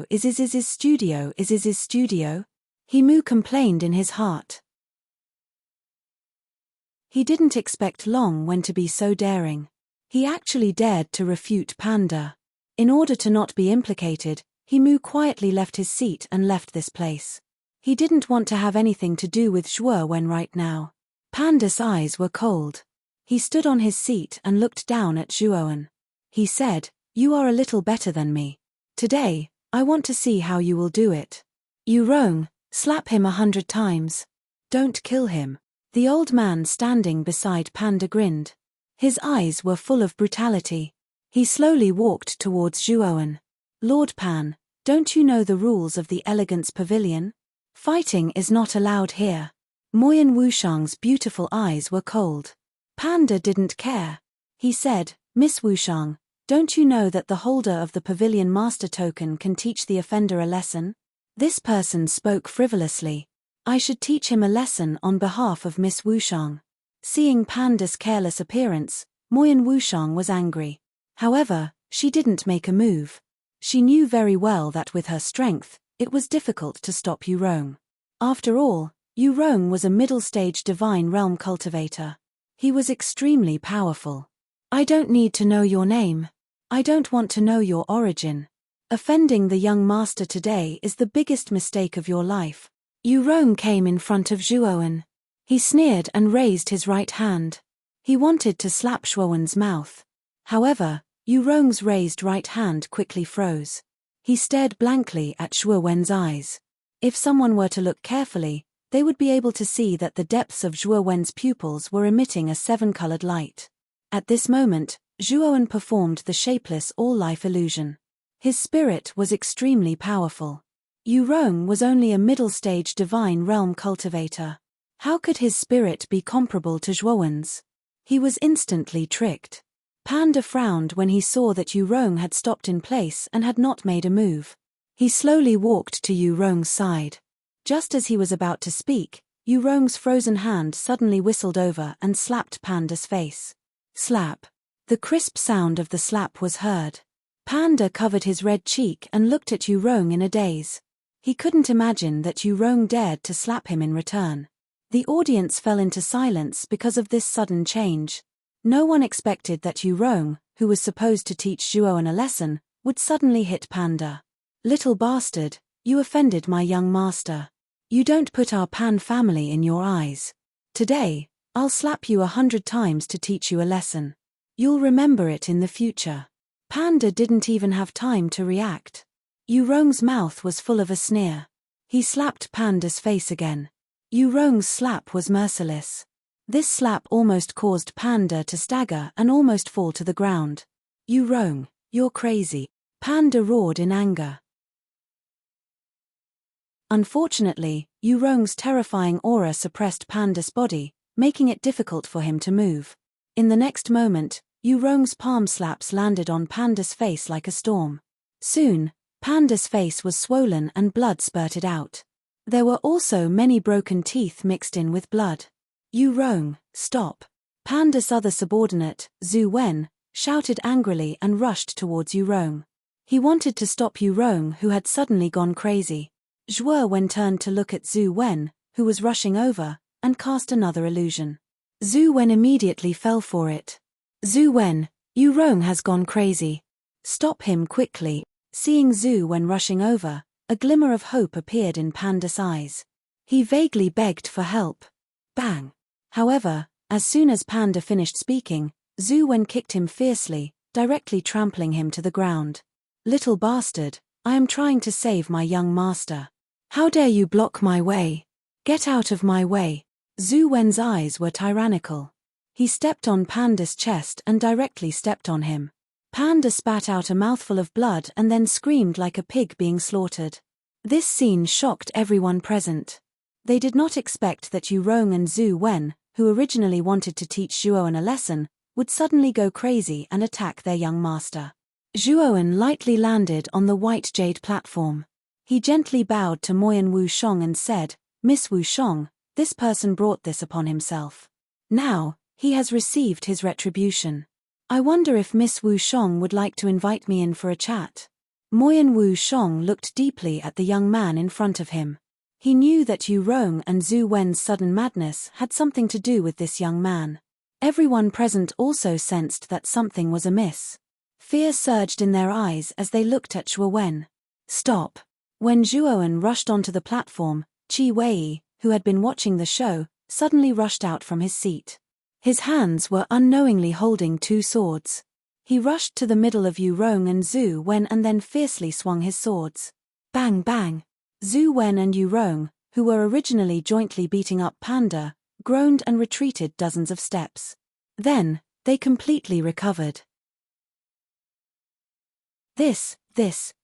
is studio. He Mu complained in his heart. He didn't expect Long Wen to be so daring. He actually dared to refute Panda. In order to not be implicated, He Mu quietly left his seat and left this place. He didn't want to have anything to do with Zhuo Wen right now. Panda's eyes were cold. He stood on his seat and looked down at Zhuo Wen. He said, "You are a little better than me. Today, I want to see how you will do it. Yu Rong, slap him 100 times. Don't kill him." The old man standing beside Panda grinned. His eyes were full of brutality. He slowly walked towards Zhuo Wen. "Lord Pan, don't you know the rules of the Elegance Pavilion? Fighting is not allowed here." Moyan Wushang's beautiful eyes were cold. Panda didn't care. He said, "Miss Wushang, don't you know that the holder of the Pavilion Master Token can teach the offender a lesson?" This person spoke frivolously. "I should teach him a lesson on behalf of Miss Wushang." Seeing Panda's careless appearance, Moyan Wushang was angry. However, she didn't make a move. She knew very well that with her strength, it was difficult to stop Yu Rong. After all, Yu Rong was a middle-stage divine realm cultivator. He was extremely powerful. "I don't need to know your name. I don't want to know your origin. Offending the young master today is the biggest mistake of your life." Yu Rong came in front of Zhuo Wen. He sneered and raised his right hand. He wanted to slap Zhuo Wen's mouth. However, Yu Rong's raised right hand quickly froze. He stared blankly at Zhuo Wen's eyes. If someone were to look carefully, they would be able to see that the depths of Zhuo Wen's pupils were emitting a 7-colored light. At this moment, Zhuo Wen performed the shapeless all-life illusion. His spirit was extremely powerful. Yu Rong was only a middle-stage divine realm cultivator. How could his spirit be comparable to Zhuo Wen's? He was instantly tricked. Panda frowned when he saw that Yu Rong had stopped in place and had not made a move. He slowly walked to Yu Rong's side. Just as he was about to speak, Yu Rong's frozen hand suddenly whistled over and slapped Panda's face. Slap. The crisp sound of the slap was heard. Panda covered his red cheek and looked at Yu Rong in a daze. He couldn't imagine that Yu Rong dared to slap him in return. The audience fell into silence because of this sudden change. No one expected that Yu Rong, who was supposed to teach Zhuo Wen a lesson, would suddenly hit Panda. "Little bastard, you offended my young master. You don't put our Pan family in your eyes. Today, I'll slap you 100 times to teach you a lesson. You'll remember it in the future." Panda didn't even have time to react. Yu Rong's mouth was full of a sneer. He slapped Panda's face again. Yu Rong's slap was merciless. This slap almost caused Panda to stagger and almost fall to the ground. "Yu Rong, you're crazy," Panda roared in anger. Unfortunately, Yu Rong's terrifying aura suppressed Panda's body, making it difficult for him to move. In the next moment, Yu Rong's palm slaps landed on Panda's face like a storm. Soon, Panda's face was swollen and blood spurted out. There were also many broken teeth mixed in with blood. "Yu Rong, stop!" Panda's other subordinate, Zhu Wen, shouted angrily and rushed towards Yu Rong. He wanted to stop Yu Rong, who had suddenly gone crazy. Zhuo Wen turned to look at Zhu Wen, who was rushing over, and cast another illusion. Zhu Wen immediately fell for it. "Zhu Wen, Yu Rong has gone crazy. Stop him quickly." Seeing Zhu Wen rushing over, a glimmer of hope appeared in Panda's eyes. He vaguely begged for help. Bang! However, as soon as Panda finished speaking, Zhu Wen kicked him fiercely, directly trampling him to the ground. "Little bastard, I am trying to save my young master. How dare you block my way? Get out of my way." Zhu Wen's eyes were tyrannical. He stepped on Panda's chest and directly stepped on him. Panda spat out a mouthful of blood and then screamed like a pig being slaughtered. This scene shocked everyone present. They did not expect that Yu Rong and Zhu Wen, who originally wanted to teach Zhuo Wen a lesson, would suddenly go crazy and attack their young master. Zhuo Wen lightly landed on the white jade platform. He gently bowed to Moyan Wushang and said, "Miss Wushang, this person brought this upon himself. Now, he has received his retribution. I wonder if Miss Wu Shong would like to invite me in for a chat. Moyen Wu Shong looked deeply at the young man in front of him. He knew that Yu Rong and Zhu Wen's sudden madness had something to do with this young man. Everyone present also sensed that something was amiss. Fear surged in their eyes as they looked at Zhu Wen. Stop! When Zhuowen rushed onto the platform, Qi Wei, who had been watching the show, suddenly rushed out from his seat. His hands were unknowingly holding two swords. He rushed to the middle of Yu Rong and Zhu Wen and then fiercely swung his swords. Bang bang! Zhu Wen and Yu Rong, who were originally jointly beating up Panda, groaned and retreated dozens of steps. Then, they completely recovered. This,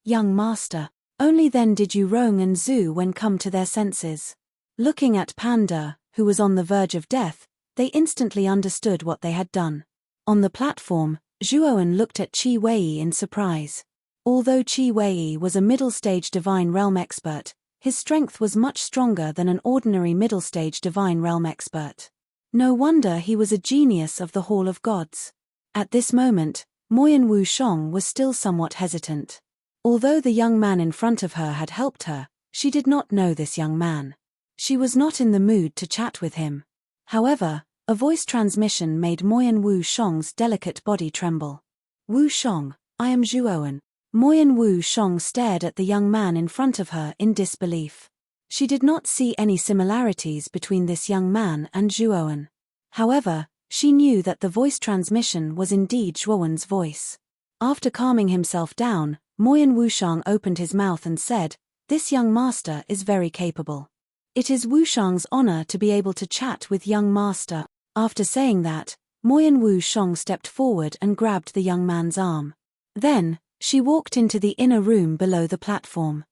young master. Only then did Yu Rong and Zhu Wen come to their senses. Looking at Panda, who was on the verge of death, they instantly understood what they had done. On the platform, Zhuowen looked at Qi Wei in surprise. Although Qi Wei was a middle-stage Divine Realm expert, his strength was much stronger than an ordinary middle-stage Divine Realm expert. No wonder he was a genius of the Hall of Gods. At this moment, Moyen Wu Shong was still somewhat hesitant. Although the young man in front of her had helped her, she did not know this young man. She was not in the mood to chat with him. However, a voice transmission made Moyen Wu Shong's delicate body tremble. Wu Shong, I am Zhuowen. Moyen Wu Shong stared at the young man in front of her in disbelief. She did not see any similarities between this young man and Zhuowen. However, she knew that the voice transmission was indeed Zhuowen's voice. After calming himself down, Moyen Wu Shong opened his mouth and said, "This young master is very capable. It is Wu Shang's honor to be able to chat with young master." After saying that, Moyen Wu Shong stepped forward and grabbed the young man's arm. Then, she walked into the inner room below the platform.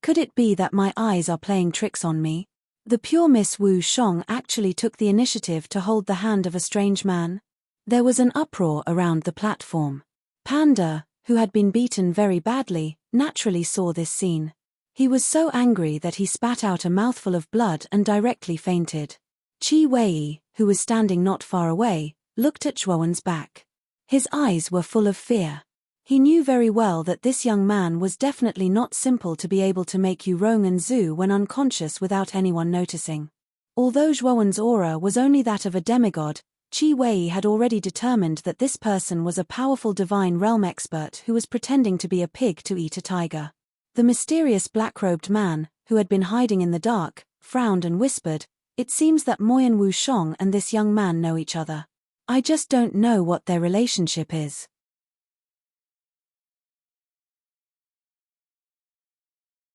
Could it be that my eyes are playing tricks on me? The pure Miss Wu Shong actually took the initiative to hold the hand of a strange man. There was an uproar around the platform. Panda, who had been beaten very badly, naturally saw this scene. He was so angry that he spat out a mouthful of blood and directly fainted. Qi Wei, who was standing not far away, looked at Zhuowen's back. His eyes were full of fear. He knew very well that this young man was definitely not simple to be able to make Yu Rong and Zhu Wen unconscious without anyone noticing. Although Zhuowen's aura was only that of a demigod, Qi Wei had already determined that this person was a powerful Divine Realm expert who was pretending to be a pig to eat a tiger. The mysterious black-robed man, who had been hiding in the dark, frowned and whispered, "It seems that Moyen Wu Shong and this young man know each other. I just don't know what their relationship is."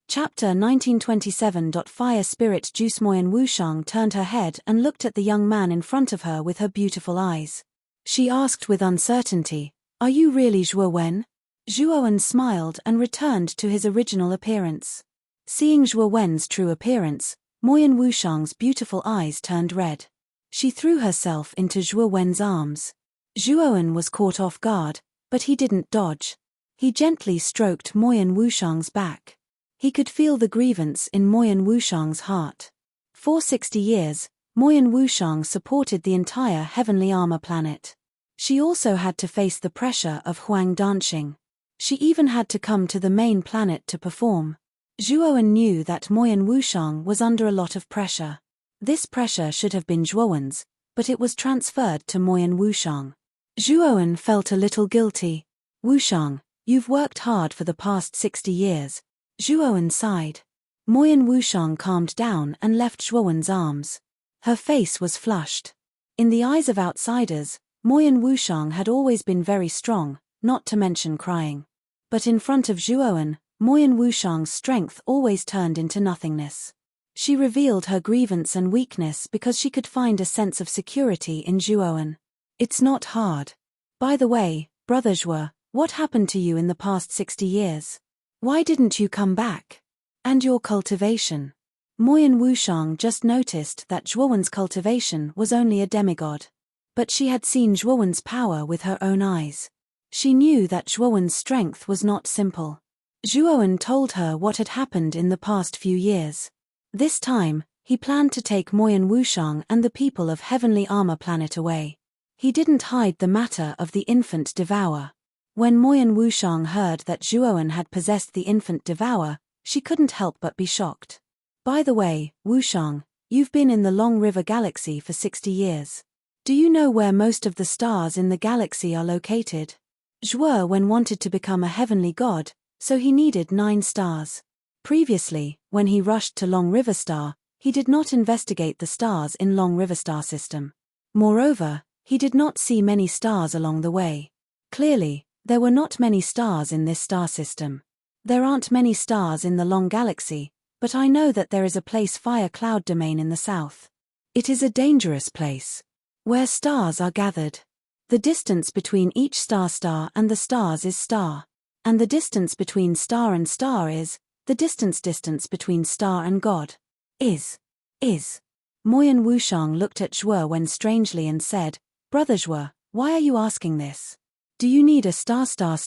Chapter 1927. Fire Spirit Juice. Moyen Wu Shang turned her head and looked at the young man in front of her with her beautiful eyes. She asked with uncertainty, "Are you really Zhuo Wen?" Zhuowen smiled and returned to his original appearance. Seeing Zhuo Wen's true appearance, Moyen Wu Shang's beautiful eyes turned red. She threw herself into Zhuo Wen's arms. Zhuowen was caught off guard, but he didn't dodge. He gently stroked Moyen Wu Shang's back. He could feel the grievance in Moyen Wu Shang's heart. For 60 years, Moyen Wu Shang supported the entire Heavenly Armor planet. She also had to face the pressure of Huang Danqing. She even had to come to the main planet to perform. Zhuowen knew that Moyen Wu Shang was under a lot of pressure. This pressure should have been Zhuowen's, but it was transferred to Moyen Wu Shang. Zhuowen felt a little guilty. "Wu Shang, you've worked hard for the past 60 years. Zhuowen sighed. Moyen Wu Shang calmed down and left Zhuowen's arms. Her face was flushed. In the eyes of outsiders, Moyen Wu Shang had always been very strong, not to mention crying. But in front of Zhuowen, Moyen Wu Shang's strength always turned into nothingness. She revealed her grievance and weakness because she could find a sense of security in Zhuowen. "It's not hard. By the way, brother Zhuo, what happened to you in the past 60 years? Why didn't you come back? And your cultivation?" Moyen Wu Shang just noticed that Zhuowen's cultivation was only a demigod. But she had seen Zhuowen's power with her own eyes. She knew that Zhuowen's strength was not simple. Zhuowen told her what had happened in the past few years. This time, he planned to take Moyen Wu Shang and the people of Heavenly Armor Planet away. He didn't hide the matter of the infant devourer. When Moyan Wushang heard that Zhuowen had possessed the infant devourer, she couldn't help but be shocked. By the way, Wushang, you've been in the Long River Galaxy for 60 years. Do you know where most of the stars in the galaxy are located? Zhuowen wanted to become a heavenly god, so he needed 9 stars. Previously, when he rushed to Long River Star, he did not investigate the stars in Long River Star system. Moreover, he did not see many stars along the way. Clearly, there were not many stars in this star system. There aren't many stars in the Long Galaxy, but I know that there is a place Fire Cloud Domain in the south. It is a dangerous place, where stars are gathered. The distance between each star and the stars is star. And the distance between star and star is, the distance between star and God. Is. Moyan Wushang looked at Zhuowen strangely and said, Brother Zhuo, why are you asking this? Do you need a star? Stars?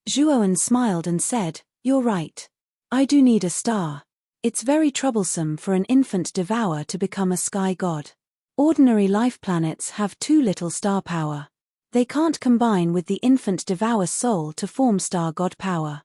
Zhuowen smiled and said, You're right. I do need a star. It's very troublesome for an infant devourer to become a sky god. Ordinary life planets have too little star power. They can't combine with the infant devourer's soul to form star god power.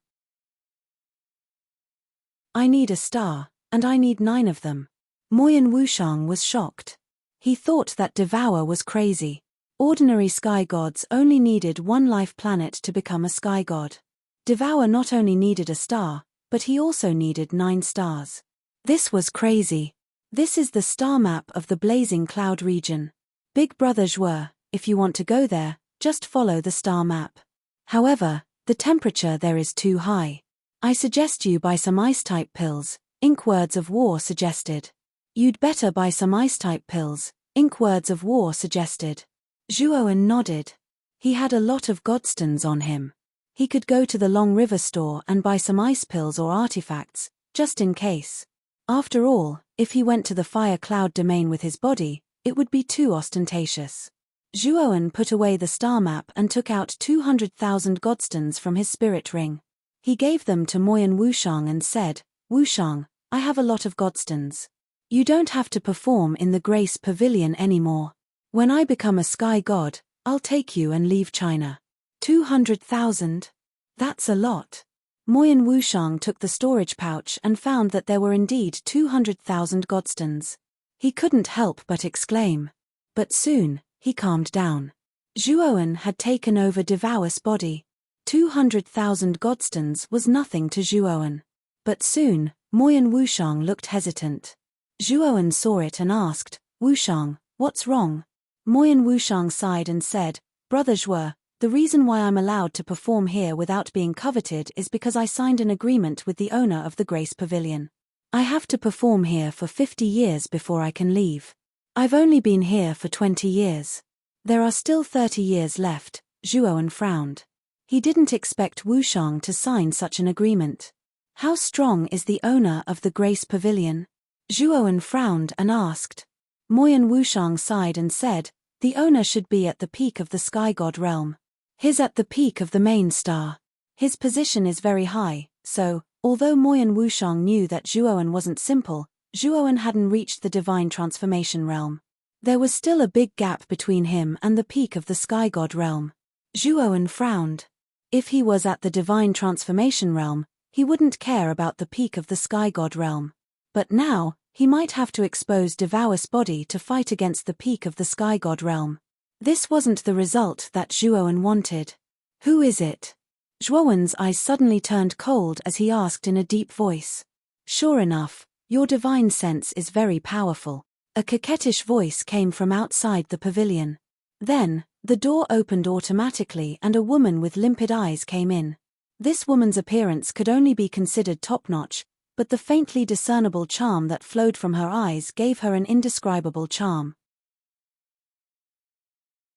I need a star, and I need 9 of them. Moyan Wushang was shocked. He thought that devourer was crazy. Ordinary sky gods only needed 1 life planet to become a sky god. Devourer not only needed a star, but he also needed 9 stars. This was crazy. This is the star map of the Blazing Cloud region. Big Brother Zhuo, if you want to go there, just follow the star map. However, the temperature there is too high. I suggest you buy some ice-type pills, Ink Words of War suggested. You'd better buy some ice-type pills, Ink Words of War suggested. Zhuowen nodded. He had a lot of godstones on him. He could go to the Long River store and buy some ice pills or artifacts, just in case. After all, if he went to the Fire Cloud Domain with his body, it would be too ostentatious. Zhuowen put away the star map and took out 200,000 godstones from his spirit ring. He gave them to Moyan Wushang and said, Wushang, I have a lot of godstones. You don't have to perform in the Grace Pavilion anymore. When I become a sky god, I'll take you and leave China. 200,000? That's a lot. Moyan Wushang took the storage pouch and found that there were indeed 200,000 godstones. He couldn't help but exclaim. But soon, he calmed down. Zhuowen had taken over Devour's body. 200,000 godstones was nothing to Zhuowen. But soon, Moyan Wushang looked hesitant. Zhuowen saw it and asked, Wushang, what's wrong? Moyan Wushang sighed and said, Brother Zhuo, the reason why I'm allowed to perform here without being coveted is because I signed an agreement with the owner of the Grace Pavilion. I have to perform here for 50 years before I can leave. I've only been here for 20 years. There are still 30 years left. Zhuowen frowned. He didn't expect Wushang to sign such an agreement. How strong is the owner of the Grace Pavilion? Zhuowen frowned and asked. Moyan Wushang sighed and said, the owner should be at the peak of the sky god realm. He's at the peak of the main star. His position is very high, so, although Moyan Wushang knew that Zhuowen wasn't simple, Zhuowen hadn't reached the divine transformation realm. There was still a big gap between him and the peak of the sky god realm. Zhuowen frowned. If he was at the divine transformation realm, he wouldn't care about the peak of the sky god realm. But now, he might have to expose Devour's body to fight against the peak of the sky god realm. This wasn't the result that Zhuowen wanted. Who is it? Zhuowen's eyes suddenly turned cold as he asked in a deep voice. Sure enough, your divine sense is very powerful. A coquettish voice came from outside the pavilion. Then, the door opened automatically and a woman with limpid eyes came in. This woman's appearance could only be considered top-notch, but the faintly discernible charm that flowed from her eyes gave her an indescribable charm.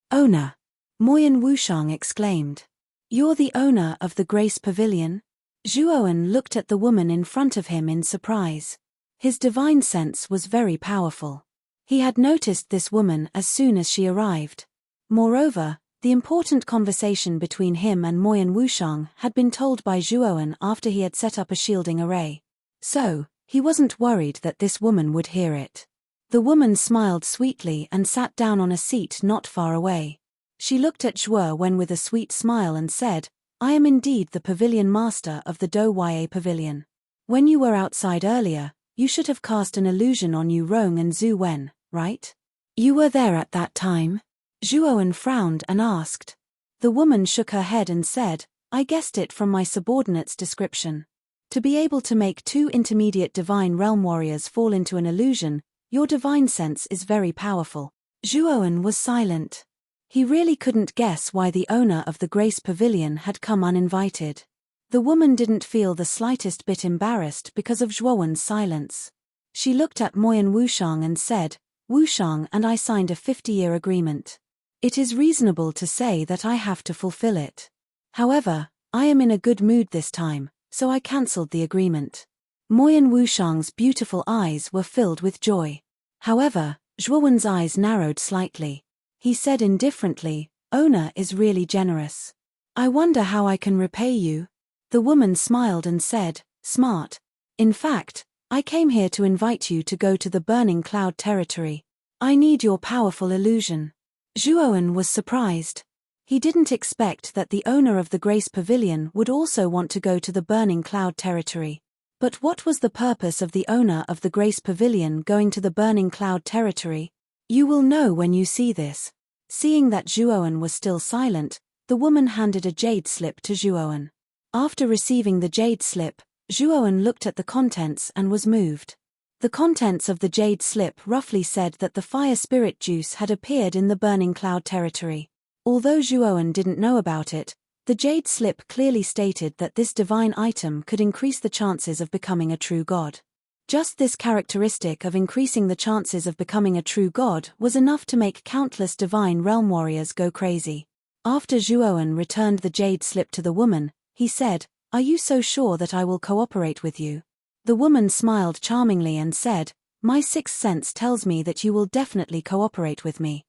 Owner! Moyan Wushang exclaimed. You're the owner of the Grace Pavilion? Zhuowen looked at the woman in front of him in surprise. His divine sense was very powerful. He had noticed this woman as soon as she arrived. Moreover, the important conversation between him and Moyan Wushang had been told by Zhuowen after he had set up a shielding array. So, he wasn't worried that this woman would hear it. The woman smiled sweetly and sat down on a seat not far away. She looked at Zhuo with a sweet smile and said, I am indeed the pavilion master of the Douyi pavilion. When you were outside earlier, you should have cast an illusion on Yu Rong and Zhu Wen, right? You were there at that time? Zhuo frowned and asked. The woman shook her head and said, I guessed it from my subordinate's description. To be able to make two intermediate divine realm warriors fall into an illusion, your divine sense is very powerful. Zhuo was silent. He really couldn't guess why the owner of the Grace Pavilion had come uninvited. The woman didn't feel the slightest bit embarrassed because of Zhuo's silence. She looked at Moyan Wushang and said, Wushang and I signed a 50-year agreement. It is reasonable to say that I have to fulfill it. However, I am in a good mood this time, so I cancelled the agreement. Moyan Wushang's beautiful eyes were filled with joy. However, Zhuo's eyes narrowed slightly. He said indifferently, Owner is really generous. I wonder how I can repay you. The woman smiled and said, Smart. In fact, I came here to invite you to go to the Burning Cloud territory. I need your powerful illusion. Zhuo was surprised. He didn't expect that the owner of the Grace Pavilion would also want to go to the Burning Cloud territory. But what was the purpose of the owner of the Grace Pavilion going to the Burning Cloud territory? You will know when you see this. Seeing that Zhuo was still silent, the woman handed a jade slip to Zhuo. After receiving the jade slip, Zhuo looked at the contents and was moved. The contents of the jade slip roughly said that the fire spirit juice had appeared in the Burning Cloud territory. Although Zhuo didn't know about it, the jade slip clearly stated that this divine item could increase the chances of becoming a true god. Just this characteristic of increasing the chances of becoming a true god was enough to make countless divine realm warriors go crazy. After Zhuo returned the jade slip to the woman, he said, Are you so sure that I will cooperate with you? The woman smiled charmingly and said, My sixth sense tells me that you will definitely cooperate with me.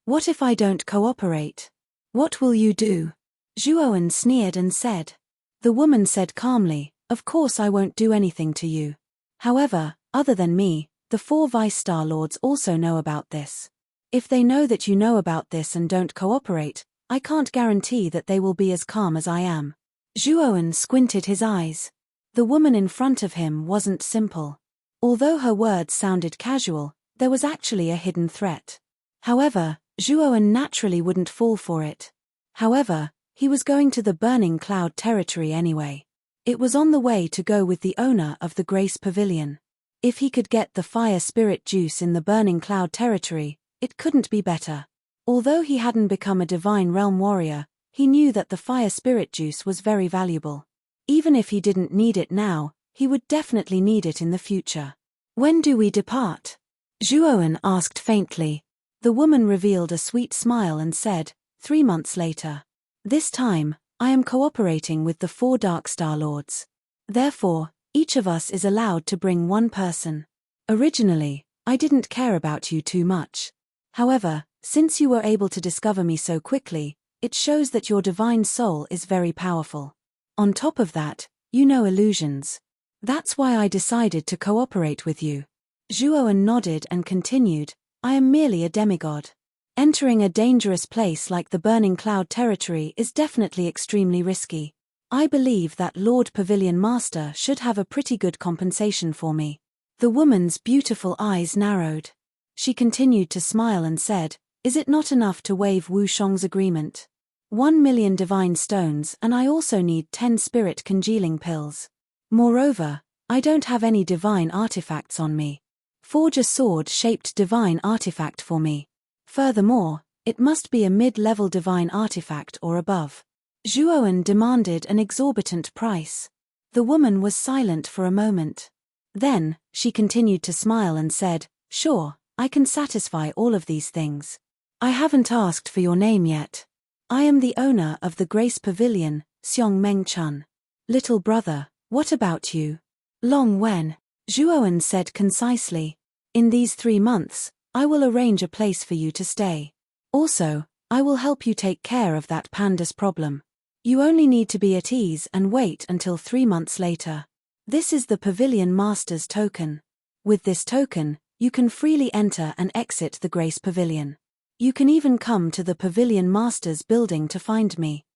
What if I don't cooperate? What will you do? Zhuo sneered and said. The woman said calmly, Of course I won't do anything to you. However, other than me, the 4 Vice Star Lords also know about this. If they know that you know about this and don't cooperate, I can't guarantee that they will be as calm as I am. Zhuo squinted his eyes. The woman in front of him wasn't simple. Although her words sounded casual, there was actually a hidden threat. However, Zhuo naturally wouldn't fall for it. However, he was going to the Burning Cloud territory anyway. It was on the way to go with the owner of the Grace Pavilion. If he could get the fire spirit juice in the Burning Cloud territory, it couldn't be better. Although he hadn't become a divine realm warrior, he knew that the fire spirit juice was very valuable. Even if he didn't need it now, he would definitely need it in the future. When do we depart? Zhuo asked faintly. The woman revealed a sweet smile and said, 3 months later. This time, I am cooperating with the 4 Dark Star Lords. Therefore, each of us is allowed to bring 1 person. Originally, I didn't care about you too much. However, since you were able to discover me so quickly, it shows that your divine soul is very powerful. On top of that, you know illusions. That's why I decided to cooperate with you. Zhuo nodded and continued, I am merely a demigod. Entering a dangerous place like the Burning Cloud territory is definitely extremely risky. I believe that Lord Pavilion Master should have a pretty good compensation for me. The woman's beautiful eyes narrowed. She continued to smile and said, Is it not enough to waive Wu Shang's agreement? 1 million divine stones, and I also need 10 spirit congealing pills. Moreover, I don't have any divine artifacts on me. Forge a sword-shaped divine artifact for me. Furthermore, it must be a mid-level divine artifact or above. Zhuo demanded an exorbitant price. The woman was silent for a moment. Then, she continued to smile and said, Sure, I can satisfy all of these things. I haven't asked for your name yet. I am the owner of the Grace Pavilion, Xiong Meng Chun. Little brother, what about you? Long Wen. Zhuo said concisely. In these 3 months, I will arrange a place for you to stay. Also, I will help you take care of that pandas problem. You only need to be at ease and wait until 3 months later. This is the Pavilion Master's token. With this token, you can freely enter and exit the Grace Pavilion. You can even come to the Pavilion Master's building to find me.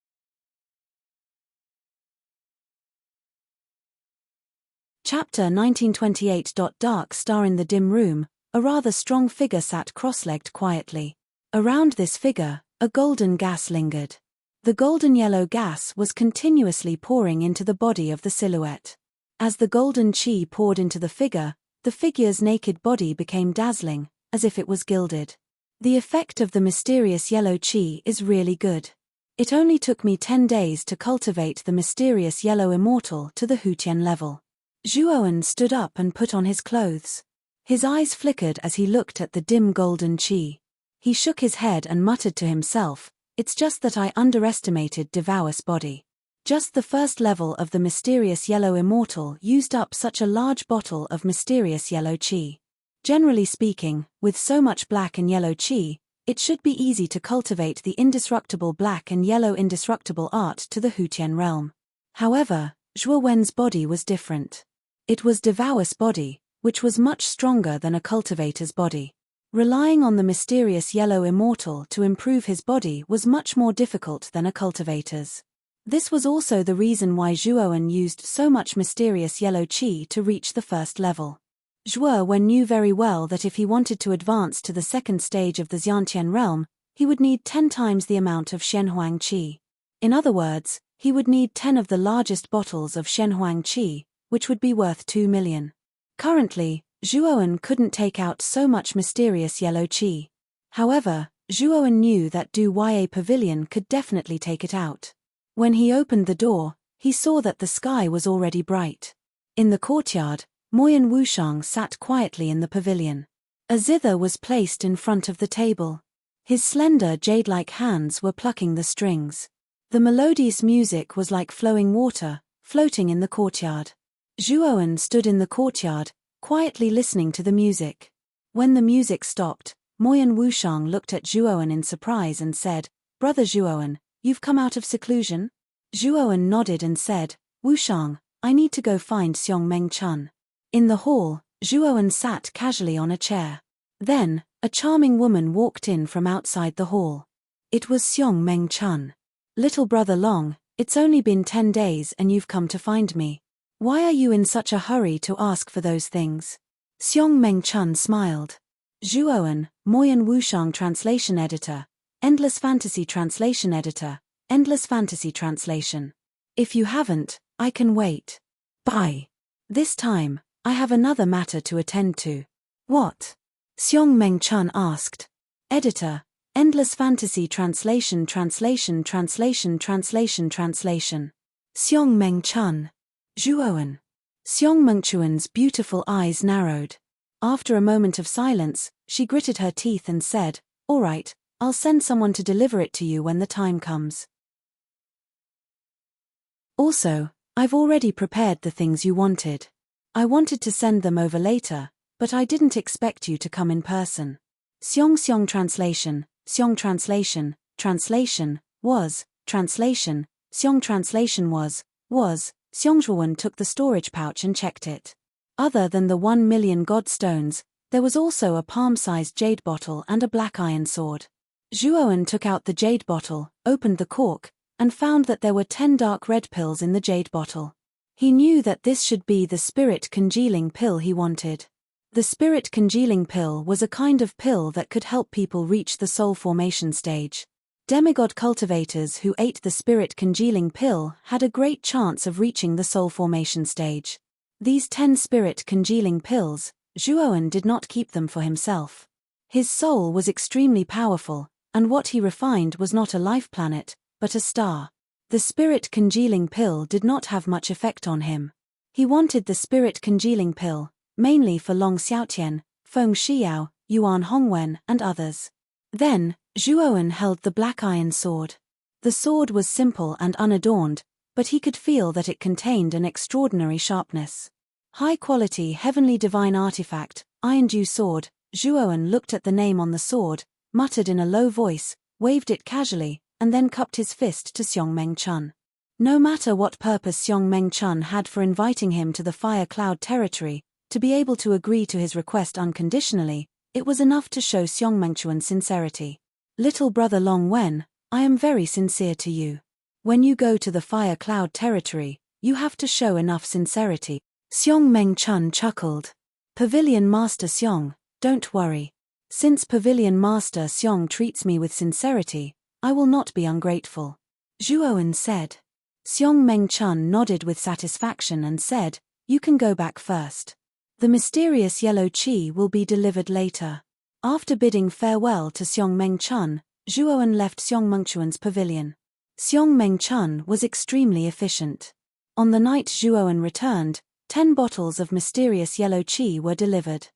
Chapter 1928. Dark star. In the dim room, a rather strong figure sat cross-legged quietly. Around this figure, a golden gas lingered. The golden-yellow gas was continuously pouring into the body of the silhouette. As the golden chi poured into the figure's naked body became dazzling, as if it was gilded. The effect of the mysterious yellow chi is really good. It only took me 10 days to cultivate the mysterious yellow immortal to the Hutian level. Zhuowen stood up and put on his clothes. His eyes flickered as he looked at the dim golden chi. He shook his head and muttered to himself, "It's just that I underestimated Devao's body. Just the first level of the mysterious yellow immortal used up such a large bottle of mysterious yellow chi. Generally speaking, with so much black and yellow chi, it should be easy to cultivate the indestructible black and yellow indestructible art to the Hutian realm. However, Zhuowen's body was different. It was Devao's body, which was much stronger than a cultivator's body. Relying on the mysterious yellow immortal to improve his body was much more difficult than a cultivator's. This was also the reason why Zhuowen used so much mysterious yellow chi to reach the first level. Zhuowen knew very well that if he wanted to advance to the second stage of the Xiantian realm, he would need 10 times the amount of Shenhuang qi. In other words, he would need 10 of the largest bottles of Shenhuang qi, which would be worth 2 million. Currently, Zhuowen couldn't take out so much mysterious yellow qi. However, Zhuowen knew that Duye Pavilion could definitely take it out. When he opened the door, he saw that the sky was already bright. In the courtyard, Moyan Wushang sat quietly in the pavilion. A zither was placed in front of the table. His slender jade-like hands were plucking the strings. The melodious music was like flowing water, floating in the courtyard. Zhuowen stood in the courtyard, quietly listening to the music. When the music stopped, Moyan Wushang looked at Zhuowen in surprise and said, "Brother Zhuowen, you've come out of seclusion?" Zhuowen nodded and said, "Wushang, I need to go find Xiong Meng Chun." In the hall, Zhuowen sat casually on a chair. Then, a charming woman walked in from outside the hall. It was Xiong Meng Chun. "Little brother Long, it's only been 10 days and you've come to find me. Why are you in such a hurry to ask for those things?" Xiong Meng Chun smiled. Zhuowen, Moyan Wushang Translation Editor, Endless Fantasy Translation Editor, Endless Fantasy Translation. If you haven't, I can wait. Bye. This time, I have another matter to attend to. What? Xiong Meng Chun asked. Editor, Endless Fantasy Translation Translation Translation Translation Translation. Xiong Meng Chun. Zhuowen. Xiong Meng Chun's beautiful eyes narrowed. After a moment of silence, she gritted her teeth and said, "All right, I'll send someone to deliver it to you when the time comes. Also, I've already prepared the things you wanted. I wanted to send them over later, but I didn't expect you to come in person." Xiong translation, Xiong translation, translation, was, translation, Xiong translation was, Xiong Zhuowen took the storage pouch and checked it. Other than the 1 million god stones, there was also a palm-sized jade bottle and a black iron sword. Zhuowen took out the jade bottle, opened the cork, and found that there were 10 dark red pills in the jade bottle. He knew that this should be the spirit congealing pill he wanted. The spirit congealing pill was a kind of pill that could help people reach the soul formation stage. Demigod cultivators who ate the spirit congealing pill had a great chance of reaching the soul formation stage. These 10 spirit congealing pills, Zhuowen did not keep them for himself. His soul was extremely powerful, and what he refined was not a life planet, but a star. The spirit congealing pill did not have much effect on him. He wanted the spirit congealing pill, mainly for Long Xiaotian, Feng Xiao, Yuan Hongwen, and others. Then, Zhuowen held the black iron sword. The sword was simple and unadorned, but he could feel that it contained an extraordinary sharpness. High-quality heavenly divine artifact, Iron Dew Sword. Zhuowen looked at the name on the sword, muttered in a low voice, waved it casually, and then cupped his fist to Xiong Meng Chun. No matter what purpose Xiong Meng Chun had for inviting him to the Fire Cloud territory, To be able to agree to his request unconditionally, it was enough to show Xiongmengchuan's sincerity. Little brother Long Wen, I am very sincere to you. When you go to the fire cloud territory, you have to show enough sincerity. Xiongmengchun chuckled. Pavilion Master Xiong, don't worry. Since Pavilion Master Xiong treats me with sincerity, I will not be ungrateful. Zhuowen said. Xiongmengchun nodded with satisfaction and said, you can go back first. The mysterious yellow qi will be delivered later. After bidding farewell to Xiongmengchun, Zhuowen left Xiongmengchuan's pavilion. Xiongmengchun was extremely efficient. On the night Zhuowen returned, 10 bottles of mysterious yellow qi were delivered.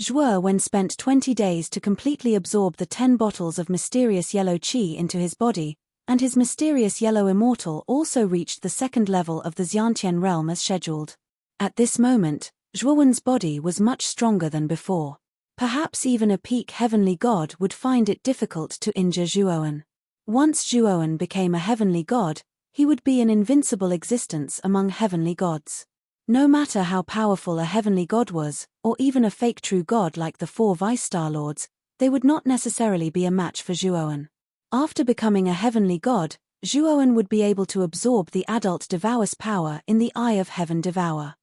Zhuowen spent 20 days to completely absorb the 10 bottles of mysterious yellow qi into his body, and his mysterious yellow immortal also reached the second level of the Xiantian realm as scheduled. At this moment, Zhuowen's body was much stronger than before. Perhaps even a peak heavenly god would find it difficult to injure Zhuowen. Once Zhuowen became a heavenly god, he would be an invincible existence among heavenly gods. No matter how powerful a heavenly god was, or even a fake true god like the 4 Vice Star Lords, they would not necessarily be a match for Zhuowen. After becoming a heavenly god, Zhuowen would be able to absorb the adult Devour's power in the Eye of Heaven Devour.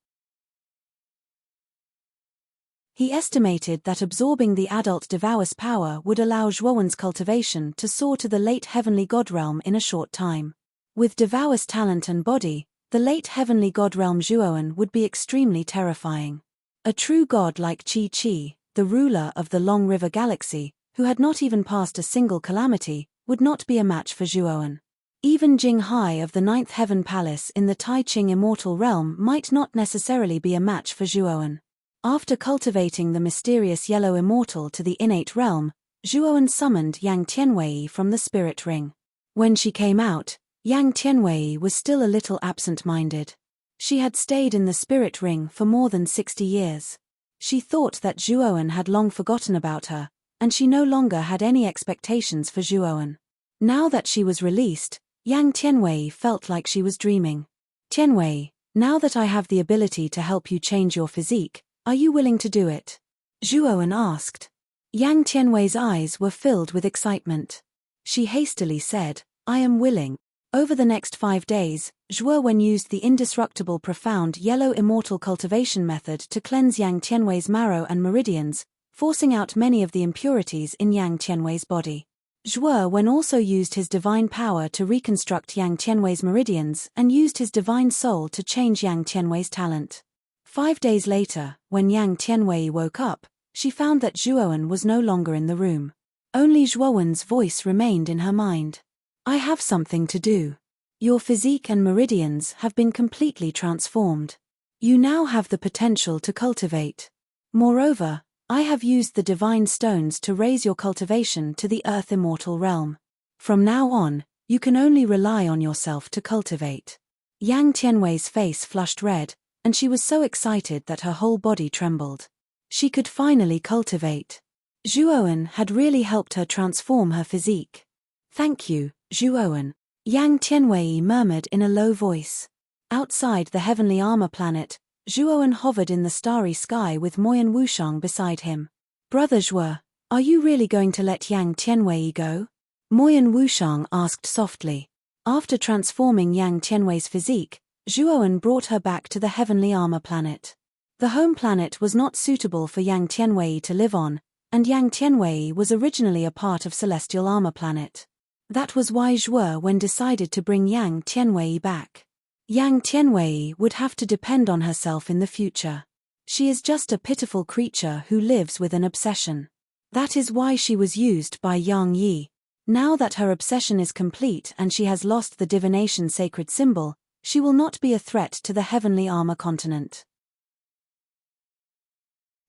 He estimated that absorbing the adult Devour's power would allow Zhuowen's cultivation to soar to the late heavenly god realm in a short time. With Devour's talent and body, the late heavenly god realm Zhuowen would be extremely terrifying. A true god like Qi Qi, the ruler of the Long River Galaxy, who had not even passed a single calamity, would not be a match for Zhuowen. Even Jing Hai of the 9th Heaven Palace in the Tai Ching Immortal Realm might not necessarily be a match for Zhuowen. After cultivating the mysterious yellow immortal to the innate realm, Zhuowen summoned Yang Tianwei from the spirit ring. When she came out, Yang Tianwei was still a little absent-minded. She had stayed in the spirit ring for more than 60 years. She thought that Zhuowen had long forgotten about her, and she no longer had any expectations for Zhuowen. Now that she was released, Yang Tianwei felt like she was dreaming. Tianwei, now that I have the ability to help you change your physique, are you willing to do it? Zhuowen asked. Yang Tianwei's eyes were filled with excitement. She hastily said, I am willing. Over the next 5 days, Zhuowen used the indestructible profound yellow immortal cultivation method to cleanse Yang Tianwei's marrow and meridians, forcing out many of the impurities in Yang Tianwei's body. Zhuowen also used his divine power to reconstruct Yang Tianwei's meridians and used his divine soul to change Yang Tianwei's talent. 5 days later, when Yang Tianwei woke up, she found that Zhuowen was no longer in the room. Only Zhuowen's voice remained in her mind. I have something to do. Your physique and meridians have been completely transformed. You now have the potential to cultivate. Moreover, I have used the divine stones to raise your cultivation to the earth immortal realm. From now on, you can only rely on yourself to cultivate. Yang Tianwei's face flushed red, and she was so excited that her whole body trembled. She could finally cultivate. Zhuowen had really helped her transform her physique. Thank you, Zhuowen. Yang Tianwei murmured in a low voice. Outside the heavenly armor planet, Zhuowen hovered in the starry sky with Moyan Wushang beside him. Brother Zhuo, are you really going to let Yang Tianwei go? Moyan Wushang asked softly. After transforming Yang Tianwei's physique, Zhuowen brought her back to the heavenly armor planet. The home planet was not suitable for Yang Tianwei to live on, and Yang Tianwei was originally a part of Celestial Armor Planet. That was why Zhuowen decided to bring Yang Tianwei back. Yang Tianwei would have to depend on herself in the future. She is just a pitiful creature who lives with an obsession. That is why she was used by Yang Yi. Now that her obsession is complete and she has lost the divination sacred symbol, she will not be a threat to the heavenly armor continent.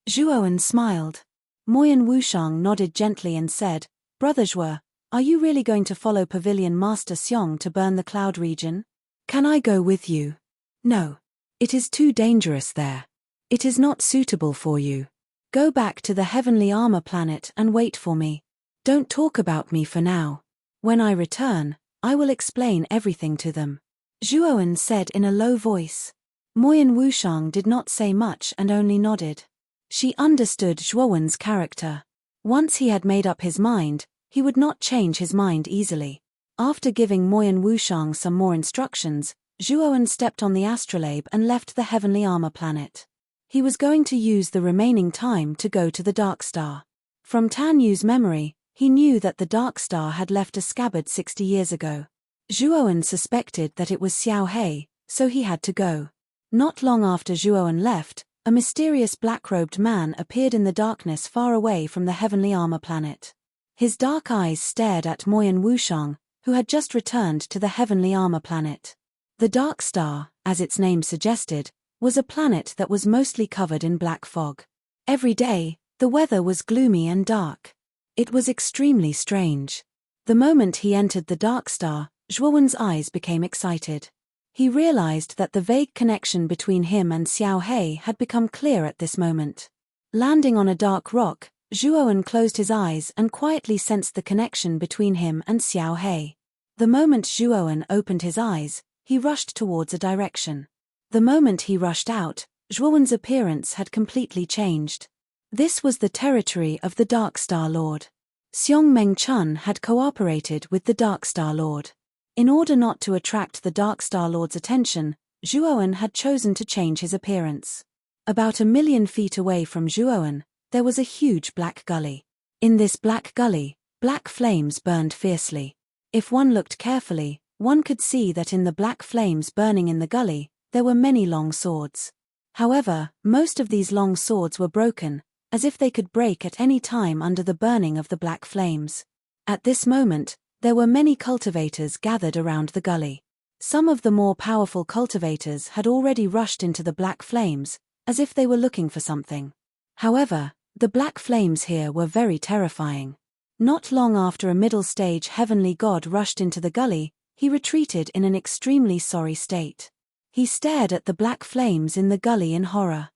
Zhuowen smiled. Moyan Wushang nodded gently and said, Brother Zhuo, are you really going to follow Pavilion Master Xiong to burn the cloud region? Can I go with you? No. It is too dangerous there. It is not suitable for you. Go back to the heavenly armor planet and wait for me. Don't talk about me for now. When I return, I will explain everything to them. Zhuowen said in a low voice. Moyen Wushang did not say much and only nodded. She understood Zhuowen's character. Once he had made up his mind, he would not change his mind easily. After giving Moyen Wushang some more instructions, Zhuowen stepped on the astrolabe and left the heavenly armor planet. He was going to use the remaining time to go to the Dark Star. From Tan Yu's memory, he knew that the Dark Star had left a scabbard 60 years ago. Zhuowen suspected that it was Xiao He, so he had to go. Not long after Zhuowen left, a mysterious black-robed man appeared in the darkness far away from the heavenly armor planet. His dark eyes stared at Moyen Wushang, who had just returned to the heavenly armor planet. The Dark Star, as its name suggested, was a planet that was mostly covered in black fog. Every day, the weather was gloomy and dark. It was extremely strange. The moment he entered the Dark Star, Zhuowen's eyes became excited. He realized that the vague connection between him and Xiao He had become clear at this moment. Landing on a dark rock, Zhuowen closed his eyes and quietly sensed the connection between him and Xiao He. The moment Zhuowen opened his eyes, he rushed towards a direction. The moment he rushed out, Zhuowen's appearance had completely changed. This was the territory of the Dark Star Lord. Xiong Mengchun had cooperated with the Dark Star Lord. In order not to attract the Dark Star Lord's attention, Zhuowen had chosen to change his appearance. About 1,000,000 feet away from Zhuowen, there was a huge black gully. In this black gully, black flames burned fiercely. If one looked carefully, one could see that in the black flames burning in the gully, there were many long swords. However, most of these long swords were broken, as if they could break at any time under the burning of the black flames. At this moment, there were many cultivators gathered around the gully. Some of the more powerful cultivators had already rushed into the black flames, as if they were looking for something. However, the black flames here were very terrifying. Not long after a middle-stage heavenly god rushed into the gully, he retreated in an extremely sorry state. He stared at the black flames in the gully in horror.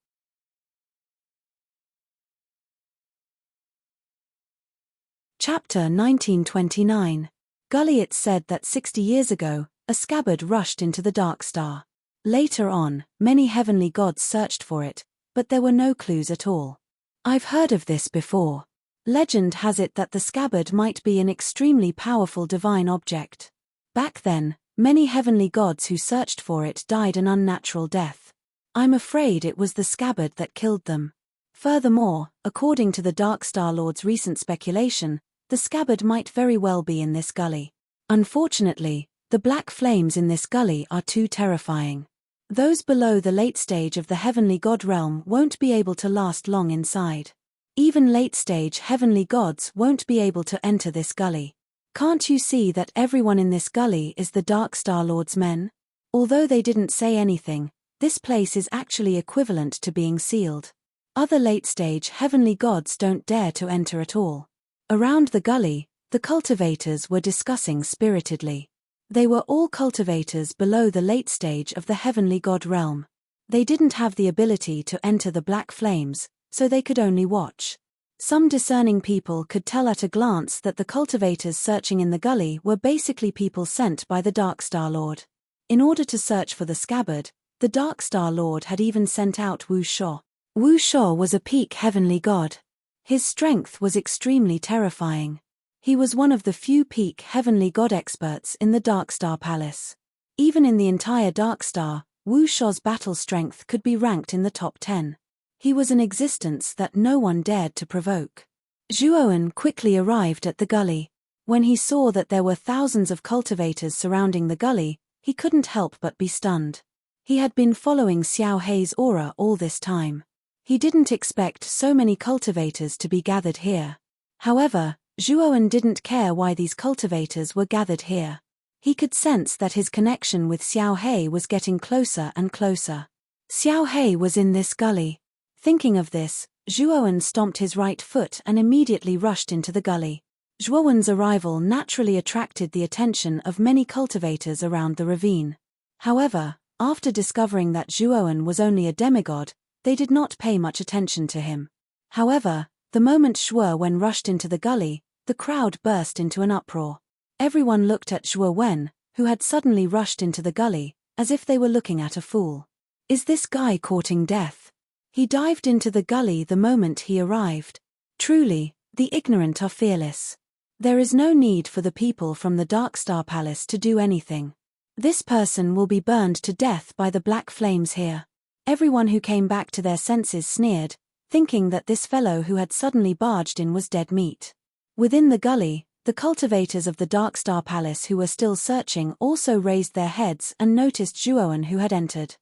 Chapter 1929. Gully. It said that 60 years ago, a scabbard rushed into the Dark Star. Later on, many heavenly gods searched for it, but there were no clues at all. I've heard of this before. Legend has it that the scabbard might be an extremely powerful divine object. Back then, many heavenly gods who searched for it died an unnatural death. I'm afraid it was the scabbard that killed them. Furthermore, according to the Dark Star Lord's recent speculation, the scabbard might very well be in this gully. Unfortunately, the black flames in this gully are too terrifying. Those below the late stage of the heavenly god realm won't be able to last long inside. Even late-stage heavenly gods won't be able to enter this gully. Can't you see that everyone in this gully is the Dark Star Lord's men? Although they didn't say anything, this place is actually equivalent to being sealed. Other late-stage heavenly gods don't dare to enter at all. Around the gully, the cultivators were discussing spiritedly. They were all cultivators below the late stage of the heavenly god realm. They didn't have the ability to enter the black flames, so they could only watch. Some discerning people could tell at a glance that the cultivators searching in the gully were basically people sent by the Dark Star Lord. In order to search for the scabbard, the Dark Star Lord had even sent out Wu Shuo. Wu Shuo was a peak heavenly god. His strength was extremely terrifying. He was one of the few peak heavenly god experts in the Dark Star Palace. Even in the entire Dark Star, Wu Shuo's battle strength could be ranked in the top 10. He was an existence that no one dared to provoke. Zhuowen quickly arrived at the gully. When he saw that there were thousands of cultivators surrounding the gully, he couldn't help but be stunned. He had been following Xiao He's aura all this time. He didn't expect so many cultivators to be gathered here. However, Zhuowen didn't care why these cultivators were gathered here. He could sense that his connection with Xiao He was getting closer and closer. Xiao He was in this gully. Thinking of this, Zhuowen stomped his right foot and immediately rushed into the gully. Zhuowen's arrival naturally attracted the attention of many cultivators around the ravine. However, after discovering that Zhuowen was only a demigod, they did not pay much attention to him. However, the moment Zhuowen rushed into the gully, the crowd burst into an uproar. Everyone looked at Zhuowen, who had suddenly rushed into the gully, as if they were looking at a fool. Is this guy courting death? He dived into the gully the moment he arrived. Truly, the ignorant are fearless. There is no need for the people from the Darkstar Palace to do anything. This person will be burned to death by the black flames here. Everyone who came back to their senses sneered, thinking that this fellow who had suddenly barged in was dead meat. Within the gully, the cultivators of the Darkstar Palace who were still searching also raised their heads and noticed Zhuowen who had entered.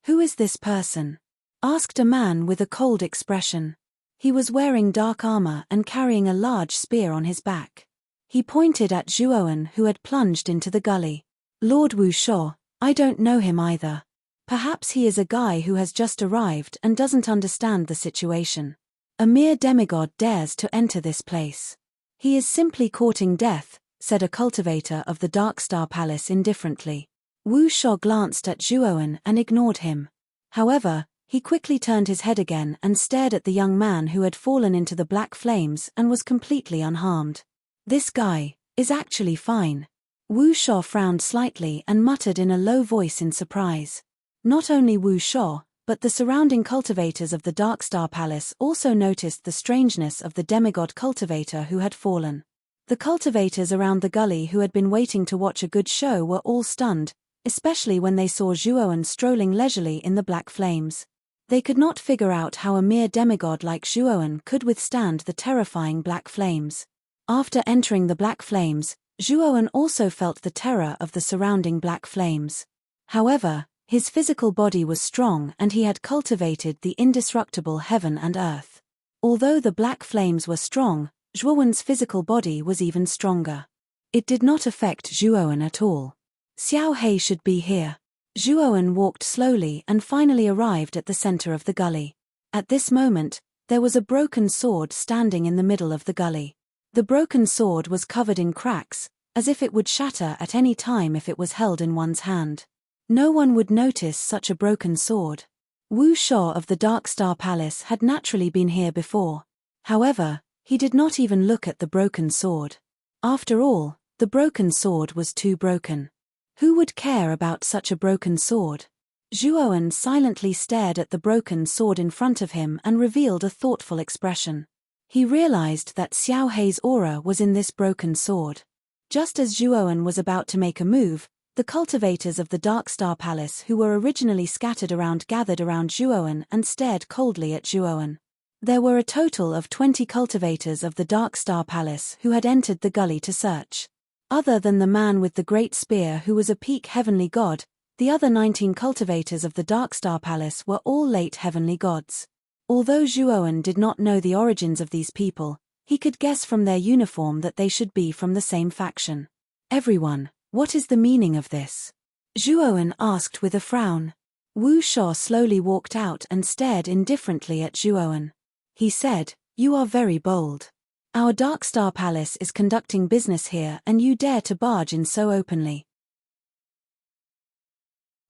"Who is this person?" asked a man with a cold expression. He was wearing dark armor and carrying a large spear on his back. He pointed at Zhuowen who had plunged into the gully. "Lord Wu Shuo, I don't know him either. Perhaps he is a guy who has just arrived and doesn't understand the situation. A mere demigod dares to enter this place. He is simply courting death," said a cultivator of the Darkstar Palace indifferently. Wu Shuo glanced at Zhuowen and ignored him. However, he quickly turned his head again and stared at the young man who had fallen into the black flames and was completely unharmed. "This guy is actually fine." Wu Shuo frowned slightly and muttered in a low voice in surprise. Not only Wu Shuo, but the surrounding cultivators of the Darkstar Palace also noticed the strangeness of the demigod cultivator who had fallen. The cultivators around the gully who had been waiting to watch a good show were all stunned, especially when they saw Zhuowen strolling leisurely in the black flames. They could not figure out how a mere demigod like Zhuowen could withstand the terrifying black flames. After entering the black flames, Zhuowen also felt the terror of the surrounding black flames. However, his physical body was strong and he had cultivated the indestructible heaven and earth. Although the black flames were strong, Zhuowen's physical body was even stronger. It did not affect Zhuowen at all. "Xiao Hei should be here." Zhuowen walked slowly and finally arrived at the center of the gully. At this moment, there was a broken sword standing in the middle of the gully. The broken sword was covered in cracks, as if it would shatter at any time if it was held in one's hand. No one would notice such a broken sword. Wu Shuo of the Darkstar Palace had naturally been here before. However, he did not even look at the broken sword. After all, the broken sword was too broken. Who would care about such a broken sword? Zhuowen silently stared at the broken sword in front of him and revealed a thoughtful expression. He realized that Xiao Hei's aura was in this broken sword. Just as Zhuowen was about to make a move, the cultivators of the Darkstar Palace who were originally scattered around gathered around Zhuowen and stared coldly at Zhuowen. There were a total of 20 cultivators of the Darkstar Palace who had entered the gully to search. Other than the man with the great spear who was a peak heavenly god, the other 19 cultivators of the Darkstar Palace were all late heavenly gods. Although Zhuowen did not know the origins of these people, he could guess from their uniform that they should be from the same faction. "Everyone, what is the meaning of this?" Zhuowen asked with a frown. Wu Shuo slowly walked out and stared indifferently at Zhuowen. He said, "You are very bold. Our Darkstar Palace is conducting business here and you dare to barge in so openly.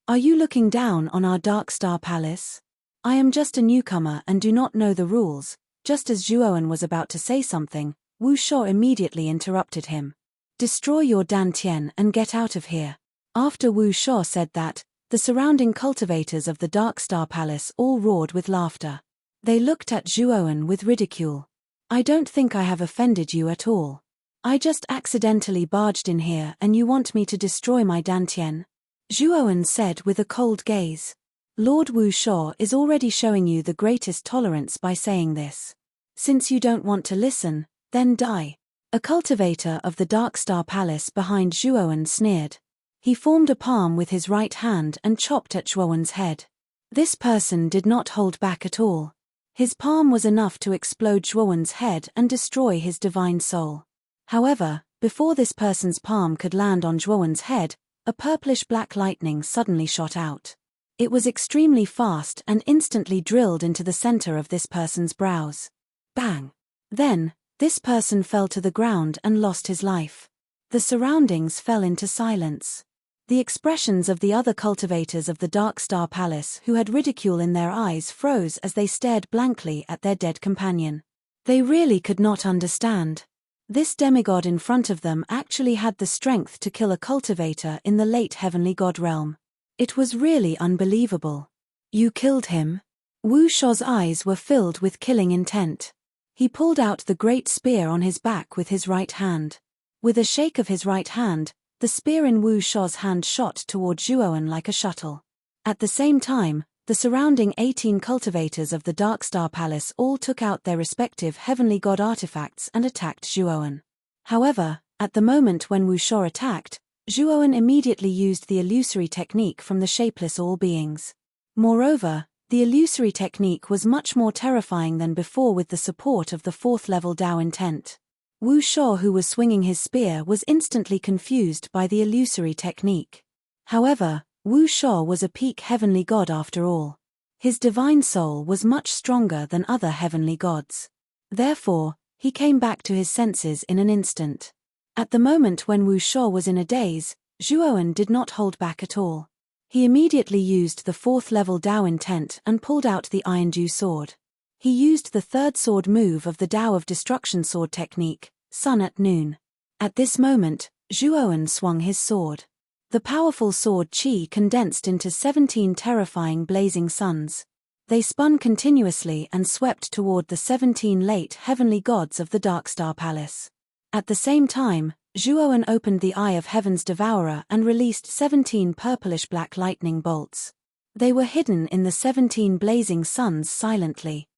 Are you looking down on our Darkstar Palace? I am just a newcomer and do not know the rules." Just as Zhuowen was about to say something, Wu Shuo immediately interrupted him. "Destroy your dantian and get out of here." After Wu Shuo said that, the surrounding cultivators of the Darkstar Palace all roared with laughter. They looked at Zhuowen with ridicule. "I don't think I have offended you at all. I just accidentally barged in here and you want me to destroy my dantian?" Zhuowen said with a cold gaze. "Lord Wu Shuo is already showing you the greatest tolerance by saying this. Since you don't want to listen, then die." A cultivator of the Darkstar Palace behind Zhuowen sneered. He formed a palm with his right hand and chopped at Zhuowen's head. This person did not hold back at all. His palm was enough to explode Zhuowen's head and destroy his divine soul. However, before this person's palm could land on Zhuowen's head, a purplish black lightning suddenly shot out. It was extremely fast and instantly drilled into the center of this person's brows. Bang! Then, this person fell to the ground and lost his life. The surroundings fell into silence. The expressions of the other cultivators of the Darkstar Palace who had ridicule in their eyes froze as they stared blankly at their dead companion. They really could not understand. This demigod in front of them actually had the strength to kill a cultivator in the late heavenly god realm. It was really unbelievable. You killed him? Wu Shou's eyes were filled with killing intent. He pulled out the great spear on his back with his right hand. With a shake of his right hand, the spear in Wu Shou's hand shot toward Zhuowen like a shuttle. At the same time, the surrounding 18 cultivators of the Dark Star Palace all took out their respective heavenly god artifacts and attacked Zhuowen. However, at the moment when Wu Shou attacked, Zhuowen immediately used the illusory technique from the shapeless all-beings. Moreover, the illusory technique was much more terrifying than before with the support of the 4th level Dao intent. Wu Shou, who was swinging his spear, was instantly confused by the illusory technique. However, Wu Shou was a peak heavenly god after all. His divine soul was much stronger than other heavenly gods. Therefore, he came back to his senses in an instant. At the moment when Wu Shou was in a daze, Zhuowen did not hold back at all. He immediately used the 4th level Dao intent and pulled out the Iron Dew sword. He used the 3rd sword move of the Dao of Destruction sword technique, Sun at Noon. At this moment, Zhuowen swung his sword. The powerful sword Qi condensed into 17 terrifying blazing suns. They spun continuously and swept toward the 17 late heavenly gods of the Dark Star Palace. At the same time, Zhuowen opened the Eye of Heaven's Devourer and released 17 purplish-black lightning bolts. They were hidden in the 17 blazing suns silently.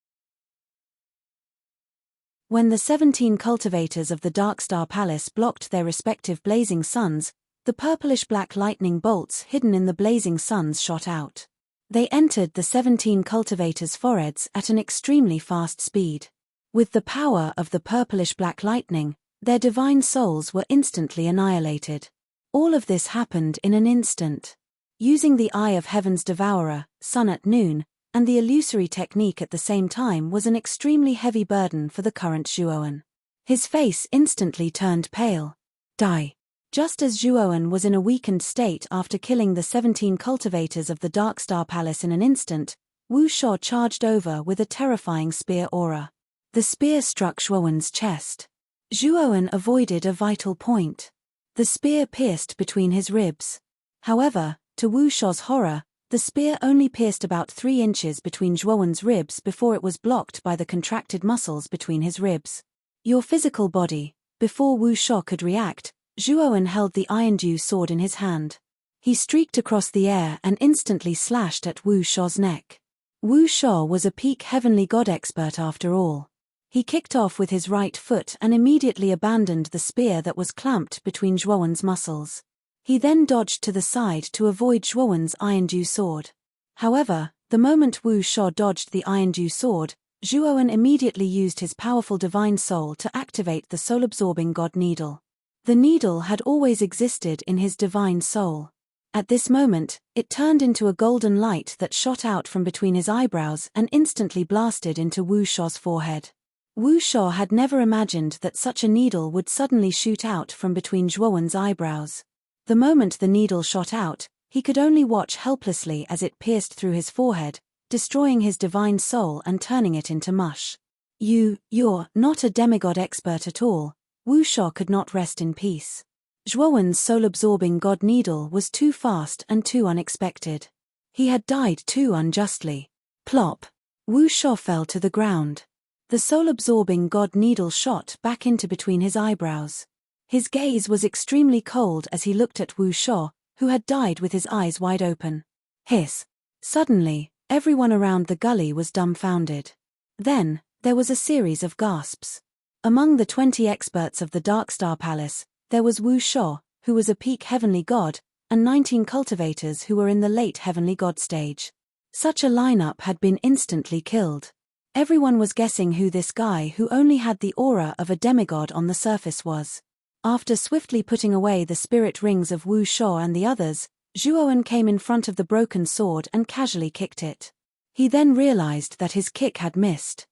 When the 17 cultivators of the Dark Star Palace blocked their respective blazing suns, the purplish-black lightning bolts hidden in the blazing suns shot out. They entered the 17 cultivators' foreheads at an extremely fast speed. With the power of the purplish-black lightning, their divine souls were instantly annihilated. All of this happened in an instant. Using the Eye of Heaven's Devourer, Sun at Noon, and the illusory technique at the same time was an extremely heavy burden for the current Zhuowen. His face instantly turned pale. Die. Just as Zhuowen was in a weakened state after killing the 17 cultivators of the Dark Star Palace in an instant, Wu Shou charged over with a terrifying spear aura. The spear struck Zhuowen's chest. Zhuowen avoided a vital point. The spear pierced between his ribs. However, to Wu Shou's horror, the spear only pierced about 3 inches between Zhuowen's ribs before it was blocked by the contracted muscles between his ribs. Your physical body. Before Wu Shou could react, Zhuowen held the Iron Dew sword in his hand. He streaked across the air and instantly slashed at Wu Shou's neck. Wu Shou was a peak heavenly god expert after all. He kicked off with his right foot and immediately abandoned the spear that was clamped between Zhuowen's muscles. He then dodged to the side to avoid Zhuowen's Iron Dew sword. However, the moment Wu Shou dodged the Iron Dew sword, Zhuowen immediately used his powerful divine soul to activate the soul-absorbing god needle. The needle had always existed in his divine soul. At this moment, it turned into a golden light that shot out from between his eyebrows and instantly blasted into Wu Shou's forehead. Wu Shou had never imagined that such a needle would suddenly shoot out from between Zhuowen's eyebrows. The moment the needle shot out, he could only watch helplessly as it pierced through his forehead, destroying his divine soul and turning it into mush. You're not a demigod expert at all. Wu Shou could not rest in peace. Zhuowen's soul-absorbing god needle was too fast and too unexpected. He had died too unjustly. Plop! Wu Shou fell to the ground. The soul-absorbing god needle shot back into between his eyebrows. His gaze was extremely cold as he looked at Wu Shou, who had died with his eyes wide open. Hiss! Suddenly, everyone around the gully was dumbfounded. Then, there was a series of gasps. Among the 20 experts of the Dark Star Palace, there was Wu Shou, who was a peak heavenly god, and 19 cultivators who were in the late heavenly god stage. Such a lineup had been instantly killed. Everyone was guessing who this guy who only had the aura of a demigod on the surface was. After swiftly putting away the spirit rings of Wu Shou and the others, Zhuowen came in front of the broken sword and casually kicked it. He then realized that his kick had missed.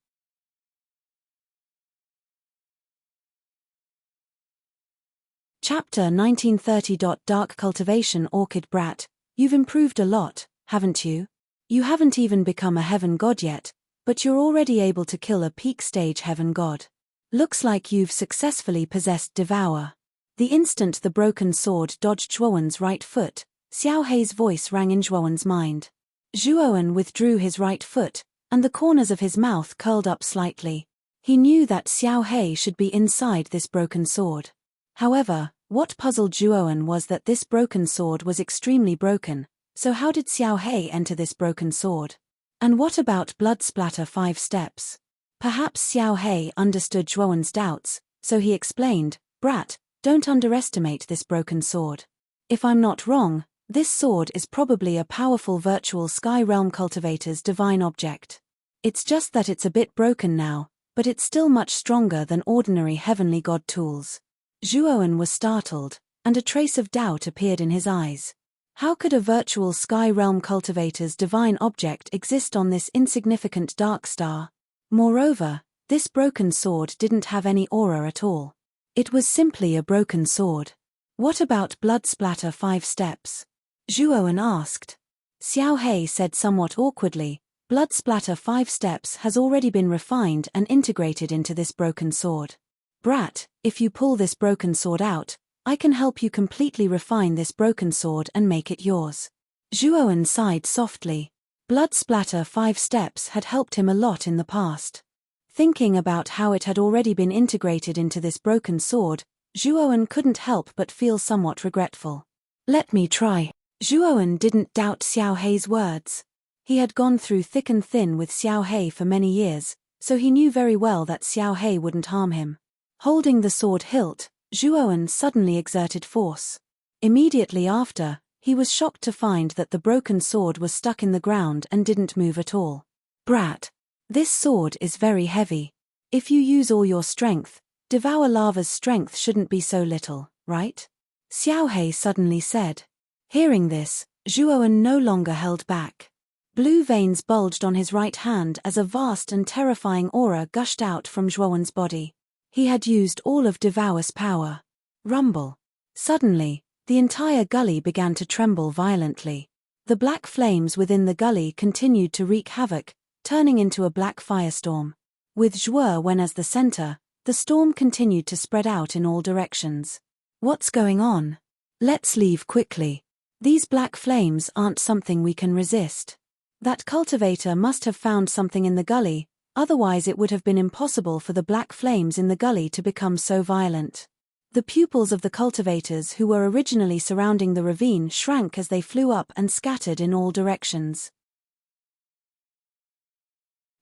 Chapter 1930. Dark Cultivation. Orchid Brat, you've improved a lot, haven't you? You haven't even become a heaven god yet, but you're already able to kill a peak stage heaven god. Looks like you've successfully possessed Devour. The instant the broken sword dodged Zhuowen's right foot, Xiao Hei's voice rang in Zhuowen's mind. Zhuowen withdrew his right foot, and the corners of his mouth curled up slightly. He knew that Xiao Hei should be inside this broken sword. However, what puzzled Zhuowen was that this broken sword was extremely broken, so how did Xiao Hei enter this broken sword? And what about blood splatter 5 steps? Perhaps Xiao Hei understood Zhuowen's doubts, so he explained, "Brat, don't underestimate this broken sword. If I'm not wrong, this sword is probably a powerful virtual sky realm cultivator's divine object. It's just that it's a bit broken now, but it's still much stronger than ordinary heavenly god tools." Zhuowen was startled, and a trace of doubt appeared in his eyes. How could a virtual sky realm cultivator's divine object exist on this insignificant dark star? Moreover, this broken sword didn't have any aura at all. It was simply a broken sword. What about blood splatter 5 steps? Zhuowen asked. Xiao Hei said somewhat awkwardly, "Blood splatter 5 steps has already been refined and integrated into this broken sword. Brat, if you pull this broken sword out, I can help you completely refine this broken sword and make it yours." Zhuowen sighed softly. Blood splatter 5 steps had helped him a lot in the past. Thinking about how it had already been integrated into this broken sword, Zhuowen couldn't help but feel somewhat regretful. "Let me try." Zhuowen didn't doubt Xiao Hei's words. He had gone through thick and thin with Xiao Hei for many years, so he knew very well that Xiao Hei wouldn't harm him. Holding the sword hilt, Zhuowen suddenly exerted force. Immediately after, he was shocked to find that the broken sword was stuck in the ground and didn't move at all. "Brat, this sword is very heavy. If you use all your strength, Devour Lava's strength shouldn't be so little, right?" Xiao Hei suddenly said. Hearing this, Zhuowen no longer held back. Blue veins bulged on his right hand as a vast and terrifying aura gushed out from Zhuowen's body. He had used all of Devour's power. Rumble. Suddenly, the entire gully began to tremble violently. The black flames within the gully continued to wreak havoc, turning into a black firestorm. With Zhuowen as the center, the storm continued to spread out in all directions. "What's going on? Let's leave quickly. These black flames aren't something we can resist." That cultivator must have found something in the gully, otherwise it would have been impossible for the black flames in the gully to become so violent. The pupils of the cultivators who were originally surrounding the ravine shrank as they flew up and scattered in all directions.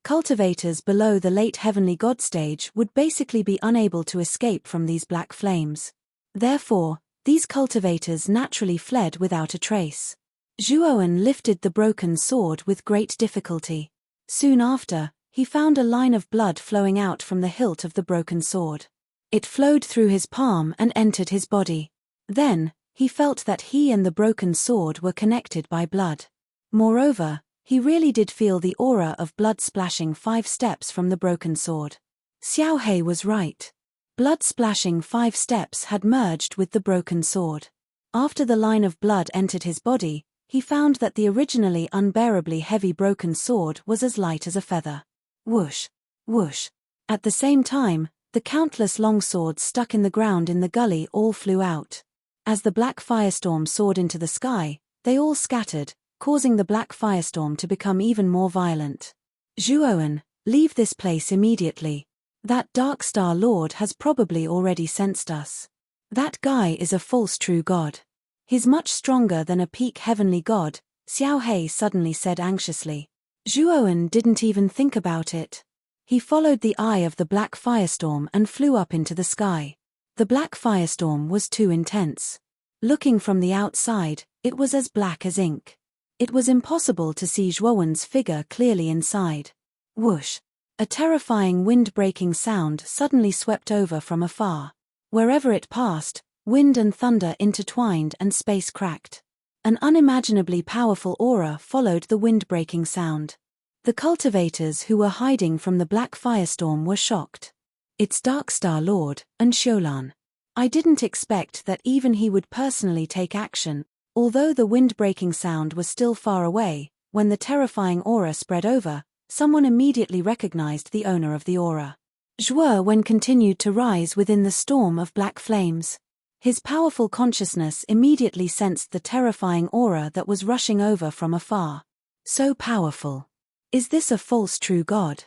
Cultivators below the late heavenly god stage would basically be unable to escape from these black flames. Therefore, these cultivators naturally fled without a trace. Zhuowen lifted the broken sword with great difficulty. Soon after, he found a line of blood flowing out from the hilt of the broken sword. It flowed through his palm and entered his body. Then, he felt that he and the broken sword were connected by blood. Moreover, he really did feel the aura of blood splashing 5 steps from the broken sword. Xiao Hei was right. Blood splashing 5 steps had merged with the broken sword. After the line of blood entered his body, he found that the originally unbearably heavy broken sword was as light as a feather. Whoosh! Whoosh! At the same time, the countless long swords stuck in the ground in the gully all flew out. As the black firestorm soared into the sky, they all scattered, causing the black firestorm to become even more violent. "Zhuowen, leave this place immediately. That Dark Star Lord has probably already sensed us. That guy is a false true god. He's much stronger than a peak heavenly god," Xiao Hei suddenly said anxiously. Zhuowen didn't even think about it. He followed the eye of the black firestorm and flew up into the sky. The black firestorm was too intense. Looking from the outside, it was as black as ink. It was impossible to see Zhuowen's figure clearly inside. Whoosh! A terrifying wind-breaking sound suddenly swept over from afar. Wherever it passed, wind and thunder intertwined and space cracked. An unimaginably powerful aura followed the wind-breaking sound. The cultivators who were hiding from the black firestorm were shocked. "It's Dark Star Lord, and Sholan. I didn't expect that even he would personally take action." Although the wind-breaking sound was still far away, when the terrifying aura spread over, someone immediately recognized the owner of the aura. Zhuowen continued to rise within the storm of black flames. His powerful consciousness immediately sensed the terrifying aura that was rushing over from afar. So powerful. Is this a false true god?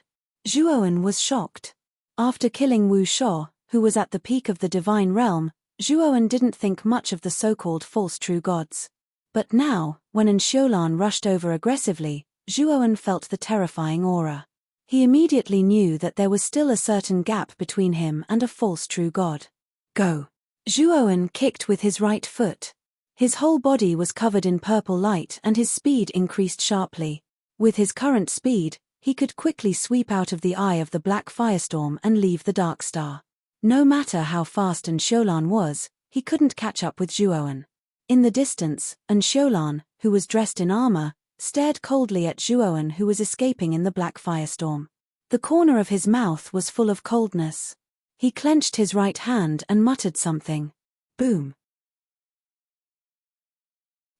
Zhuowen was shocked. After killing Wu Shuo, who was at the peak of the divine realm, Zhuowen didn't think much of the so-called false true gods. But now, when Enxiolan rushed over aggressively, Zhuowen felt the terrifying aura. He immediately knew that there was still a certain gap between him and a false true god. Go! Zhuowen kicked with his right foot. His whole body was covered in purple light and his speed increased sharply. With his current speed, he could quickly sweep out of the eye of the black firestorm and leave the dark star. No matter how fast Enxiolan was, he couldn't catch up with Zhuowen. In the distance, Enxiolan, who was dressed in armor, stared coldly at Zhuowen, who was escaping in the black firestorm. The corner of his mouth was full of coldness. He clenched his right hand and muttered something. Boom!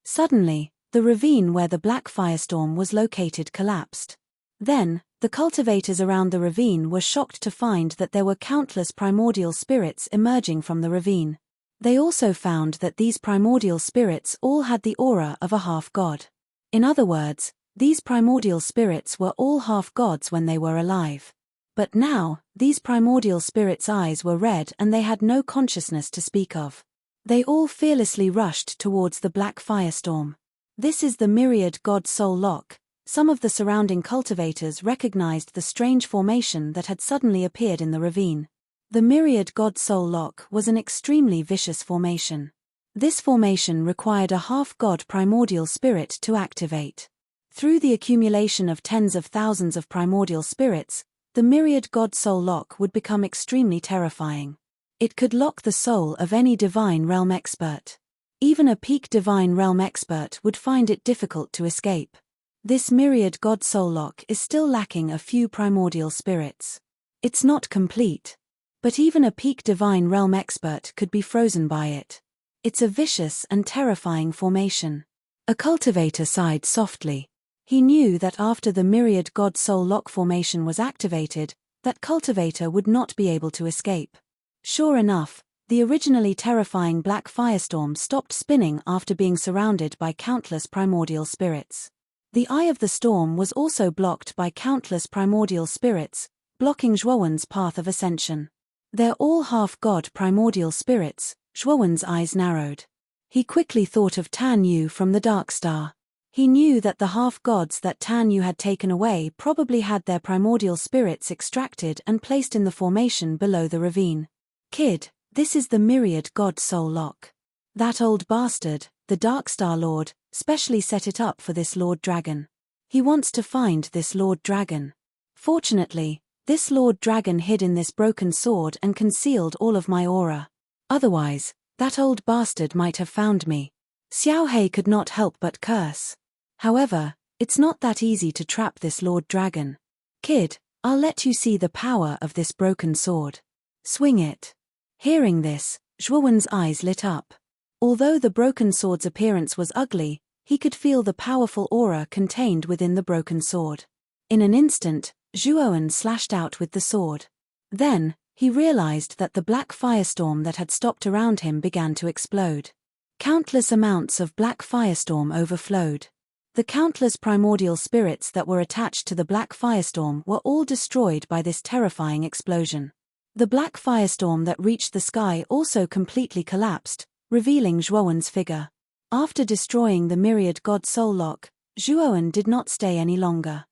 Suddenly, the ravine where the black firestorm was located collapsed. Then, the cultivators around the ravine were shocked to find that there were countless primordial spirits emerging from the ravine. They also found that these primordial spirits all had the aura of a half-god. In other words, these primordial spirits were all half-gods when they were alive. But now, these primordial spirits' eyes were red and they had no consciousness to speak of. They all fearlessly rushed towards the black firestorm. This is the myriad god soul lock. Some of the surrounding cultivators recognized the strange formation that had suddenly appeared in the ravine. The myriad god soul lock was an extremely vicious formation. This formation required a half-god primordial spirit to activate. Through the accumulation of tens of thousands of primordial spirits, the myriad god soul lock would become extremely terrifying. It could lock the soul of any divine realm expert. Even a peak divine realm expert would find it difficult to escape. This myriad god soul lock is still lacking a few primordial spirits. It's not complete. But even a peak divine realm expert could be frozen by it. It's a vicious and terrifying formation. A cultivator sighed softly. He knew that after the myriad god soul lock formation was activated, that cultivator would not be able to escape. Sure enough, the originally terrifying black firestorm stopped spinning after being surrounded by countless primordial spirits. The eye of the storm was also blocked by countless primordial spirits, blocking Zhuowen's path of ascension. They're all half-god primordial spirits. Zhuowen's eyes narrowed. He quickly thought of Tan Yu from the Dark Star. He knew that the half-gods that Tan Yu had taken away probably had their primordial spirits extracted and placed in the formation below the ravine. Kid, this is the myriad god soul lock. That old bastard, the Dark Star Lord, specially set it up for this Lord Dragon. He wants to find this Lord Dragon. Fortunately, this Lord Dragon hid in this broken sword and concealed all of my aura. Otherwise, that old bastard might have found me. Xiao Hei could not help but curse. However, it's not that easy to trap this Lord Dragon. Kid, I'll let you see the power of this broken sword. Swing it. Hearing this, Zhuowen's eyes lit up. Although the broken sword's appearance was ugly, he could feel the powerful aura contained within the broken sword. In an instant, Zhuowen slashed out with the sword. Then, he realized that the black firestorm that had stopped around him began to explode. Countless amounts of black firestorm overflowed. The countless primordial spirits that were attached to the black firestorm were all destroyed by this terrifying explosion. The black firestorm that reached the sky also completely collapsed, revealing Zhuowen's figure. After destroying the myriad god soul lock, Zhuowen did not stay any longer.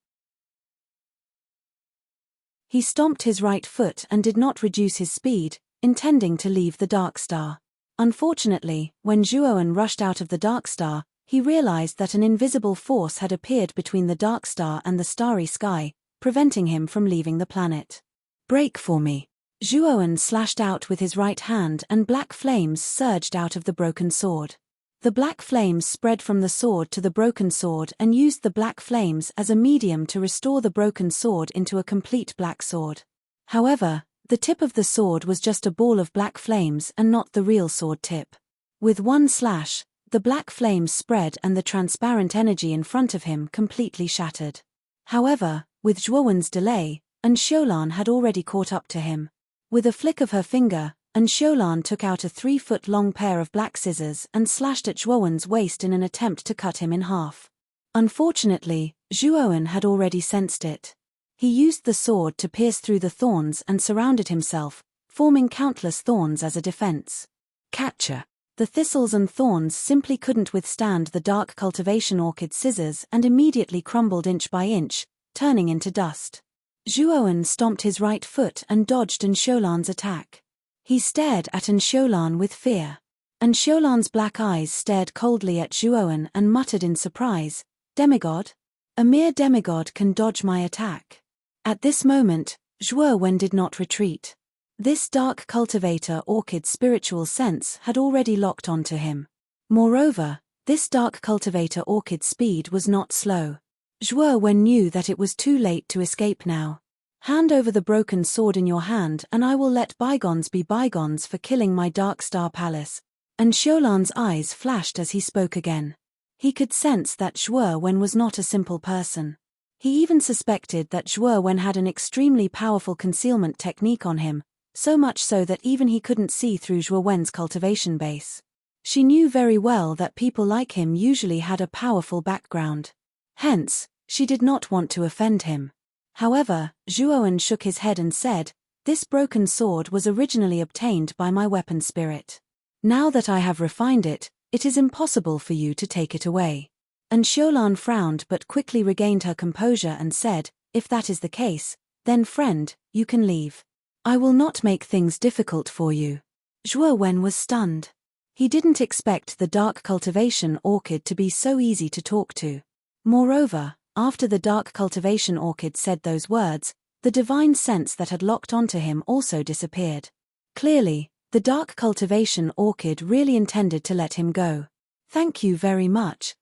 He stomped his right foot and did not reduce his speed, intending to leave the Dark Star. Unfortunately, when Zhuowen rushed out of the Dark Star, he realized that an invisible force had appeared between the Dark Star and the starry sky, preventing him from leaving the planet. Break for me. Zhuowen slashed out with his right hand and black flames surged out of the broken sword. The black flames spread from the sword to the broken sword and used the black flames as a medium to restore the broken sword into a complete black sword. However, the tip of the sword was just a ball of black flames and not the real sword tip. With one slash, the black flames spread and the transparent energy in front of him completely shattered. However, with Zhuowen's delay, Enxiolan had already caught up to him. With a flick of her finger, and Sholan took out a 3-foot-long pair of black scissors and slashed at Zhuowen's waist in an attempt to cut him in half. Unfortunately, Zhuowen had already sensed it. He used the sword to pierce through the thorns and surrounded himself, forming countless thorns as a defense. Catcher. The thistles and thorns simply couldn't withstand the dark cultivation orchid scissors and immediately crumbled inch by inch, turning into dust. Zhuowen stomped his right foot and dodged Sholan's attack. He stared at Sholan with fear. Sholan's black eyes stared coldly at Zhuowen and muttered in surprise, "Demigod? A mere demigod can dodge my attack." At this moment, Zhuowen did not retreat. This dark cultivator orchid's spiritual sense had already locked onto him. Moreover, this dark cultivator orchid's speed was not slow. Zhuowen knew that it was too late to escape now. "Hand over the broken sword in your hand and I will let bygones be bygones for killing my Dark Star Palace." And Sholan's eyes flashed as he spoke again. He could sense that Zhuowen was not a simple person. He even suspected that Zhuowen had an extremely powerful concealment technique on him, so much so that even he couldn't see through Zhuowen's cultivation base. She knew very well that people like him usually had a powerful background. Hence, she did not want to offend him. However, Zhuowen shook his head and said, "This broken sword was originally obtained by my weapon spirit. Now that I have refined it, it is impossible for you to take it away." And Sholan frowned but quickly regained her composure and said, "If that is the case, then friend, you can leave. I will not make things difficult for you." Zhuowen was stunned. He didn't expect the dark cultivation orchid to be so easy to talk to. Moreover, after the dark cultivation orchid said those words, the divine sense that had locked onto him also disappeared. Clearly, the dark cultivation orchid really intended to let him go. "Thank you very much."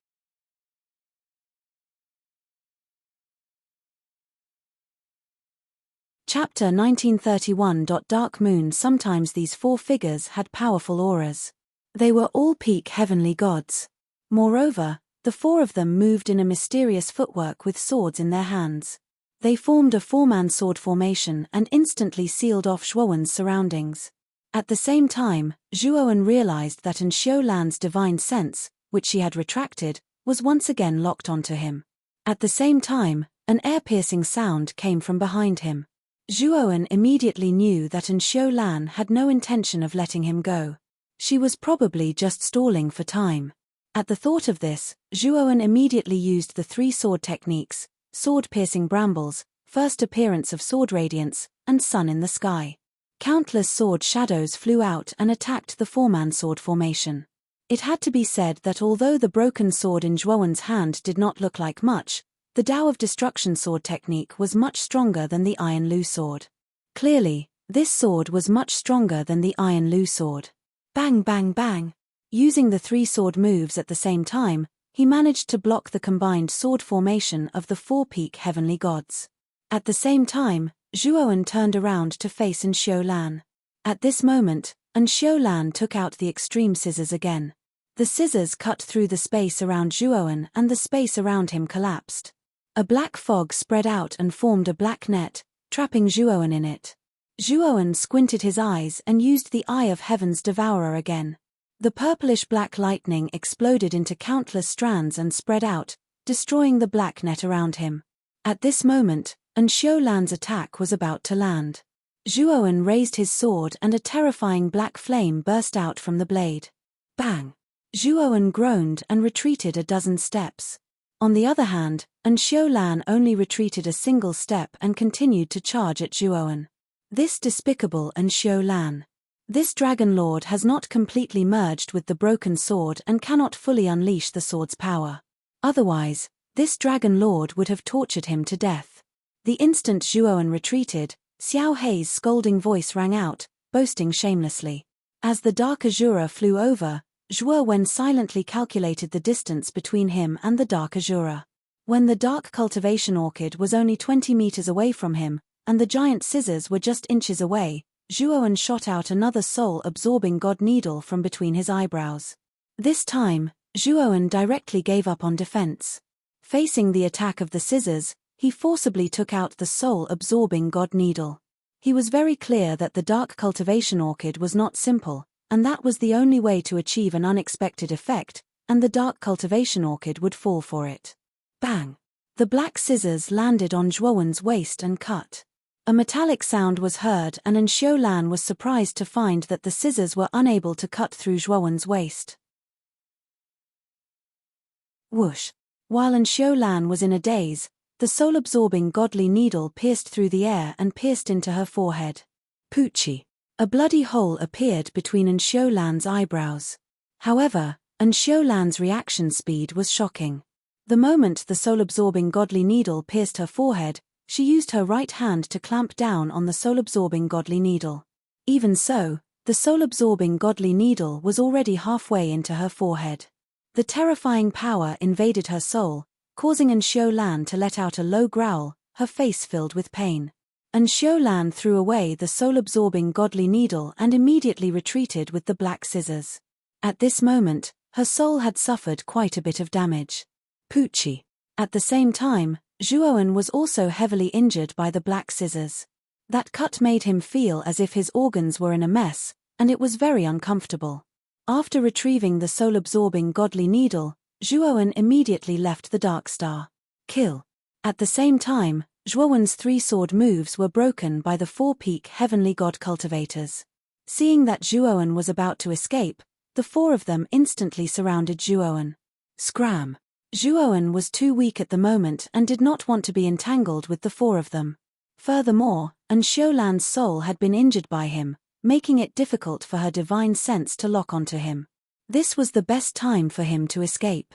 Chapter 1931. Dark Moon. Sometimes these 4 figures had powerful auras. They were all peak heavenly gods. Moreover, the 4 of them moved in a mysterious footwork with swords in their hands. They formed a 4-man sword formation and instantly sealed off Zhuowen's surroundings. At the same time, Zhuowen realized that Sholan's divine sense, which she had retracted, was once again locked onto him. At the same time, an ear-piercing sound came from behind him. Zhuowen immediately knew that Sholan had no intention of letting him go. She was probably just stalling for time. At the thought of this, Zhuowen immediately used the 3 sword techniques: sword-piercing brambles, first appearance of sword radiance, and sun in the sky. Countless sword shadows flew out and attacked the 4-man sword formation. It had to be said that although the broken sword in Zhuowen's hand did not look like much, the Tao of Destruction sword technique was much stronger than the Iron Lu sword. Clearly, this sword was much stronger than the Iron Lu sword. Bang bang bang. Using the 3 sword moves at the same time, he managed to block the combined sword formation of the 4 peak heavenly gods. At the same time, Zhuowen turned around to face Sholan. At this moment, Sholan took out the extreme scissors again. The scissors cut through the space around Zhuowen and the space around him collapsed. A black fog spread out and formed a black net, trapping Zhuowen in it. Zhuowen squinted his eyes and used the Eye of Heaven's Devourer again. The purplish-black lightning exploded into countless strands and spread out, destroying the black net around him. At this moment, Sholan's attack was about to land. Zhuowen raised his sword and a terrifying black flame burst out from the blade. Bang! Zhuowen groaned and retreated a dozen steps. On the other hand, Sholan only retreated a single step and continued to charge at Zhuowen. This despicable Sholan. This Dragon Lord has not completely merged with the broken sword and cannot fully unleash the sword's power. Otherwise, this Dragon Lord would have tortured him to death. The instant Zhuowen retreated, Xiao Hei's scolding voice rang out, boasting shamelessly. As the Dark Azura flew over, Zhuowen silently calculated the distance between him and the Dark Azura. When the Dark Cultivation Orchid was only 20 meters away from him, and the giant scissors were just inches away, Zhuowen shot out another soul-absorbing god needle from between his eyebrows. This time, Zhuowen directly gave up on defense. Facing the attack of the scissors, he forcibly took out the soul-absorbing god needle. He was very clear that the dark cultivation orchid was not simple, and that was the only way to achieve an unexpected effect, and the dark cultivation orchid would fall for it. Bang! The black scissors landed on Zhuowen's waist and cut. A metallic sound was heard, and Enxiulan was surprised to find that the scissors were unable to cut through Zhuowen's waist. Whoosh! While Enxiulan was in a daze, the soul-absorbing godly needle pierced through the air and pierced into her forehead. Poochie! A bloody hole appeared between Enxiulan's eyebrows. However, Enxiulan's reaction speed was shocking. The moment the soul-absorbing godly needle pierced her forehead, she used her right hand to clamp down on the soul-absorbing godly needle. Even so, the soul-absorbing godly needle was already halfway into her forehead. The terrifying power invaded her soul, causing Enxiulan to let out a low growl, her face filled with pain. Enxiulan threw away the soul-absorbing godly needle and immediately retreated with the black scissors. At this moment, her soul had suffered quite a bit of damage. Poochie! At the same time, Zhuowen was also heavily injured by the black scissors. That cut made him feel as if his organs were in a mess, and it was very uncomfortable. After retrieving the soul-absorbing godly needle, Zhuowen immediately left the Dark Star. Kill! At the same time, Zhuowen's three-sword moves were broken by the four-peak heavenly god cultivators. Seeing that Zhuowen was about to escape, the four of them instantly surrounded Zhuowen. Scram! Zhuowen was too weak at the moment and did not want to be entangled with the four of them. Furthermore, Enxiulan's soul had been injured by him, making it difficult for her divine sense to lock onto him. This was the best time for him to escape.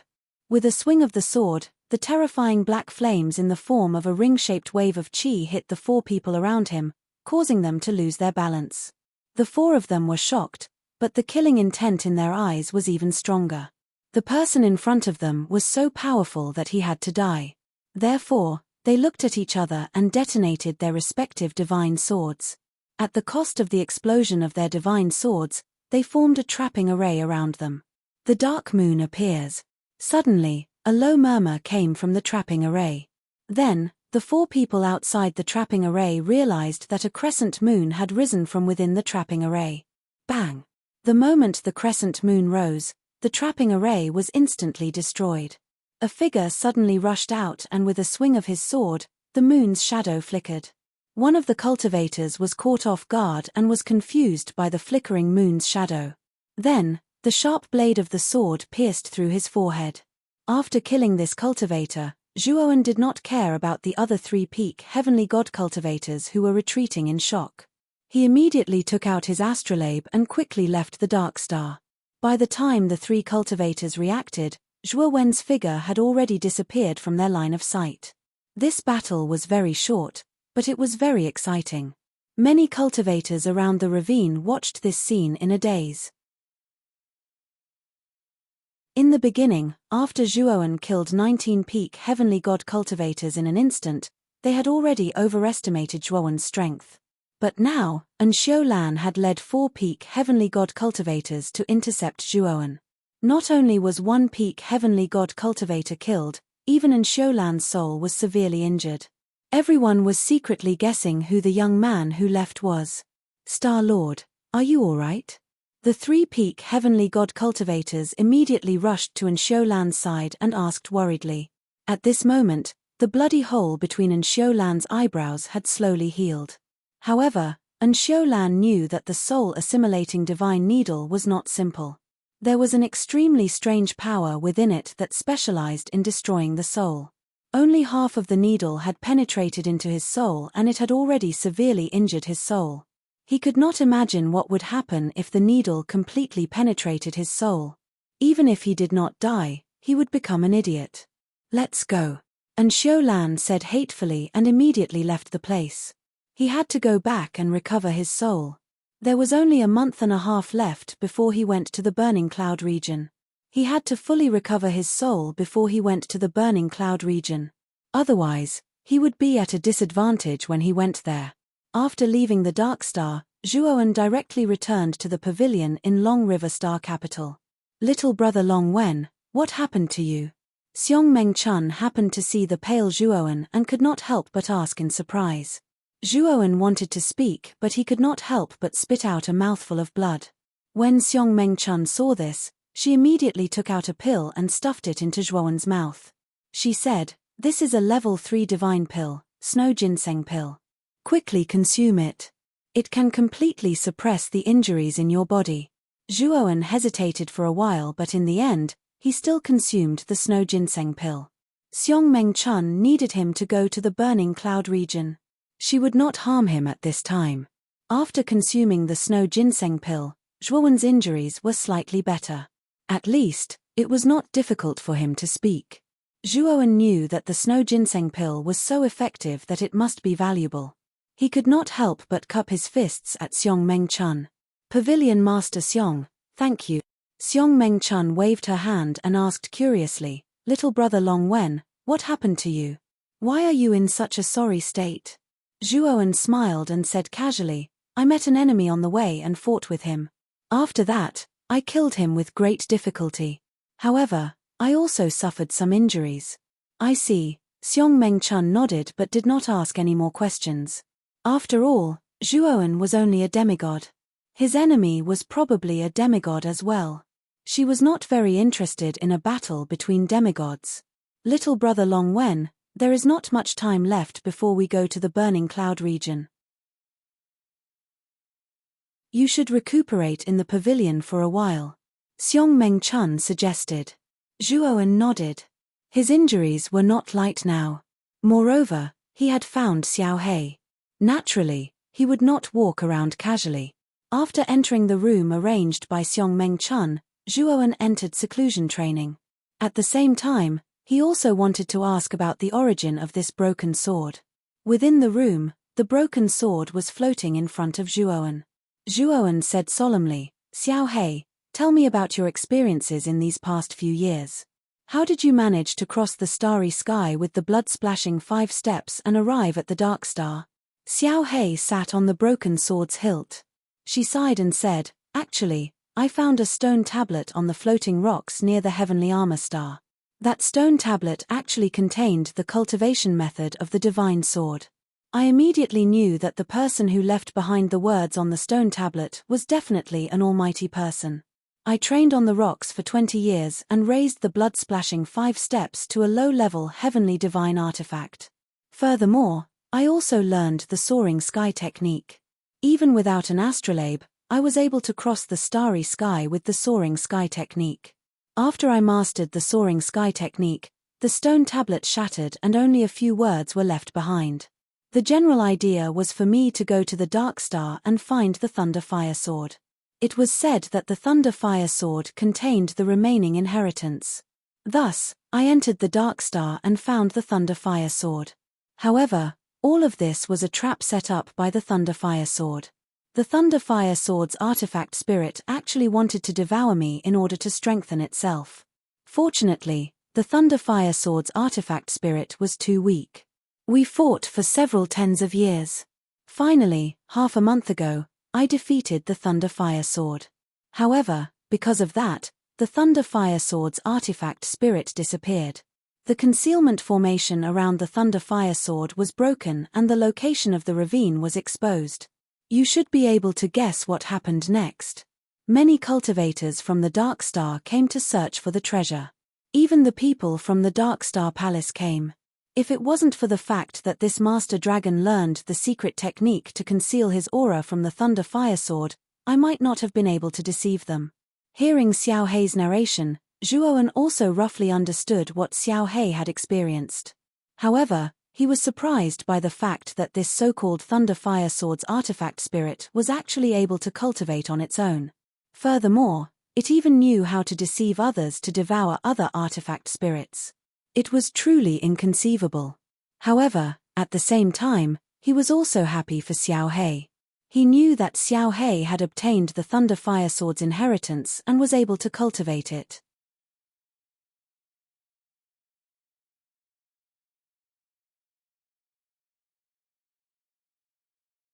With a swing of the sword, the terrifying black flames in the form of a ring-shaped wave of qi hit the four people around him, causing them to lose their balance. The four of them were shocked, but the killing intent in their eyes was even stronger. The person in front of them was so powerful that he had to die. Therefore, they looked at each other and detonated their respective divine swords. At the cost of the explosion of their divine swords, they formed a trapping array around them. The dark moon appears. Suddenly, a low murmur came from the trapping array. Then, the four people outside the trapping array realized that a crescent moon had risen from within the trapping array. Bang! The moment the crescent moon rose, the trapping array was instantly destroyed. A figure suddenly rushed out, and with a swing of his sword, the moon's shadow flickered. One of the cultivators was caught off guard and was confused by the flickering moon's shadow. Then, the sharp blade of the sword pierced through his forehead. After killing this cultivator, Zhuowen did not care about the other three peak heavenly god cultivators who were retreating in shock. He immediately took out his astrolabe and quickly left the Dark Star. By the time the three cultivators reacted, Zhuowen's figure had already disappeared from their line of sight. This battle was very short, but it was very exciting. Many cultivators around the ravine watched this scene in a daze. In the beginning, after Zhuowen killed 19 peak heavenly god cultivators in an instant, they had already overestimated Zhuowen's strength. But now, Enxiulan had led 4 peak heavenly god cultivators to intercept Zhuowen. Not only was 1 peak heavenly god cultivator killed, even Enxiulan's soul was severely injured. Everyone was secretly guessing who the young man who left was. Star-Lord, are you alright? The 3 peak heavenly god cultivators immediately rushed to Enxiulan's side and asked worriedly. At this moment, the bloody hole between Enxiulan's eyebrows had slowly healed. However, Enxiulan knew that the soul-assimilating divine needle was not simple. There was an extremely strange power within it that specialized in destroying the soul. Only half of the needle had penetrated into his soul, and it had already severely injured his soul. He could not imagine what would happen if the needle completely penetrated his soul. Even if he did not die, he would become an idiot. Let's go. Enxiulan said hatefully and immediately left the place. He had to go back and recover his soul. There was only a month and a half left before he went to the Burning Cloud region. He had to fully recover his soul before he went to the Burning Cloud region. Otherwise, he would be at a disadvantage when he went there. After leaving the Dark Star, Zhuowen directly returned to the pavilion in Long River Star capital. Little brother Long Wen, what happened to you? Xiong Mengchun happened to see the pale Zhuowen and could not help but ask in surprise. Zhuoan wanted to speak, but he could not help but spit out a mouthful of blood. When Xiong Mengchun saw this, she immediately took out a pill and stuffed it into Zhuoan's mouth. She said, "This is a level 3 divine pill, snow ginseng pill. Quickly consume it. It can completely suppress the injuries in your body." Zhuoan hesitated for a while, but in the end, he still consumed the snow ginseng pill. Xiong Mengchun needed him to go to the burning cloud region. She would not harm him at this time. After consuming the snow ginseng pill, Zhuoan's injuries were slightly better. At least, it was not difficult for him to speak. Zhuoan knew that the snow ginseng pill was so effective that it must be valuable. He could not help but cup his fists at Xiong Mengchun. "Pavilion Master Xiong, thank you." Xiong Mengchun waved her hand and asked curiously, "Little brother Long Wen, what happened to you? Why are you in such a sorry state?" Zhuoan smiled and said casually, "I met an enemy on the way and fought with him. After that, I killed him with great difficulty. However, I also suffered some injuries." "I see." Xiong Mengchun nodded but did not ask any more questions. After all, Zhuoan was only a demigod. His enemy was probably a demigod as well. She was not very interested in a battle between demigods. "Little brother Long Wen, there is not much time left before we go to the burning cloud region. You should recuperate in the pavilion for a while," Xiong Mengchun suggested. Zhuoan nodded. His injuries were not light now. Moreover, he had found Xiao He. Naturally, he would not walk around casually. After entering the room arranged by Xiong Mengchun, Zhuoan entered seclusion training. At the same time, he also wanted to ask about the origin of this broken sword. Within the room, the broken sword was floating in front of Zhuoan. Zhuoan said solemnly, "Xiao He, tell me about your experiences in these past few years. How did you manage to cross the starry sky with the blood-splashing 5 steps and arrive at the dark star?" Xiao He sat on the broken sword's hilt. She sighed and said, "Actually, I found a stone tablet on the floating rocks near the heavenly armor star. That stone tablet actually contained the cultivation method of the divine sword. I immediately knew that the person who left behind the words on the stone tablet was definitely an almighty person. I trained on the rocks for 20 years and raised the blood-splashing 5 steps to a low-level heavenly divine artifact. Furthermore, I also learned the soaring sky technique. Even without an astrolabe, I was able to cross the starry sky with the soaring sky technique. After I mastered the soaring sky technique, the stone tablet shattered and only a few words were left behind. The general idea was for me to go to the Dark Star and find the Thunder Fire Sword. It was said that the Thunder Fire Sword contained the remaining inheritance. Thus, I entered the Dark Star and found the Thunder Fire Sword. However, all of this was a trap set up by the Thunder Fire Sword. The Thunder Fire Sword's artifact spirit actually wanted to devour me in order to strengthen itself. Fortunately, the Thunder Fire Sword's artifact spirit was too weak. We fought for several tens of years. Finally, half a month ago, I defeated the Thunder Fire Sword. However, because of that, the Thunder Fire Sword's artifact spirit disappeared. The concealment formation around the Thunder Fire Sword was broken and the location of the ravine was exposed. You should be able to guess what happened next. Many cultivators from the Dark Star came to search for the treasure. Even the people from the Dark Star Palace came. If it wasn't for the fact that this Master Dragon learned the secret technique to conceal his aura from the Thunder Fire Sword, I might not have been able to deceive them. Hearing Xiao He's narration, Zhuoan also roughly understood what Xiao He had experienced. However, he was surprised by the fact that this so-called Thunder Fire Sword's artifact spirit was actually able to cultivate on its own. Furthermore, it even knew how to deceive others to devour other artifact spirits. It was truly inconceivable. However, at the same time, he was also happy for Xiao He. He knew that Xiao He had obtained the Thunder Fire Sword's inheritance and was able to cultivate it.